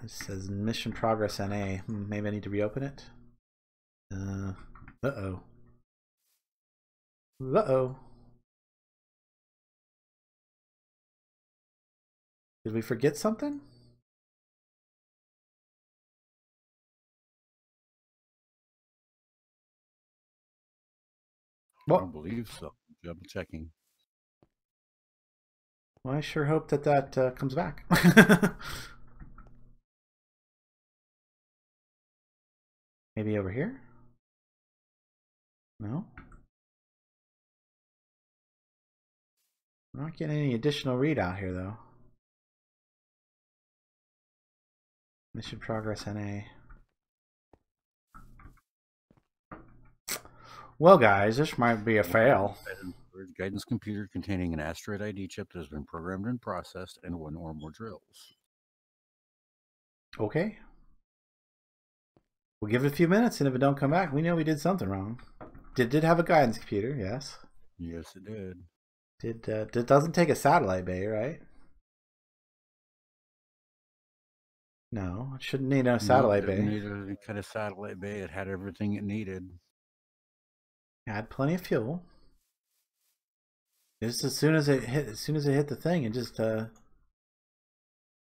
says mission progress NA. Maybe I need to reopen it. Uh-oh. Did we forget something? I don't believe so. Double checking. Well, I sure hope that comes back. Maybe over here? No? I'm not getting any additional readout here, though. Mission progress NA. Well, guys, this might be a fail. Guidance computer containing an asteroid ID chip that has been programmed and processed, and 1 or more drills. Okay. We'll give it a few minutes, and if it don't come back, we know we did something wrong. Did have a guidance computer, yes. Yes, it did. It doesn't take a satellite bay, right? No, it shouldn't need a satellite bay. It didn't need any kind of satellite bay. It had everything it needed. Had plenty of fuel. Just as soon as it hit the thing, it just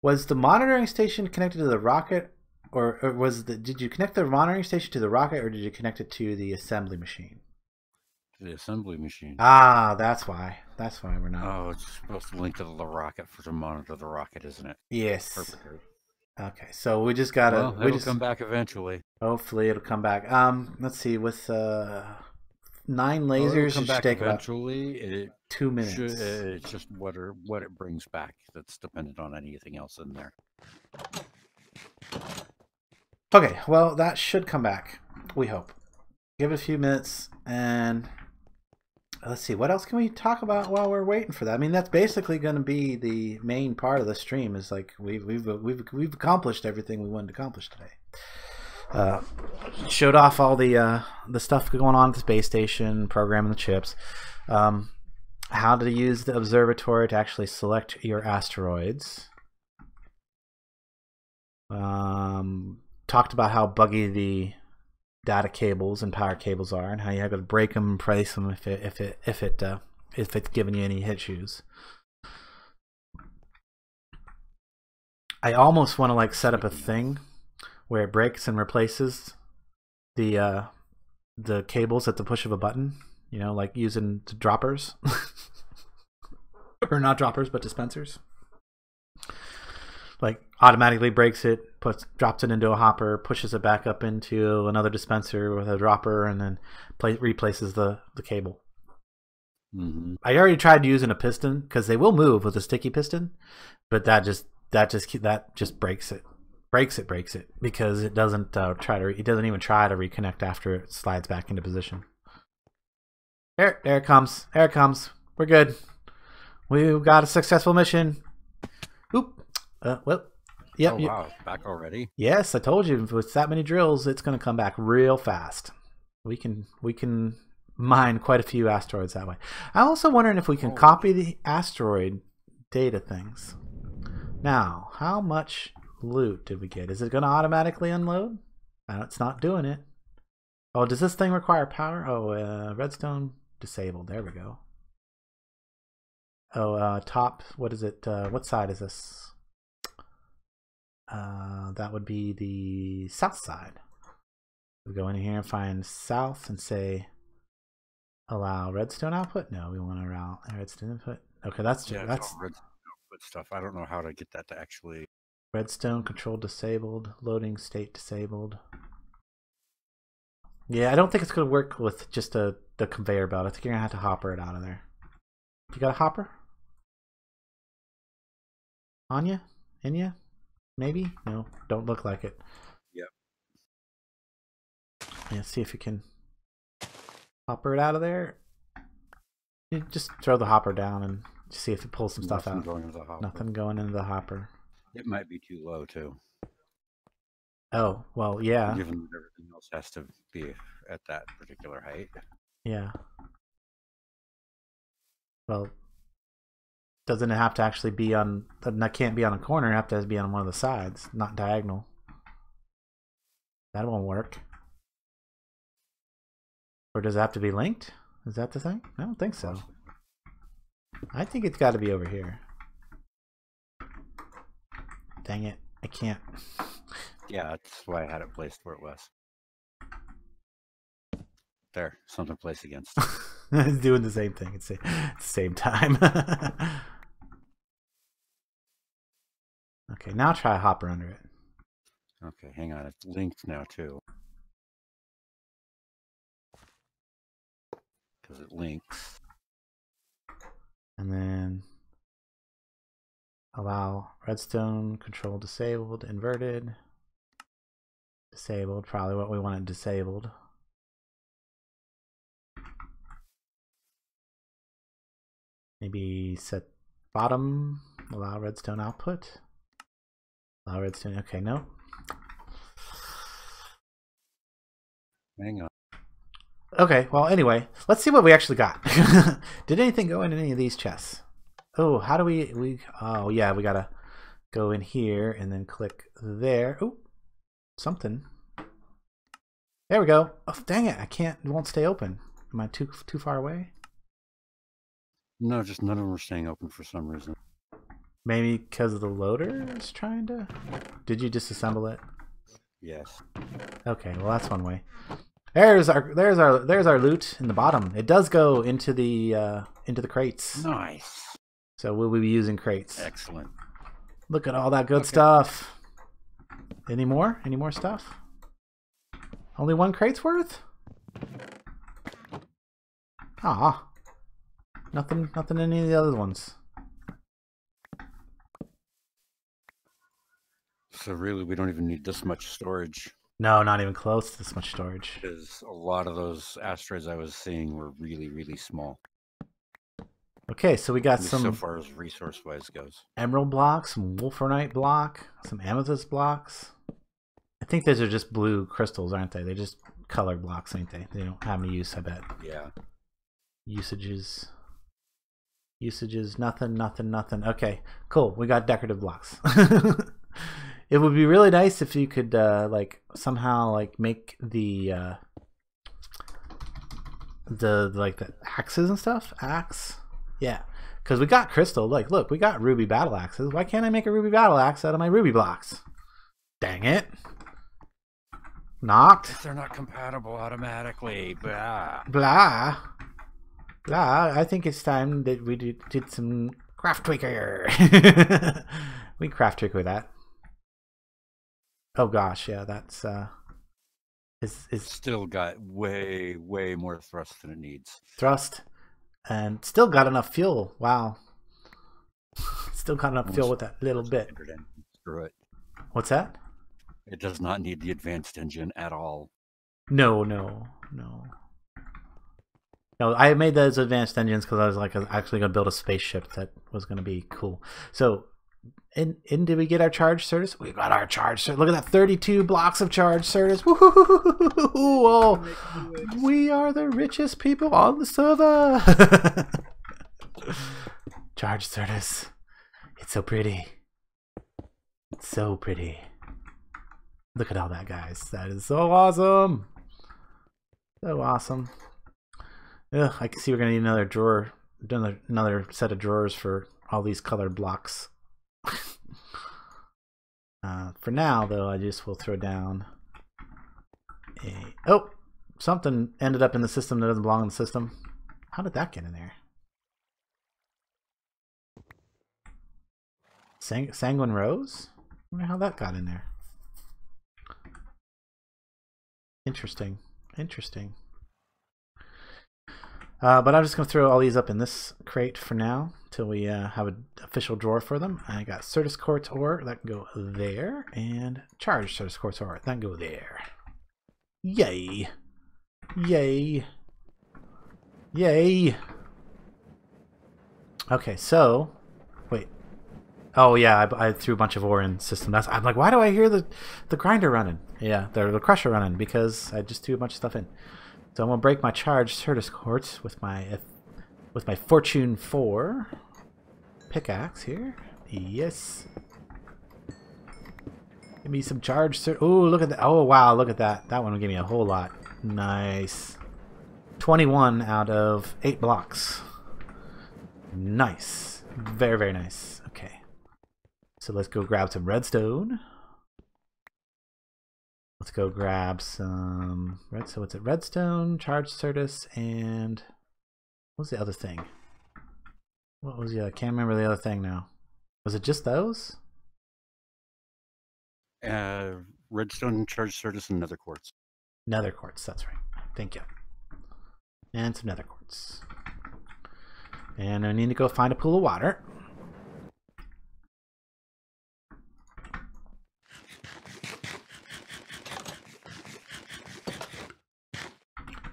was the monitoring station connected to the rocket, or did you connect the monitoring station to the rocket, or did you connect it to the assembly machine? To the assembly machine. Ah, that's why. That's why we're not. Oh, it's supposed to link to the rocket to monitor the rocket, isn't it? Yes. Perfect. Okay, so we just gotta. Well, it'll come back eventually. Hopefully, it'll come back. Let's see. With 9 lasers, come it back should take eventually. 2 minutes. It's just what it brings back that's dependent on anything else in there. Okay, well, that should come back. We hope. Give it a few minutes, and let's see. What else can we talk about while we're waiting for that? I mean, that's basically going to be the main part of the stream. Is like we've accomplished everything we wanted to accomplish today. Showed off all the stuff going on at the space station, programming the chips, how to use the observatory to actually select your asteroids. Talked about how buggy the data cables and power cables are, and how you have to break them and price them if it's giving you any issues. I almost want to like set up a thing where it breaks and replaces the cables at the push of a button, you know, like using droppers. Or not droppers, but dispensers. Like automatically breaks it, drops it into a hopper, pushes it back up into another dispenser with a dropper, and then replaces the cable. Mm-hmm. I already tried using a piston because they will move with a sticky piston, but that just breaks it. Breaks it because it doesn't it doesn't even try to reconnect after it slides back into position. There it comes. There it comes. We're good. We've got a successful mission. Oop. Well. Yep. Oh wow, back already? Yes, I told you. With that many drills, it's going to come back real fast. We can mine quite a few asteroids that way. I'm also wondering if we can copy the asteroid data things. Now, how much loot did we get? Is it going to automatically unload? It's not doing it. Oh, does this thing require power? Oh, redstone disabled. There we go. Oh, top. What is it? What side is this? That would be the south side. We go in here and find south and say allow redstone output. No, we want to allow redstone input. Okay, that's Yeah, that's it's all redstone output stuff. I don't know how to get that to actually. redstone control disabled, loading state disabled. Yeah, I don't think it's gonna work with just the conveyor belt. I think you're gonna have to hopper it out of there. You got a hopper? On you? In you? Maybe? No, don't look like it. Yep. Yeah, see if you can hopper it out of there. You just throw the hopper down and see if it pulls some stuff out. Going into the hopper. Nothing going into the hopper. It might be too low too. Oh, well, yeah. Given that everything else has to be at that particular height. Yeah. Well, doesn't it have to actually be on? That can't be on a corner. It have to be on one of the sides, not diagonal. That won't work. Or does it have to be linked? Is that the thing? I don't think so. I think it's got to be over here. Dang it! I can't. Yeah, that's why I had it placed where it was. There, something placed against it. It's doing the same thing at the same time. Okay, now try a hopper under it. Okay, hang on. It's linked now too. Because it links. And then allow redstone control disabled, inverted, disabled, probably what we wanted disabled. Maybe set bottom, allow redstone output. Allow redstone, okay, no. Hang on. Okay, well, anyway, let's see what we actually got. Did anything go in any of these chests? Oh, how do oh, yeah, we gotta go in here and then click there. Oh, something. There we go. Oh, dang it, it won't stay open. Am I too far away? No, just none of them are staying open for some reason. Maybe because the loader is trying to... Did you disassemble it? Yes. Okay, well, that's one way. There's our loot in the bottom. It does go into the crates. Nice. So we'll be using crates. Excellent. Look at all that good stuff. Any more? Any more stuff? Only one crate's worth? Ah. Nothing in any of the other ones. So really, we don't even need this much storage. No, not even close to this much storage. Because a lot of those asteroids I was seeing were really, really small. Okay, so we got some... So far as resource-wise goes. Emerald blocks, some wolframite block, some amethyst blocks. I think those are just blue crystals, aren't they? They're just colored blocks, ain't they? They don't have any use, I bet. Yeah. Usages, nothing. Okay, cool. We got decorative blocks. It would be really nice if you could like somehow like make the axes and stuff. Yeah, because we got crystal. Like, look, we got ruby battle axes. Why can't I make a ruby battle axe out of my ruby blocks? Dang it! Knocked. They're not compatible automatically. Blah. Blah. I think it's time that we did some craft tweaker. We craft tweaker that. Oh gosh, yeah, that's is still got way more thrust than it needs. Thrust, and still got enough fuel. Wow, still got enough fuel with that little bit. Screw it. What's that? It does not need the advanced engine at all. No. I made those advanced engines because I was like actually going to build a spaceship that was going to be cool. So. And did we get our charge certus? We got our charge certus. Look at that, 32 blocks of charge certus. Whoa! We are the richest people on the server. Charge certus. It's so pretty. It's so pretty. Look at all that, guys. That is so awesome. So awesome. Ugh, I can see we're gonna need another drawer, another set of drawers for all these colored blocks. For now, though, I just will throw down oh, something ended up in the system that doesn't belong in the system. How did that get in there? Sanguine Rose? I wonder how that got in there. Interesting. Interesting. But I'm just going to throw all these up in this crate for now till we have an official drawer for them. I got Certus Quartz ore. That can go there. And charged Certus Quartz ore. That can go there. Yay. Yay. Yay. Okay, so... Wait. Oh, yeah, I threw a bunch of ore in system. I'm like, why do I hear the grinder running? Yeah, the crusher running because I just threw a bunch of stuff in. So I'm gonna break my charged Certus Quartz with my Fortune 4 pickaxe here. Yes. Give me some charged Oh, look at that. Oh, wow, look at that. That one will give me a whole lot. Nice. 21 out of 8 blocks. Nice. Very, very nice. Okay. So let's go grab some redstone. Let's go grab some so what's it? Redstone, charged Certus, and what was the other thing? What was the other? I can't remember the other thing now. Was it just those? Redstone, charged Certus, and nether quartz. Nether quartz, that's right. Thank you. And some nether quartz. And I need to go find a pool of water.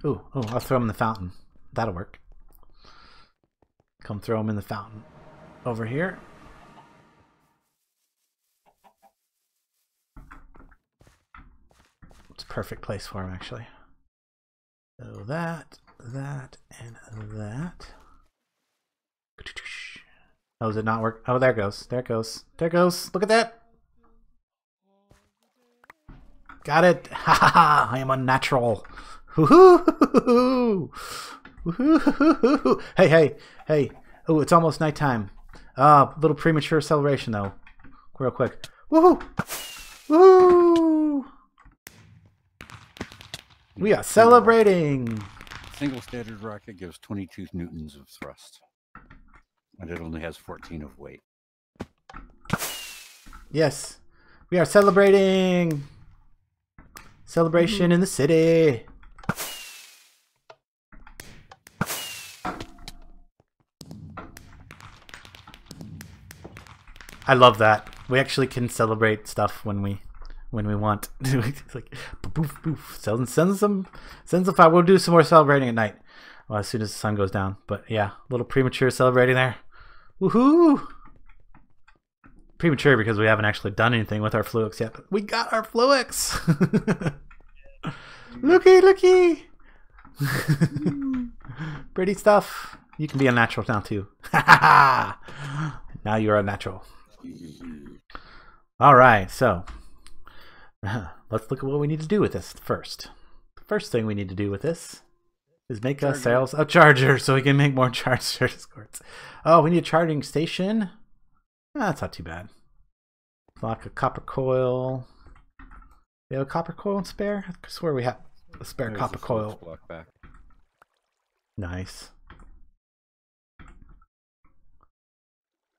Ooh, I'll throw them in the fountain. That'll work. Come throw them in the fountain. Over here. It's a perfect place for them, actually. So that, and that. Oh, does it not work? Oh, there it goes. There it goes. There it goes. Look at that. Got it. Ha ha ha. I am unnatural. Woohoo! Woohoo! Hey! Oh, it's almost nighttime. A little premature celebration though. Real quick. Woohoo! Woohoo! We are celebrating. Single standard rocket gives 22 newtons of thrust, and it only has 14 of weight. Yes, we are celebrating. Celebration in the city. I love that. We actually can celebrate stuff when we want. It's like poof poof. Send some fire. We'll do some more celebrating at night. Well, as soon as the sun goes down. But yeah, a little premature celebrating there. Woohoo! Premature because we haven't actually done anything with our fluix yet. But we got our fluix. Looky. Pretty stuff. You can be unnatural now too. Now you're unnatural. Alright, so let's look at what we need to do with this first. The first thing we need to do with this is make ourselves a charger so we can make more charged Certus quartz. Oh, we need a charging station. That's not too bad. Like a copper coil. We have a copper coil spare? I swear we have a spare copper coil. Block back. Nice.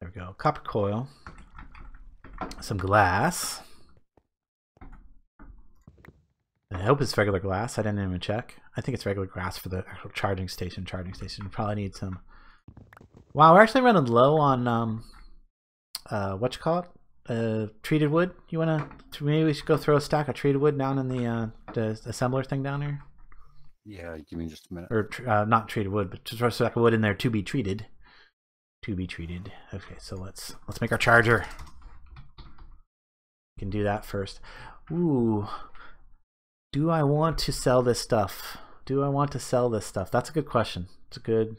There we go. Copper coil. Some glass. I hope it's regular glass. I didn't even check. I think it's regular glass for the actual charging station. We probably need some. Wow, we're actually running low on what you call it? Treated wood. You wanna? Maybe we should go throw a stack of treated wood down in the assembler thing down here. Yeah, give me just a minute. Or not treated wood, but just throw a stack of wood in there to be treated. To be treated. Okay, so let's make our charger. We can do that first. Ooh. Do I want to sell this stuff? That's a good question. It's a good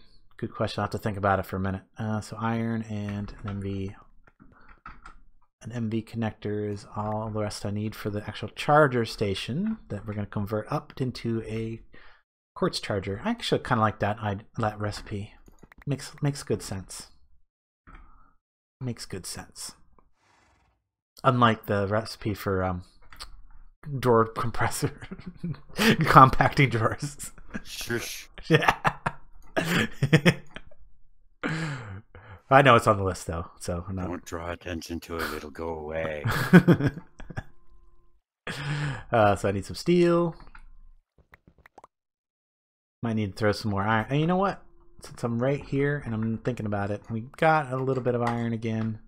question. I'll have to think about it for a minute. So iron and an MV connector is all the rest I need for the actual charger station that we're going to convert up into a quartz charger. I actually kind of like that recipe. Makes good sense. Makes good sense. Unlike the recipe for drawer compressor compacting drawers. Shush. Yeah. I know it's on the list though, so I'm not. Don't draw attention to it; it'll go away. So I need some steel. Might need to throw some more iron. And you know what? Since I'm right here and I'm thinking about it, we got a little bit of iron again.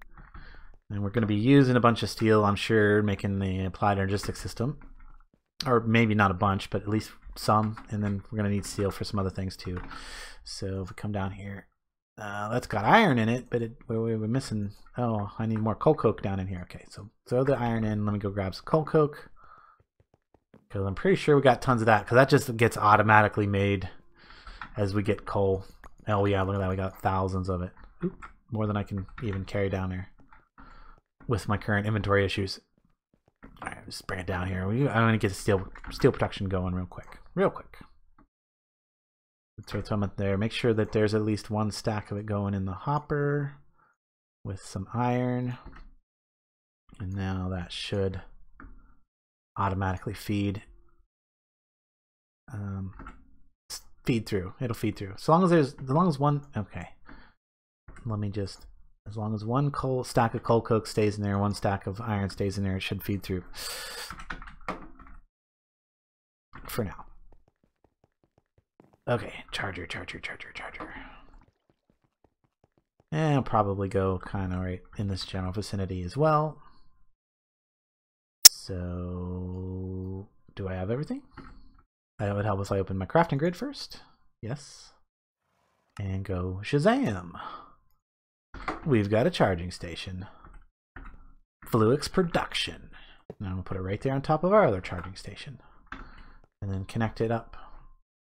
And we're going to be using a bunch of steel, I'm sure, making the applied energistic system. Or maybe not a bunch, but at least some. And then we're going to need steel for some other things too. So if we come down here, that's got iron in it, but we're missing. Oh, I need more coal coke down in here. Okay, so throw the iron in. Let me go grab some coal coke. Because I'm pretty sure we got tons of that, because that just gets automatically made as we get coal. Oh yeah, look at that, we got thousands of it. Oop, more than I can even carry down there with my current inventory issues. Alright, just bring it down here. I'm going to get the steel production going real quick. Throw some up there. Make sure that there's at least one stack of it going in the hopper with some iron. And now that should automatically feed through. It'll feed through. As long as one, okay. Let me just, as long as one stack of coal coke stays in there, one stack of iron stays in there, it should feed through. For now. Okay, charger. And I'll probably go kind of right in this general vicinity as well. So, do I have everything? That would help if I open my crafting grid first. Yes. And go Shazam. We've got a charging station. Fluix production. And I'm going to put it right there on top of our other charging station. And then connect it up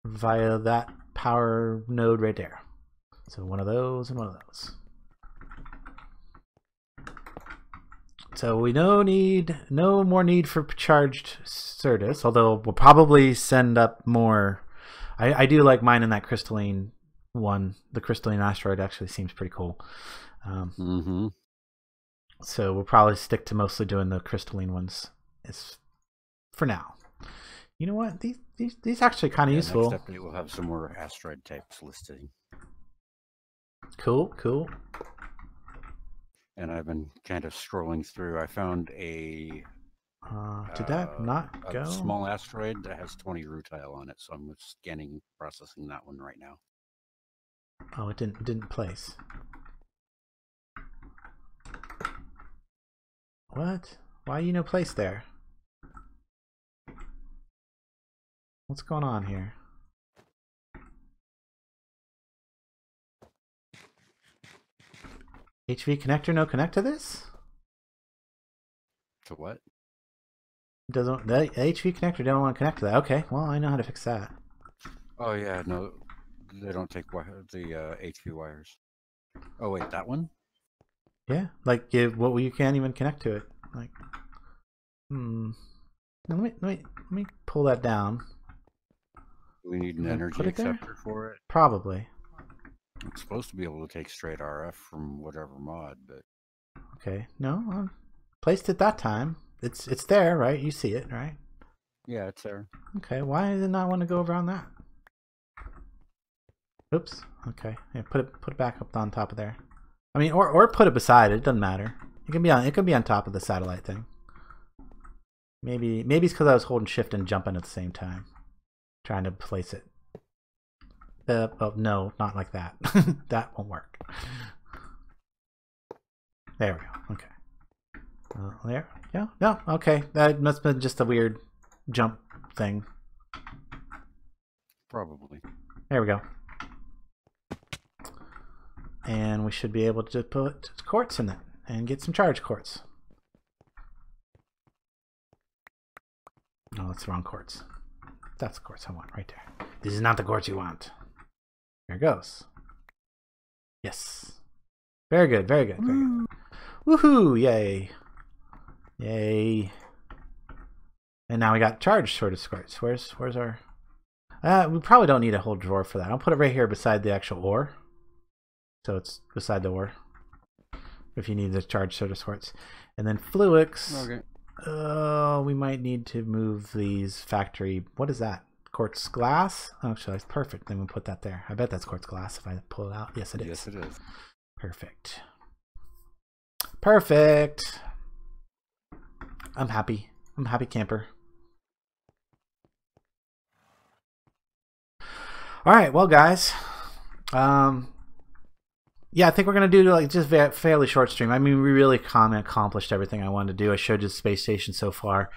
via that power node right there. So one of those and one of those. So we no more need for charged Certus, although we'll probably send up more. I do like mine in that crystalline one. The crystalline asteroid actually seems pretty cool. So we'll probably stick to mostly doing the crystalline ones for now. You know what? These actually kind of useful. Next update we'll have some more asteroid types listed. Cool. And I've been kind of scrolling through. I found a did that not go? A small asteroid that has 20 rutile on it, so I'm scanning, processing that one right now. Oh, it didn't place. What? Why you no place there? What's going on here? HV connector no connect to this? To what? The HV connector don't want to connect to that. Okay, well I know how to fix that. Oh yeah, no, they don't take the HV wires. Oh wait, that one? Yeah, like you can't even connect to it. Like, Let me pull that down. We need an energy acceptor for it. Probably. It's supposed to be able to take straight RF from whatever mod, but okay. No, I placed it that time. It's there, right? You see it, right? Yeah, it's there. Okay, why did it not want to go around that? Oops. Okay. Yeah, put it back up on top of there. I mean, or put it beside it. It doesn't matter. It can be on top of the satellite thing. Maybe it's because I was holding shift and jumping at the same time, trying to place it. Oh no, not like that. That won't work. There we go. Okay. There. Yeah. No. Okay. That must have been just a weird jump thing. Probably. There we go. And we should be able to put quartz in it and get some charge quartz. Oh, that's the wrong quartz. That's the quartz I want right there. This is not the quartz you want. There it goes. Yes. Very good, very good, very good. Woohoo! Yay. Yay. And now we got charged sort of quartz. Where's our... we probably don't need a whole drawer for that. I'll put it right here beside the actual ore. So it's beside the ore. If you need the charged sort of quartz. And then Fluix. Okay. We might need to move these factory... What is that? Quartz glass? Oh, actually, that's perfect. Then we'll put that there. I bet that's quartz glass if I pull it out. Yes, it is. Yes, it is. Perfect. Perfect. I'm happy. I'm a happy camper. All right, well, guys. Yeah, I think we're gonna do like just a fairly short stream. I mean, we really accomplished everything I wanted to do. I showed you the space station so far.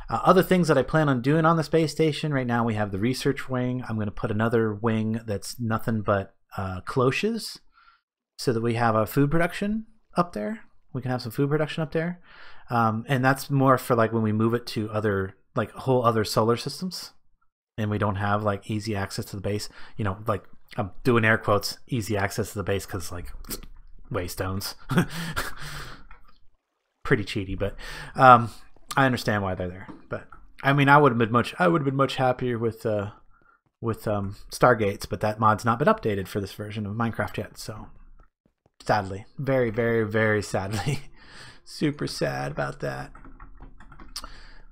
Other things that I plan on doing on the space station right now, we have the research wing. I'm gonna put another wing that's nothing but cloches, so that we have a food production up there. We can have some food production up there, and that's more for like when we move it to other like whole other solar systems, and we don't have like easy access to the base. You know, like. I'm doing air quotes, easy access to the base because like waystones. Pretty cheaty, but I understand why they're there. But I mean, I would have been much happier with Stargates, but that mod's not been updated for this version of Minecraft yet. So sadly, very, very, very sadly, super sad about that.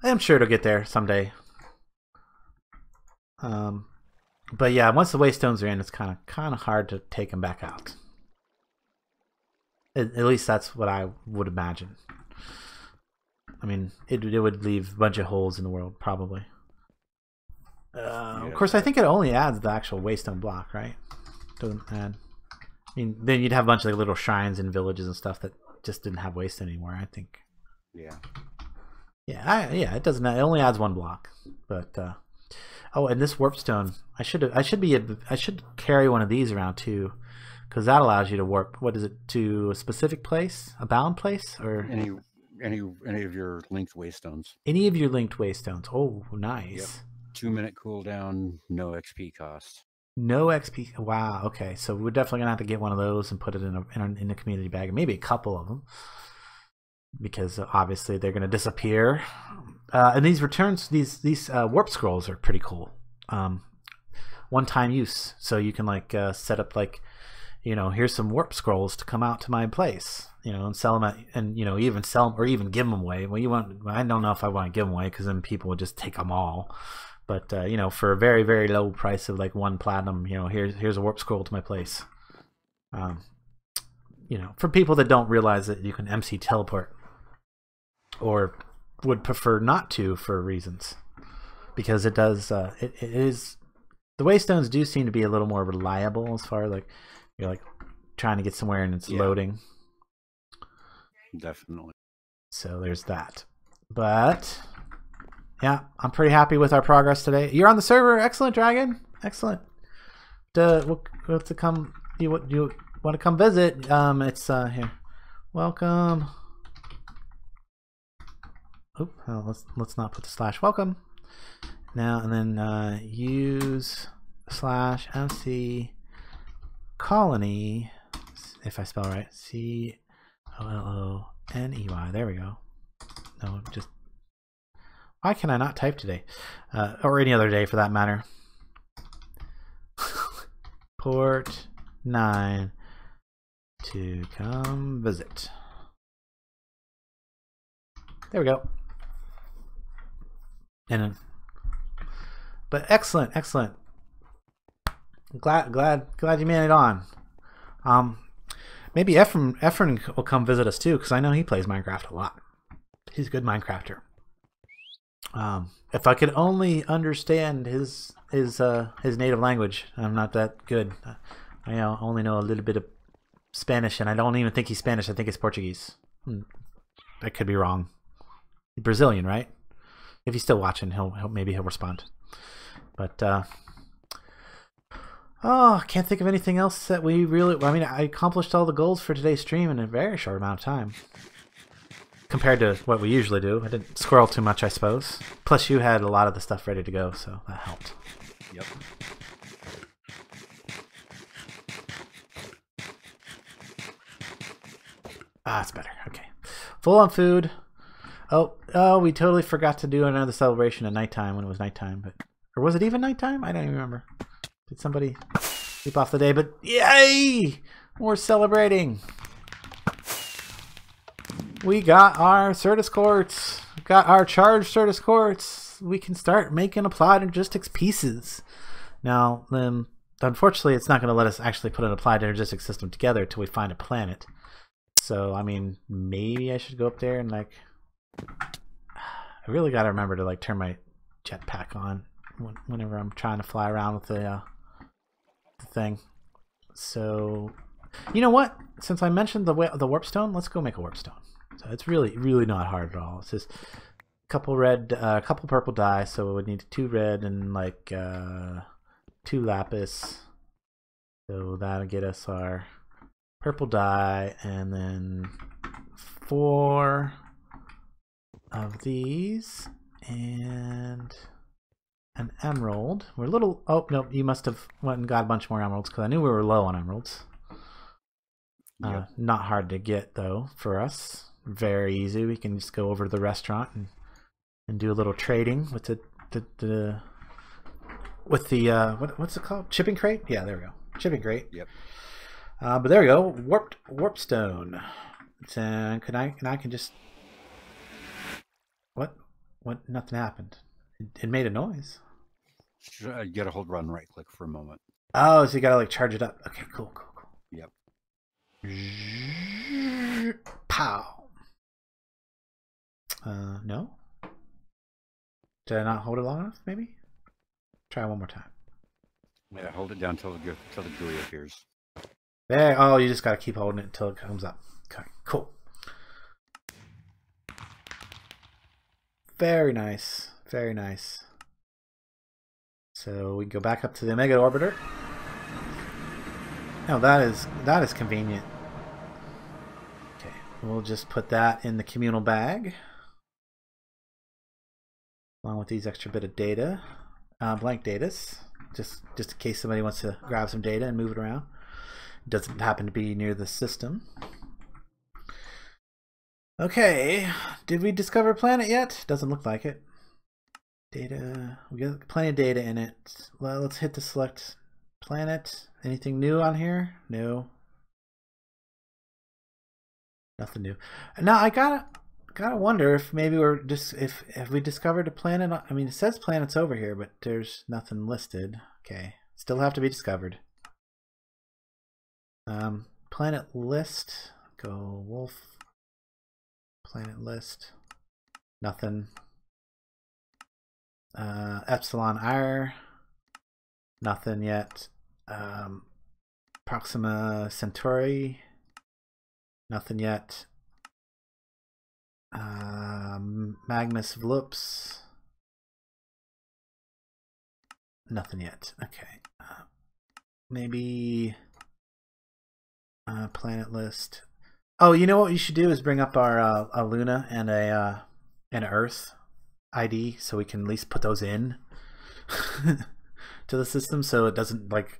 I'm sure it'll get there someday. But yeah, once the waystones are in, it's kind of hard to take them back out. At least that's what I would imagine. I mean, it would leave a bunch of holes in the world, probably. Of course, I think it only adds the actual waystone block, right? Doesn't add. I mean, then you'd have a bunch of like, little shrines and villages and stuff that just didn't have waystone anymore, I think. Yeah. Yeah, it doesn't. It only adds one block, but. Oh, and this warpstone, I should carry one of these around too, because that allows you to warp. What is it, to a specific place, a bound place, or any of your linked waystones. Any of your linked waystones. Oh, nice. Yep. 2-minute cooldown, no XP cost. No XP. Wow. Okay, so we're definitely gonna have to get one of those and put it in a community bag, and maybe a couple of them, because obviously they're gonna disappear. And these returns, these warp scrolls are pretty cool. One-time use, so you can like set up like, you know, here's some warp scrolls to come out to my place, you know, and sell them and you know, even sell them or even give them away. Well, I don't know if I want to give them away because then people would just take them all. But you know, for a very, very low price of like 1 platinum, you know, here's a warp scroll to my place. You know, for people that don't realize that you can MC teleport, or would prefer not to for reasons, because it does it is, the waystones do seem to be a little more reliable as far as like you're like trying to get somewhere and it's loading. Definitely. So there's that. But yeah, I'm pretty happy with our progress today. You're on the server. Excellent, Dragon. Excellent. We'll to come. You want to come visit? It's here. Welcome. Oh, let's not put the slash welcome now, and then use /MC colony, if I spell right, COLONEY. There we go. No, just why can I not type today, or any other day for that matter? Port 9 to come visit. There we go. And but excellent. Glad you made it on. Maybe Efren will come visit us too, because I know he plays Minecraft a lot. He's a good Minecrafter. If I could only understand his native language. I'm not that good. I only know a little bit of Spanish, and I don't even think he's Spanish. I think it's Portuguese. I could be wrong. Brazilian, right? If he's still watching, maybe he'll respond. But I can't think of anything else that we really. I mean, I accomplished all the goals for today's stream in a very short amount of time, compared to what we usually do. I didn't squirrel too much, I suppose. Plus, you had a lot of the stuff ready to go, so that helped. Yep. It's better. Okay, full on food. Oh, we totally forgot to do another celebration at nighttime when it was nighttime, or was it even nighttime? I don't even remember. Did somebody sleep off the day? But yay! We're celebrating. We got our Certus quartz. Got our charged Certus quartz. We can start making applied logistics pieces. Now, unfortunately, it's not going to let us actually put an applied energetic system together until we find a planet. So, I mean, maybe I should go up there and like... I really got to remember to like turn my jetpack on whenever I'm trying to fly around with the thing. So, you know what? Since I mentioned the warp stone, let's go make a warp stone. So it's really not hard at all. It's just a couple red, couple purple dye. So we would need 2 red and like 2 lapis. So that'll get us our purple dye, and then 4 of these and an emerald. We're a little... Oh, no, you must have went and got a bunch more emeralds because I knew we were low on emeralds. Yep. Not hard to get, though, for us. Very easy. We can just go over to the restaurant and do a little trading with what's it called? Shipping crate? Yeah, there we go. Shipping crate. Yep. But there we go. Warp stone. And I can just... What? Nothing happened. It made a noise. You gotta hold run right click for a moment. Oh, so you gotta like charge it up. Okay, cool. Yep. Pow. No? Did I not hold it long enough, maybe? Try one more time. Yeah, hold it down till the GUI appears. There. Oh, you just gotta keep holding it until it comes up. Okay, cool. Very nice. Very nice. So we go back up to the Omega Orbiter. Oh, that is convenient. Okay, we'll just put that in the communal bag, along with these extra bit of data, blank datas, just in case somebody wants to grab some data and move it around. Doesn't happen to be near the system. Okay, did we discover a planet yet? Doesn't look like it. Data, we got plenty of data in it. Well, let's hit the select planet. Anything new on here? No. Nothing new. Now I gotta wonder if maybe we're just if we discovered a planet. I mean, it says planets over here, but there's nothing listed. Okay, still have to be discovered. Planet list. Go wolf. Planet list. Nothing. Epsilon Ir. Nothing yet. Proxima Centauri. Nothing yet. Magnus Vlups. Nothing yet. Okay. Maybe planet list. Oh, you know what you should do is bring up our a Luna and an Earth ID, so we can at least put those in to the system, so it doesn't like,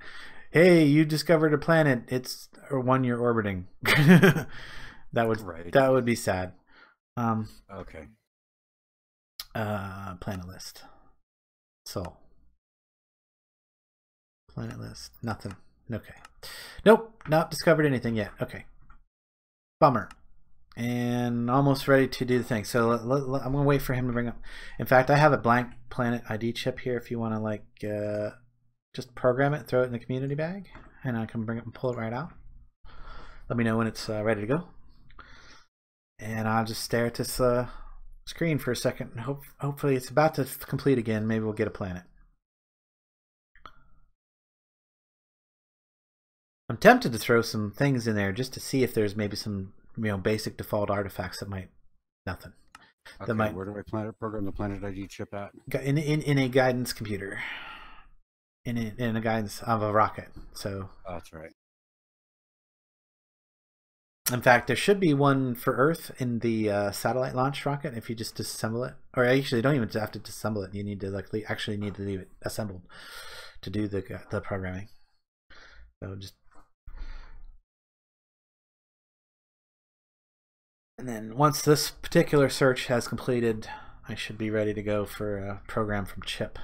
hey, you discovered a planet, it's one you're orbiting. That would be sad. Okay. Planet list. So planet list. Nothing. Okay. Nope. Not discovered anything yet. Okay. Bummer. And almost ready to do the thing. So I'm gonna wait for him to bring up. In fact, I have a blank planet ID chip here. If you want to like just program it, throw it in the community bag, and I can bring it and pull it right out. Let me know when it's ready to go. And I'll just stare at this screen for a second, and hopefully it's about to complete again. Maybe we'll get a planet. I'm tempted to throw some things in there just to see if there's maybe some, basic default artifacts that might... Nothing. Okay, that might, where do I program the planet ID chip at? In a guidance computer. In a guidance of a rocket. So... Oh, that's right. In fact, there should be one for Earth in the satellite launch rocket if you just disassemble it. Or actually, you don't even have to disassemble it. You need to leave it assembled to do the programming. So just... And then once this particular search has completed, I should be ready to go for a program from chip.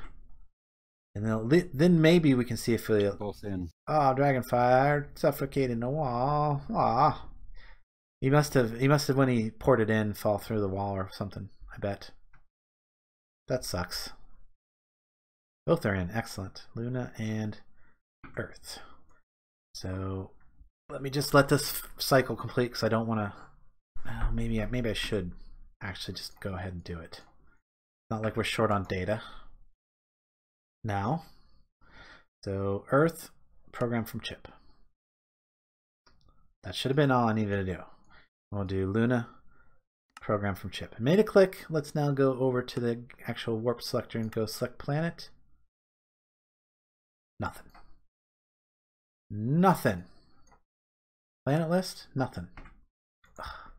And then maybe we can see if we... Both in. Oh, Dragonfire suffocating the wall. Aw. He must have when he poured it in fall through the wall or something, I bet. That sucks. Both are in. Excellent. Luna and Earth. So let me just let this cycle complete because I don't want to. Maybe I should actually just go ahead and do it. Not like we're short on data now. So Earth, program from chip. That should have been all I needed to do. We'll do Luna, program from chip. I made a click. Let's now go over to the actual warp selector and go select planet. Nothing. Nothing. Planet list? Nothing. Ugh.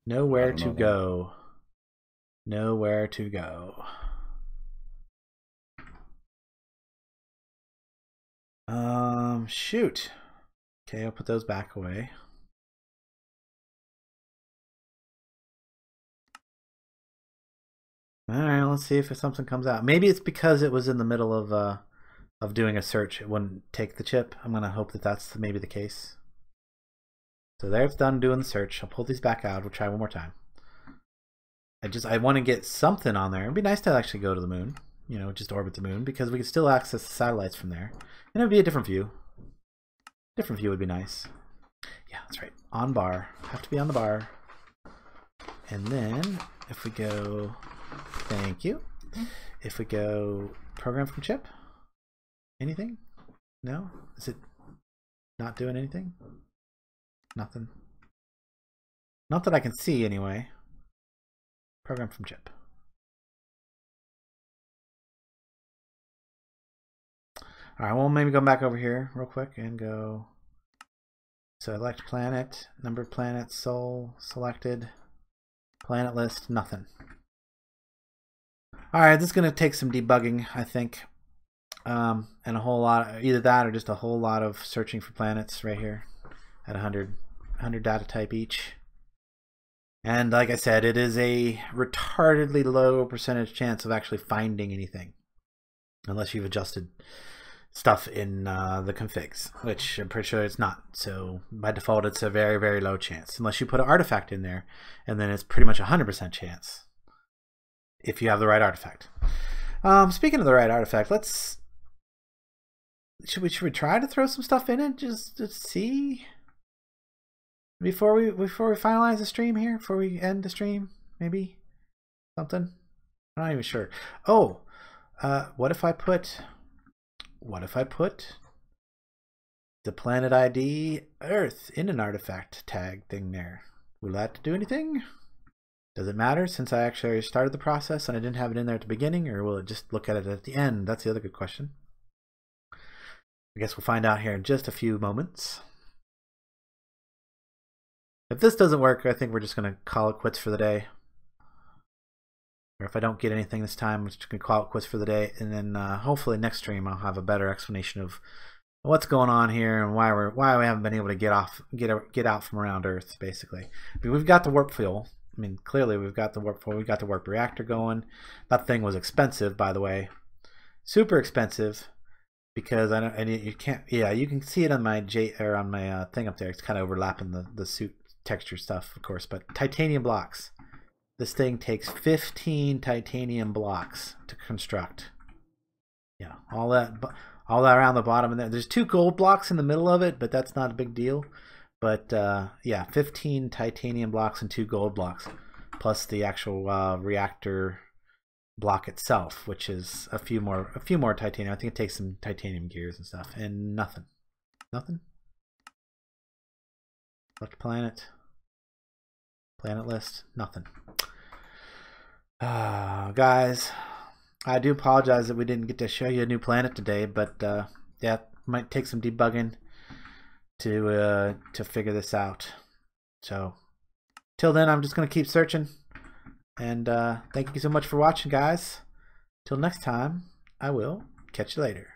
Nowhere to go. Nowhere to go. Shoot. Okay, I'll put those back away. Alright, let's see if something comes out. Maybe it's because it was in the middle of doing a search. It wouldn't take the chip. I'm going to hope that that's maybe the case. So there it's done doing the search. I'll pull these back out. We'll try one more time. I want to get something on there. It'd be nice to actually go to the moon. You know, just orbit the moon, because we can still access the satellites from there. And it would be a different view. Different view would be nice. Yeah, that's right. On bar. Have to be on the bar. And then if we go, thank you. If we go program from chip, anything? No? Is it not doing anything? Nothing. Not that I can see anyway. Program from chip. Alright, well, maybe go back over here real quick and go select planet, number of planets, sol, selected, planet list, nothing. Alright, this is going to take some debugging, I think. And a whole lot, either that or just a whole lot of searching for planets right here at 100 data type each. And like I said, it is a retardedly low percentage chance of actually finding anything. Unless you've adjusted stuff in the configs, which I'm pretty sure it's not. So by default, it's a very, very low chance. Unless you put an artifact in there, and then it's pretty much 100% chance if you have the right artifact. Speaking of the right artifact, should we try to throw some stuff in it just to see before we finalize the stream here, before we end the stream, maybe something. I'm not even sure. Oh, what if I put the planet ID Earth in an artifact tag thing there? Will that do anything? Does it matter since I actually started the process and I didn't have it in there at the beginning, or will it just look at it at the end? That's the other good question. I guess we'll find out here in just a few moments. If this doesn't work, I think we're just going to call it quits for the day. Or if I don't get anything this time, I'm just going to call it quits for the day. And then hopefully next stream I'll have a better explanation of what's going on here and why we haven't been able to get out from around Earth, basically. I mean, we've got the warp fuel. I mean, clearly we've got the warp fuel. We've got the warp reactor going. That thing was expensive, by the way. Super expensive. Because you can't. Yeah, you can see it on my thing up there. It's kind of overlapping the suit texture stuff, of course. But titanium blocks. This thing takes 15 titanium blocks to construct. Yeah, all that around the bottom, and there's 2 gold blocks in the middle of it, but that's not a big deal. But yeah, 15 titanium blocks and 2 gold blocks, plus the actual reactor block itself, which is a few more titanium. I think it takes some titanium gears and stuff, and nothing. Select planet list, nothing. Guys, I do apologize that we didn't get to show you a new planet today, but yeah, it might take some debugging to figure this out. So till then, I'm just gonna keep searching. And thank you so much for watching, guys. Till next time, I will catch you later.